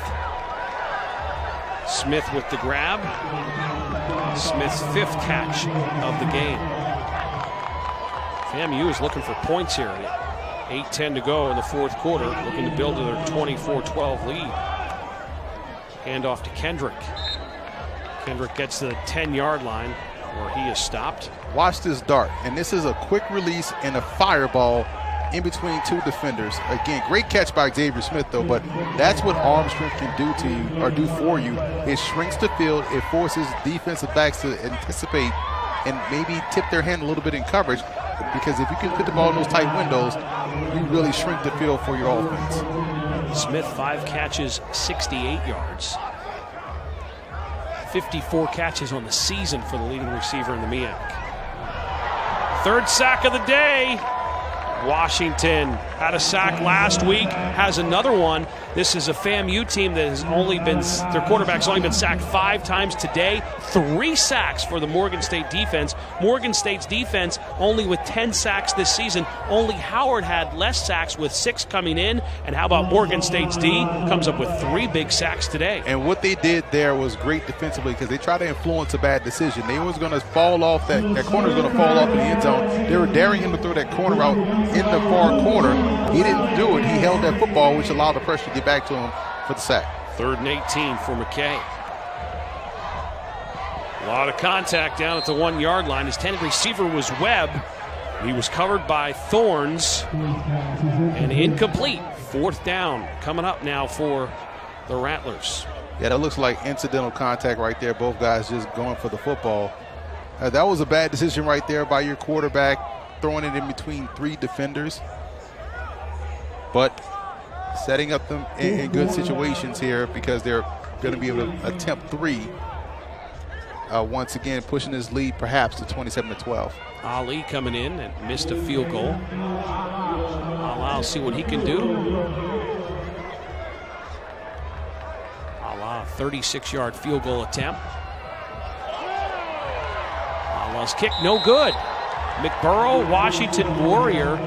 Smith with the grab. Smith's 5th catch of the game. FAMU is looking for points here. 8:10 to go in the 4th quarter, looking to build to their 24-12 lead. Handoff to Kendrick. Kendrick gets to the 10-yard line where he is stopped. Watch this dart, and this is a quick release and a fireball in between 2 defenders. Again, great catch by Xavier Smith, though, but that's what arm strength can do to you, or do for you. It shrinks the field. It forces defensive backs to anticipate and maybe tip their hand a little bit in coverage, because if you can put the ball in those tight windows, you really shrink the field for your offense. Smith, 5 catches, 68 yards. 54 catches on the season for the leading receiver in the MEAC. 3rd sack of the day. Washington had a sack last week, has another one. This is a FAMU team that has only been, their quarterback's only been sacked 5 times today. 3 sacks for the Morgan State defense. Morgan State's defense only with 10 sacks this season. Only Howard had less sacks with 6 coming in. And how about Morgan State's D? Comes up with 3 big sacks today. And what they did there was great defensively, because they tried to influence a bad decision. They was going to fall off, that corner was going to fall off in the end zone. They were daring him to throw that corner out in the far corner. He didn't do it. He held that football, which allowed the pressure to get back to him for the sack. 3rd and 18 for McKay. A lot of contact down at the 1-yard line. His 10th receiver was Webb. He was covered by Thorns and incomplete. 4th down coming up now for the Rattlers. Yeah, that looks like incidental contact right there. Both guys just going for the football. That was a bad decision right there by your quarterback, throwing it in between 3 defenders. But setting up them in good situations here, because they're going to be able to attempt 3. Once again, pushing his lead perhaps to 27-12. Ali coming in and missed a field goal. I'll see what he can do. Allah, 36-yard field goal attempt. Allah's kick, no good. McBurrow, Washington Warrior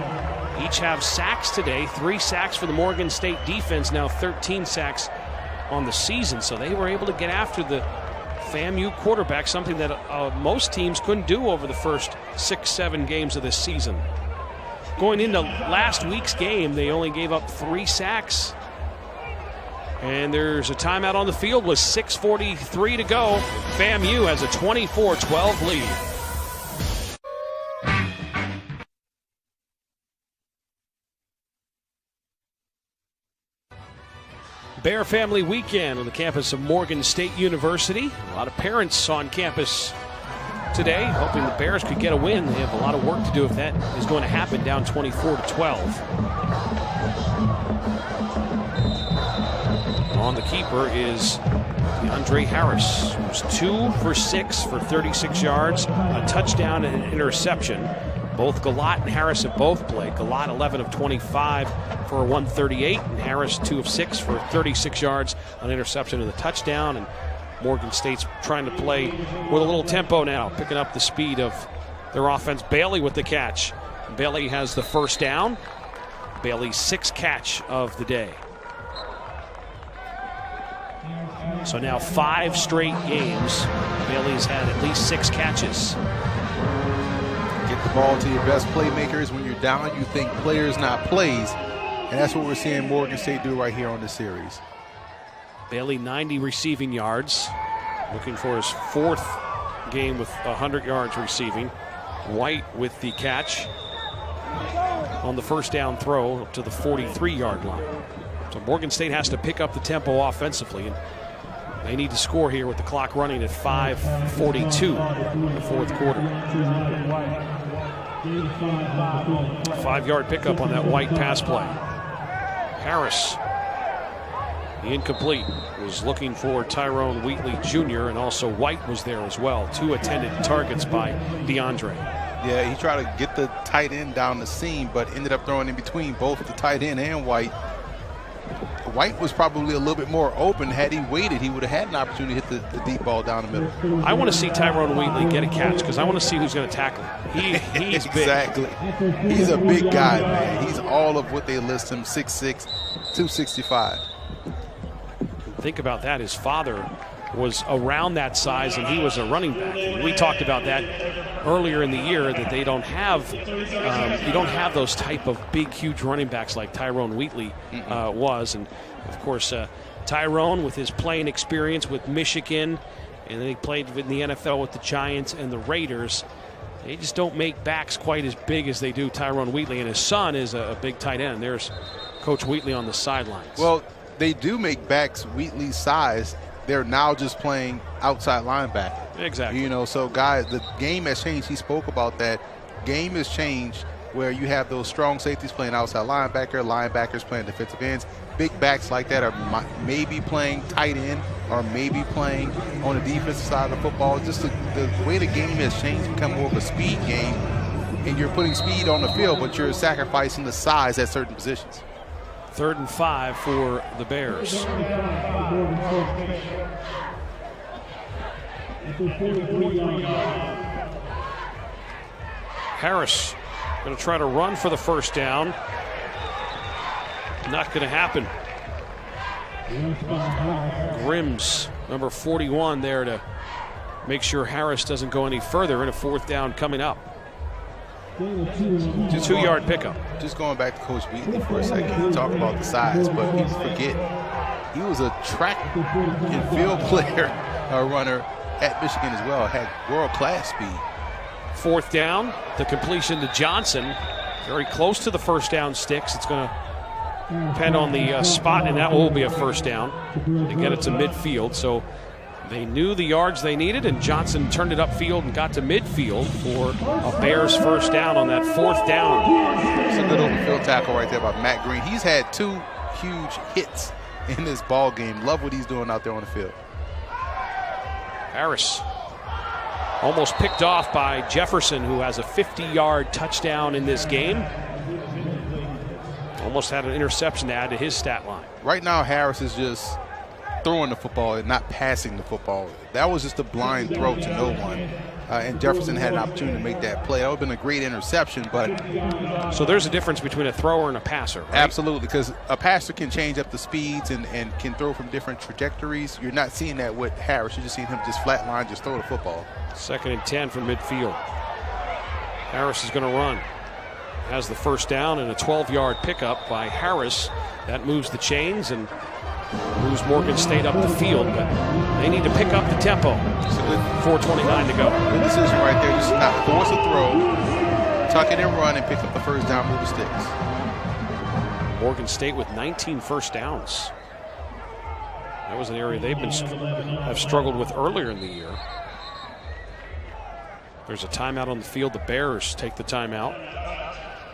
each have sacks today. 3 sacks for the Morgan State defense, now 13 sacks on the season. So they were able to get after the FAMU quarterback, something that most teams couldn't do over the first 6-7 games of this season. Going into last week's game, they only gave up 3 sacks. And there's a timeout on the field with 6:43 to go. FAMU has a 24-12 lead. Bear Family Weekend on the campus of Morgan State University. A lot of parents on campus today, hoping the Bears could get a win. They have a lot of work to do if that is going to happen, down 24-12. On the keeper is DeAndre Harris, who's 2 for 6 for 36 yards, a touchdown and an interception. Both Galat and Harris have both played. Galat 11 of 25 for 138, and Harris 2 of 6 for 36 yards, an interception and a touchdown. And Morgan State's trying to play with a little tempo now, picking up the speed of their offense. Bailey with the catch. Bailey has the first down. Bailey's 6th catch of the day. So now 5 straight games, Bailey's had at least 6 catches. Get the ball to your best playmakers. When you're down, you think players, not plays. And that's what we're seeing Morgan State do right here on this series. Bailey 90 receiving yards, looking for his 4th game with 100 yards receiving. White with the catch on the first down throw up to the 43-yard line. So Morgan State has to pick up the tempo offensively, and they need to score here with the clock running at 5:42 in the 4th quarter. 5-yard pickup on that White pass play. Harris, the incomplete, was looking for Tyrone Wheatley Jr., and also White was there as well. 2 attended targets by DeAndre. Yeah, he tried to get the tight end down the seam, but ended up throwing in between both the tight end and White. White was probably a little bit more open. Had he waited, he would have had an opportunity to hit the deep ball down the middle. I want to see Tyrone Wheatley get a catch because I want to see who's going to tackle him. He's big. Exactly. He's a big guy, man. He's all of what they list him, 6'6", 265. Think about that. His father was around that size, and he was a running back. And we talked about that earlier in the year, that they don't have you don't have those type of big, huge running backs like Tyrone Wheatley was. And of course, Tyrone, with his playing experience with Michigan, and then he played in the NFL with the Giants and the Raiders. They just don't make backs quite as big as they do Tyrone Wheatley, and his son is a big tight end. There's Coach Wheatley on the sidelines. Well, they do make backs Wheatley's size. They're now just playing outside linebacker. Exactly. You know, so guys, the game has changed. He spoke about that. Game has changed where you have those strong safeties playing outside linebackers playing defensive ends. Big backs like that are maybe playing tight end or maybe playing on the defensive side of the football. Just the way the game has changed, become more of a speed game, and you're putting speed on the field, but you're sacrificing the size at certain positions. 3rd and 5 for the Bears. Harris going to try to run for the first down. Not going to happen. Grims, number 41, there to make sure Harris doesn't go any further in a 4th down coming up. 2-yard pickup. Just going back to Coach Wheatley for a second, he talked about the size, but people forget he was a track and field player, runner at Michigan as well, had world-class speed. 4th down, the completion to Johnson, very close to the first down sticks. It's going to depend on the spot, and that will be a first down to get it to midfield. So they knew the yards they needed, and Johnson turned it upfield and got to midfield for a Bears first down on that 4th down. It's a good open field tackle right there by Matt Green. He's had 2 huge hits in this ball game. Love what he's doing out there on the field. Harris almost picked off by Jefferson, who has a 50-yard touchdown in this game. Almost had an interception to add to his stat line. Right now, Harris is just throwing the football and not passing the football. That was just a blind throw to no one. And Jefferson had an opportunity to make that play. That would have been a great interception, but... So there's a difference between a thrower and a passer, right? Absolutely, because a passer can change up the speeds and can throw from different trajectories. You're not seeing that with Harris. You're just seeing him just flatline, just throw the football. 2nd and 10 from midfield. Harris is going to run. Has the first down and a 12-yard pickup by Harris. That moves the chains and moves Morgan State up the field, but they need to pick up the tempo. 4:29 to go. Good decision right there. Just not force a throw, tuck it and run, and pick up the first down, move the sticks. Morgan State with 19 first downs. That was an area they've have struggled with earlier in the year. There's a timeout on the field. The Bears take the timeout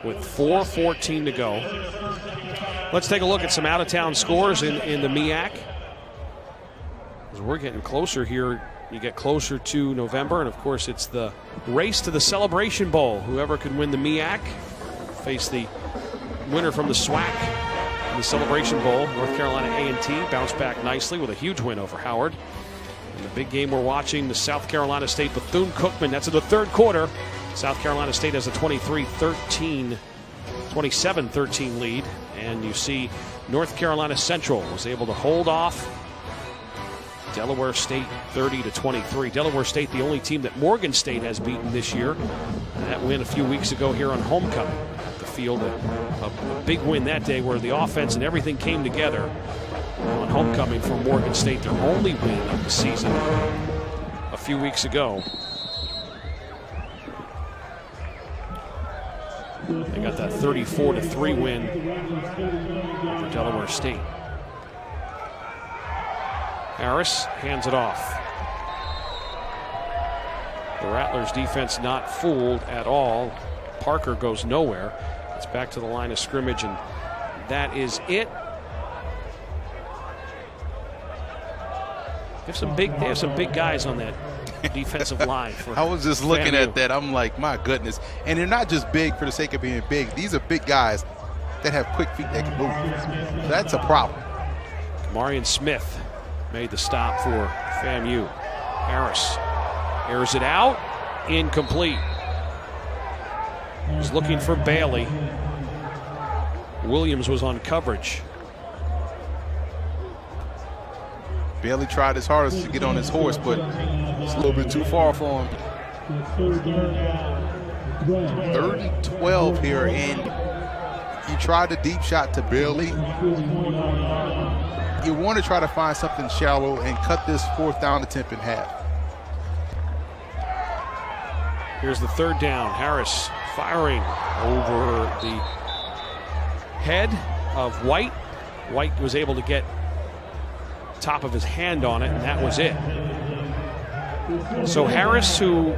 with 4:14 to go. Let's take a look at some out-of-town scores in the MEAC. As we're getting closer here, you get closer to November, and of course it's the race to the Celebration Bowl. Whoever can win the MEAC face the winner from the SWAC in the Celebration Bowl. North Carolina A&T bounced back nicely with a huge win over Howard. And the big game we're watching, the South Carolina State Bethune-Cookman. That's in the 3rd quarter. South Carolina State has a 27-13 lead. And you see North Carolina Central was able to hold off Delaware State 30-23. Delaware State, the only team that Morgan State has beaten this year. And that win a few weeks ago here on homecoming at the field. A big win that day where the offense and everything came together on homecoming for Morgan State. Their only win of the season a few weeks ago. They got that 34-3 win over Delaware State. Harris hands it off. The Rattlers defense not fooled at all. Parker goes nowhere. It's back to the line of scrimmage, and that is it. They have some big guys on that defensive line. I was just looking at that. I'm like, my goodness. And they're not just big for the sake of being big. These are big guys. that have quick feet that can move. So that's a problem. Marion Smith made the stop for FAMU. Harris airs it out, incomplete. He's looking for Bailey. Williams was on coverage. Bailey tried his hardest to get on his horse, but it's a little bit too far for him. 3rd and 12 here, and he tried the deep shot to Bailey. You want to try to find something shallow and cut this 4th down attempt in half. Here's the 3rd down. Harris firing over the head of White. White was able to get top of his hand on it, and that was it. So Harris, who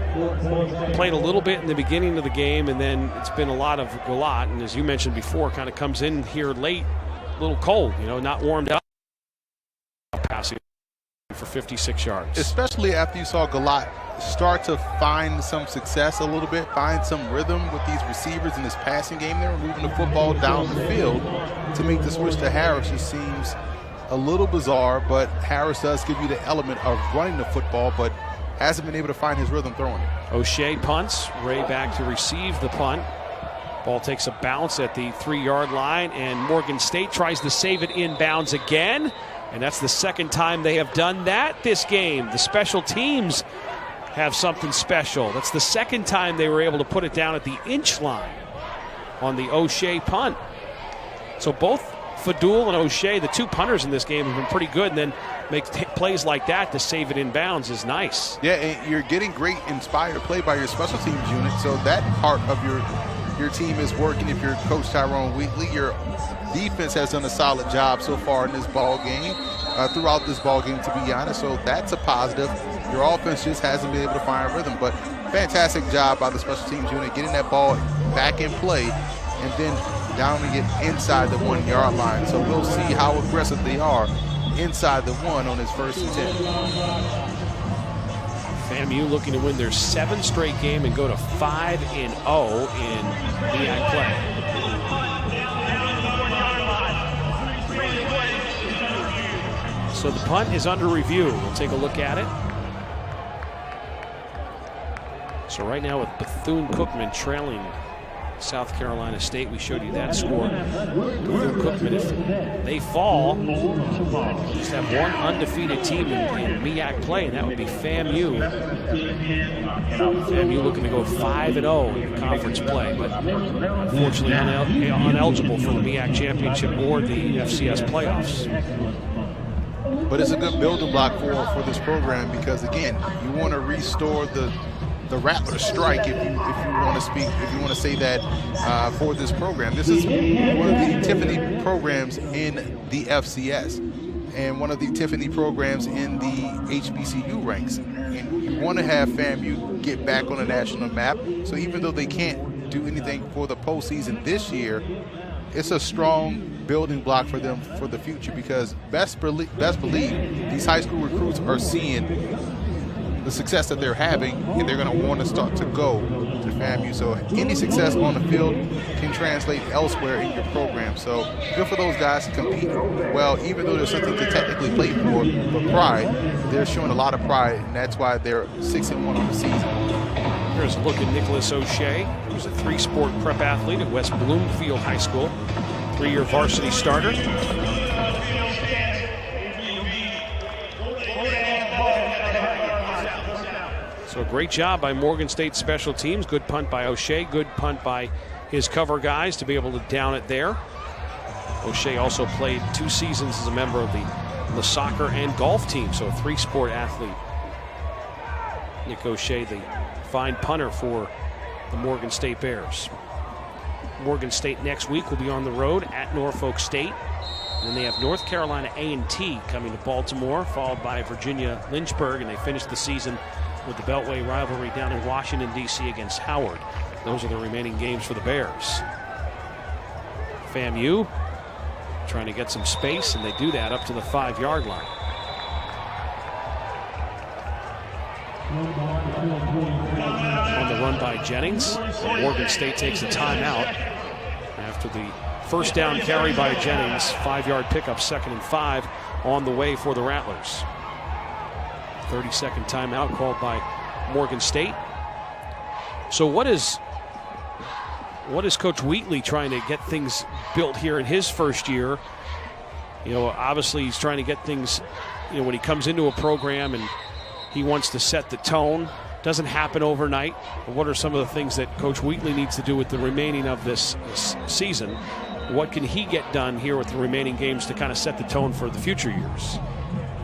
played a little bit in the beginning of the game, and then it's been a lot of Gulat, and as you mentioned before, kind of comes in here late, a little cold, not warmed up, passing for 56 yards. Especially after you saw Gulat start to find some success a little bit, find some rhythm with these receivers in this passing game. They were moving the football down the field. To make the switch to Harris just seems a little bizarre, but Harris does give you the element of running the football, but hasn't been able to find his rhythm throwing it. O'Shea punts. Ray back to receive the punt. Ball takes a bounce at the 3-yard line, and Morgan State tries to save it inbounds again, and that's the 2nd time they have done that this game. The special teams have something special. That's the 2nd time they were able to put it down at the inch line on the O'Shea punt. So both Fadul and O'Shea, the 2 punters in this game, have been pretty good, and then make plays like that to save it inbounds is nice. Yeah, and you're getting great inspired play by your special teams unit, so that part of your team is working. If you're Coach Tyrone Wheatley, your defense has done a solid job so far in this ball game, throughout this ball game, to be honest, so that's a positive. Your offense just hasn't been able to find rhythm, but fantastic job by the special teams unit getting that ball back in play and then downing it inside the 1-yard line. So we'll see how aggressive they are inside the 1 on his first attempt. FAMU looking to win their 7th straight game and go to 5-0 in MEAC play. So the punt is under review. We'll take a look at it. So right now with Bethune-Cookman trailing South Carolina State, we showed you that score. Bethune-Cookman, if they fall, just have one undefeated team in MEAC play, and that would be FAMU. FAMU looking to go 5-0 in conference play, but unfortunately ineligible for the MEAC championship or the FCS playoffs. But it's a good building block for this program because, again, you want to restore the Rattler strike, if you want to say that for this program. This is one of the Tiffany programs in the FCS and one of the Tiffany programs in the HBCU ranks. And you want to have FAMU get back on the national map. So even though they can't do anything for the postseason this year, it's a strong building block for them for the future because best believe these high school recruits are seeing the success that they're having, and they're going to want to start to go to FAMU. So any success on the field can translate elsewhere in your program. So good for those guys to compete well, even though there's something to technically play for, but pride, they're showing a lot of pride, and that's why they're 6-1 on the season. Here's a look at Nicholas O'Shea, who's a 3-sport prep athlete at West Bloomfield High School, 3-year varsity starter. So a great job by Morgan State special teams. Good punt by O'Shea. Good punt by his cover guys to be able to down it there. O'Shea also played 2 seasons as a member of the soccer and golf team, so a 3-sport athlete. Nick O'Shea, the fine punter for the Morgan State Bears. Morgan State next week will be on the road at Norfolk State. And then they have North Carolina A&T coming to Baltimore, followed by Virginia Lynchburg, and they finish the season with the Beltway rivalry down in Washington, D.C. against Howard. Those are the remaining games for the Bears. FAMU trying to get some space, and they do that up to the 5-yard line. On the run by Jennings. Morgan State takes a timeout. after the first down carry by Jennings. 5-yard pickup, 2nd and 5 on the way for the Rattlers. 30-second timeout called by Morgan State. So what is Coach Wheatley trying to get things built here in his first year? Obviously he's trying to get things, when he comes into a program and he wants to set the tone. Doesn't happen overnight. But what are some of the things that Coach Wheatley needs to do with the remaining of this season? What can he get done here with the remaining games to kind of set the tone for the future years?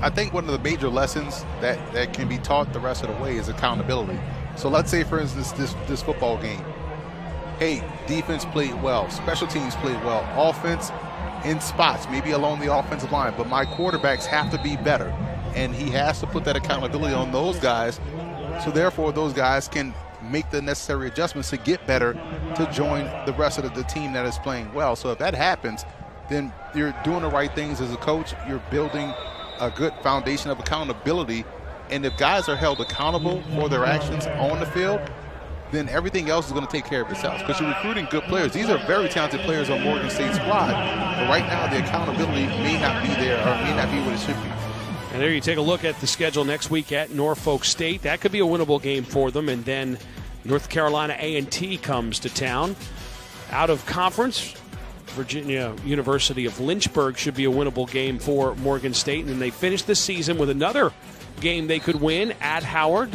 I think one of the major lessons that can be taught the rest of the way is accountability. So let's say, for instance, this football game. Hey, defense played well. Special teams played well. Offense in spots, maybe along the offensive line. But my quarterbacks have to be better. And he has to put that accountability on those guys. So therefore, those guys can make the necessary adjustments to get better to join the rest of the team that is playing well. So if that happens, then you're doing the right things as a coach. You're building a good foundation of accountability. And if guys are held accountable for their actions on the field, then everything else is going to take care of itself, because you're recruiting good players. These are very talented players on Morgan State's squad. But right now, the accountability may not be there, or may not be what it should be. And there you take a look at the schedule next week at Norfolk State. That could be a winnable game for them. And then North Carolina A&T comes to town. Out of conference, Virginia University of Lynchburg should be a winnable game for Morgan State. And then they finish the season with another game they could win at Howard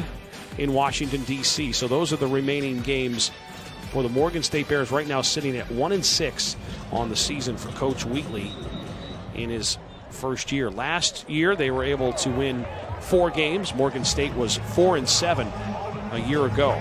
in Washington, D.C. So those are the remaining games for the Morgan State Bears, right now sitting at 1-6 on the season for Coach Wheatley in his first year. Last year, they were able to win 4 games. Morgan State was 4-7 a year ago.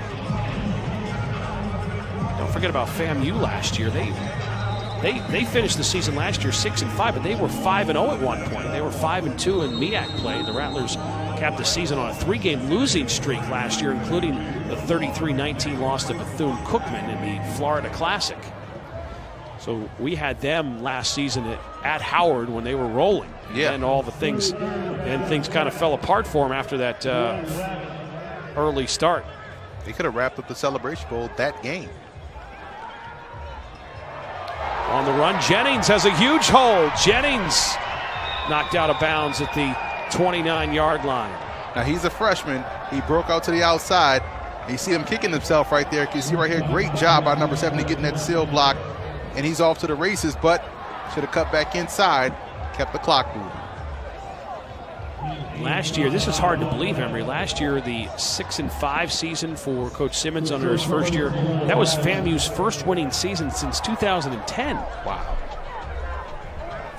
Don't forget about FAMU last year. They finished the season last year 6-5, but they were 5-0 at one point. They were 5-2 in MEAC play. The Rattlers capped the season on a 3-game losing streak last year, including the 33-19 loss to Bethune-Cookman in the Florida Classic. So we had them last season at Howard when they were rolling. Yeah. And all the things, and things kind of fell apart for them after that early start. They could have wrapped up the Celebration Bowl that game. On the run, Jennings has a huge hold. Jennings knocked out of bounds at the 29-yard line. Now he's a freshman. He broke out to the outside. You see him kicking himself right there. You can see right here, great job by number 70 getting that seal block. And he's off to the races, but should have cut back inside, kept the clock moving. Last year, this is hard to believe, Emery. Last year, the 6-5 season for Coach Simmons under his first year, that was FAMU's first winning season since 2010. Wow.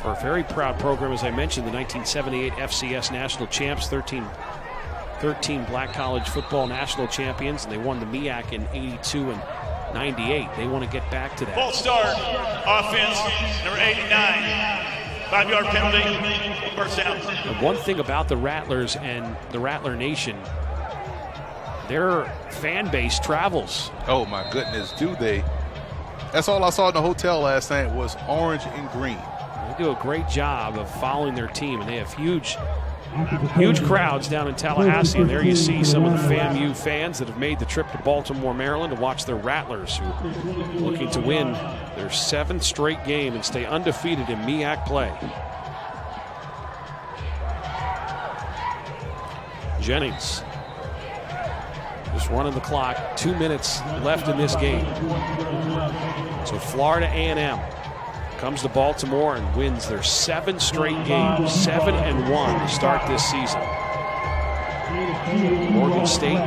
For a very proud program, as I mentioned, the 1978 FCS National Champs, 13 Black College Football National Champions, and they won the MEAC in 82 and 98. They want to get back to that. False start, offense, number 89. 5-yard penalty, first down. And one thing about the Rattlers and the Rattler Nation, their fan base travels. Oh my goodness, do they? That's all I saw in the hotel last night was orange and green. They do a great job of following their team, and they have huge crowds down in Tallahassee. And there you see some of the FAMU fans that have made the trip to Baltimore, Maryland to watch their Rattlers, who are looking to win their 7th straight game and stay undefeated in MEAC play. Jennings just running the clock. 2 minutes left in this game. So Florida A&M comes to Baltimore and wins their 7 straight games, 7-1 to start this season. Morgan State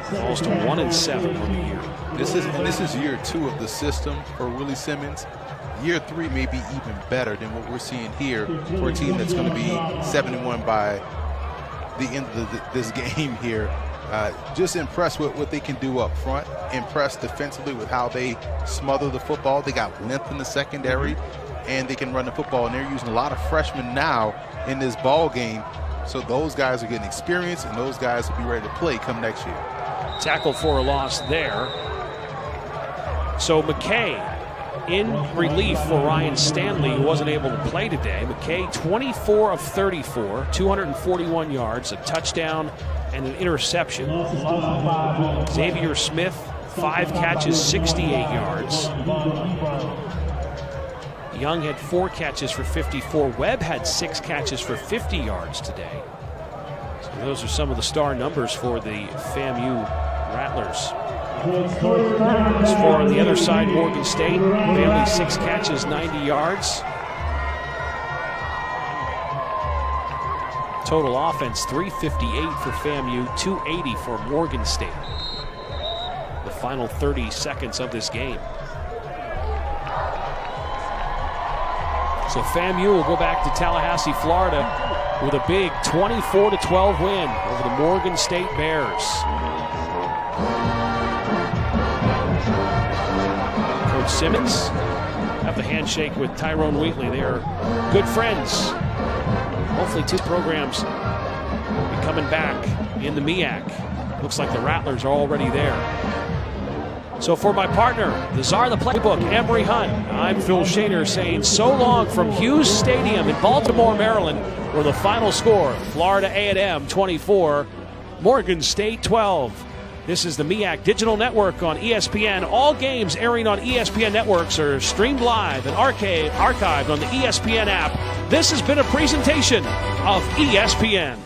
falls to 1-7 on the year. This is year 2 of the system for Willie Simmons. Year 3 may be even better than what we're seeing here for a team that's going to be 7-1 by the end of this game here. Just impressed with what they can do up front. Impressed defensively with how they smother the football. They got length in the secondary, and they can run the football. And they're using a lot of freshmen now in this ball game. So those guys are getting experience, and those guys will be ready to play come next year. Tackle for a loss there. So McKay in relief for Ryan Stanley, who wasn't able to play today. McKay, 24 of 34, 241 yards, a touchdown, and an interception. Xavier Smith, 5 catches, 68 yards. Young had 4 catches for 54. Webb had 6 catches for 50 yards today. So those are some of the star numbers for the FAMU Rattlers. As far on the other side, Morgan State, Bailey 6 catches, 90 yards. Total offense 358 for FAMU, 280 for Morgan State. The final 30 seconds of this game. So FAMU will go back to Tallahassee, Florida with a big 24-12 win over the Morgan State Bears. Coach Simmons have the handshake with Tyrone Wheatley. They are good friends. Hopefully 2 programs be coming back in the MEAC. Looks like the Rattlers are already there. So for my partner, the czar of the playbook, Emery Hunt, I'm Phil Shaner saying so long from Hughes Stadium in Baltimore, Maryland, where the final score, Florida A&M 24, Morgan State 12. This is the MEAC Digital Network on ESPN. All games airing on ESPN networks are streamed live and archived on the ESPN app. This has been a presentation of ESPN.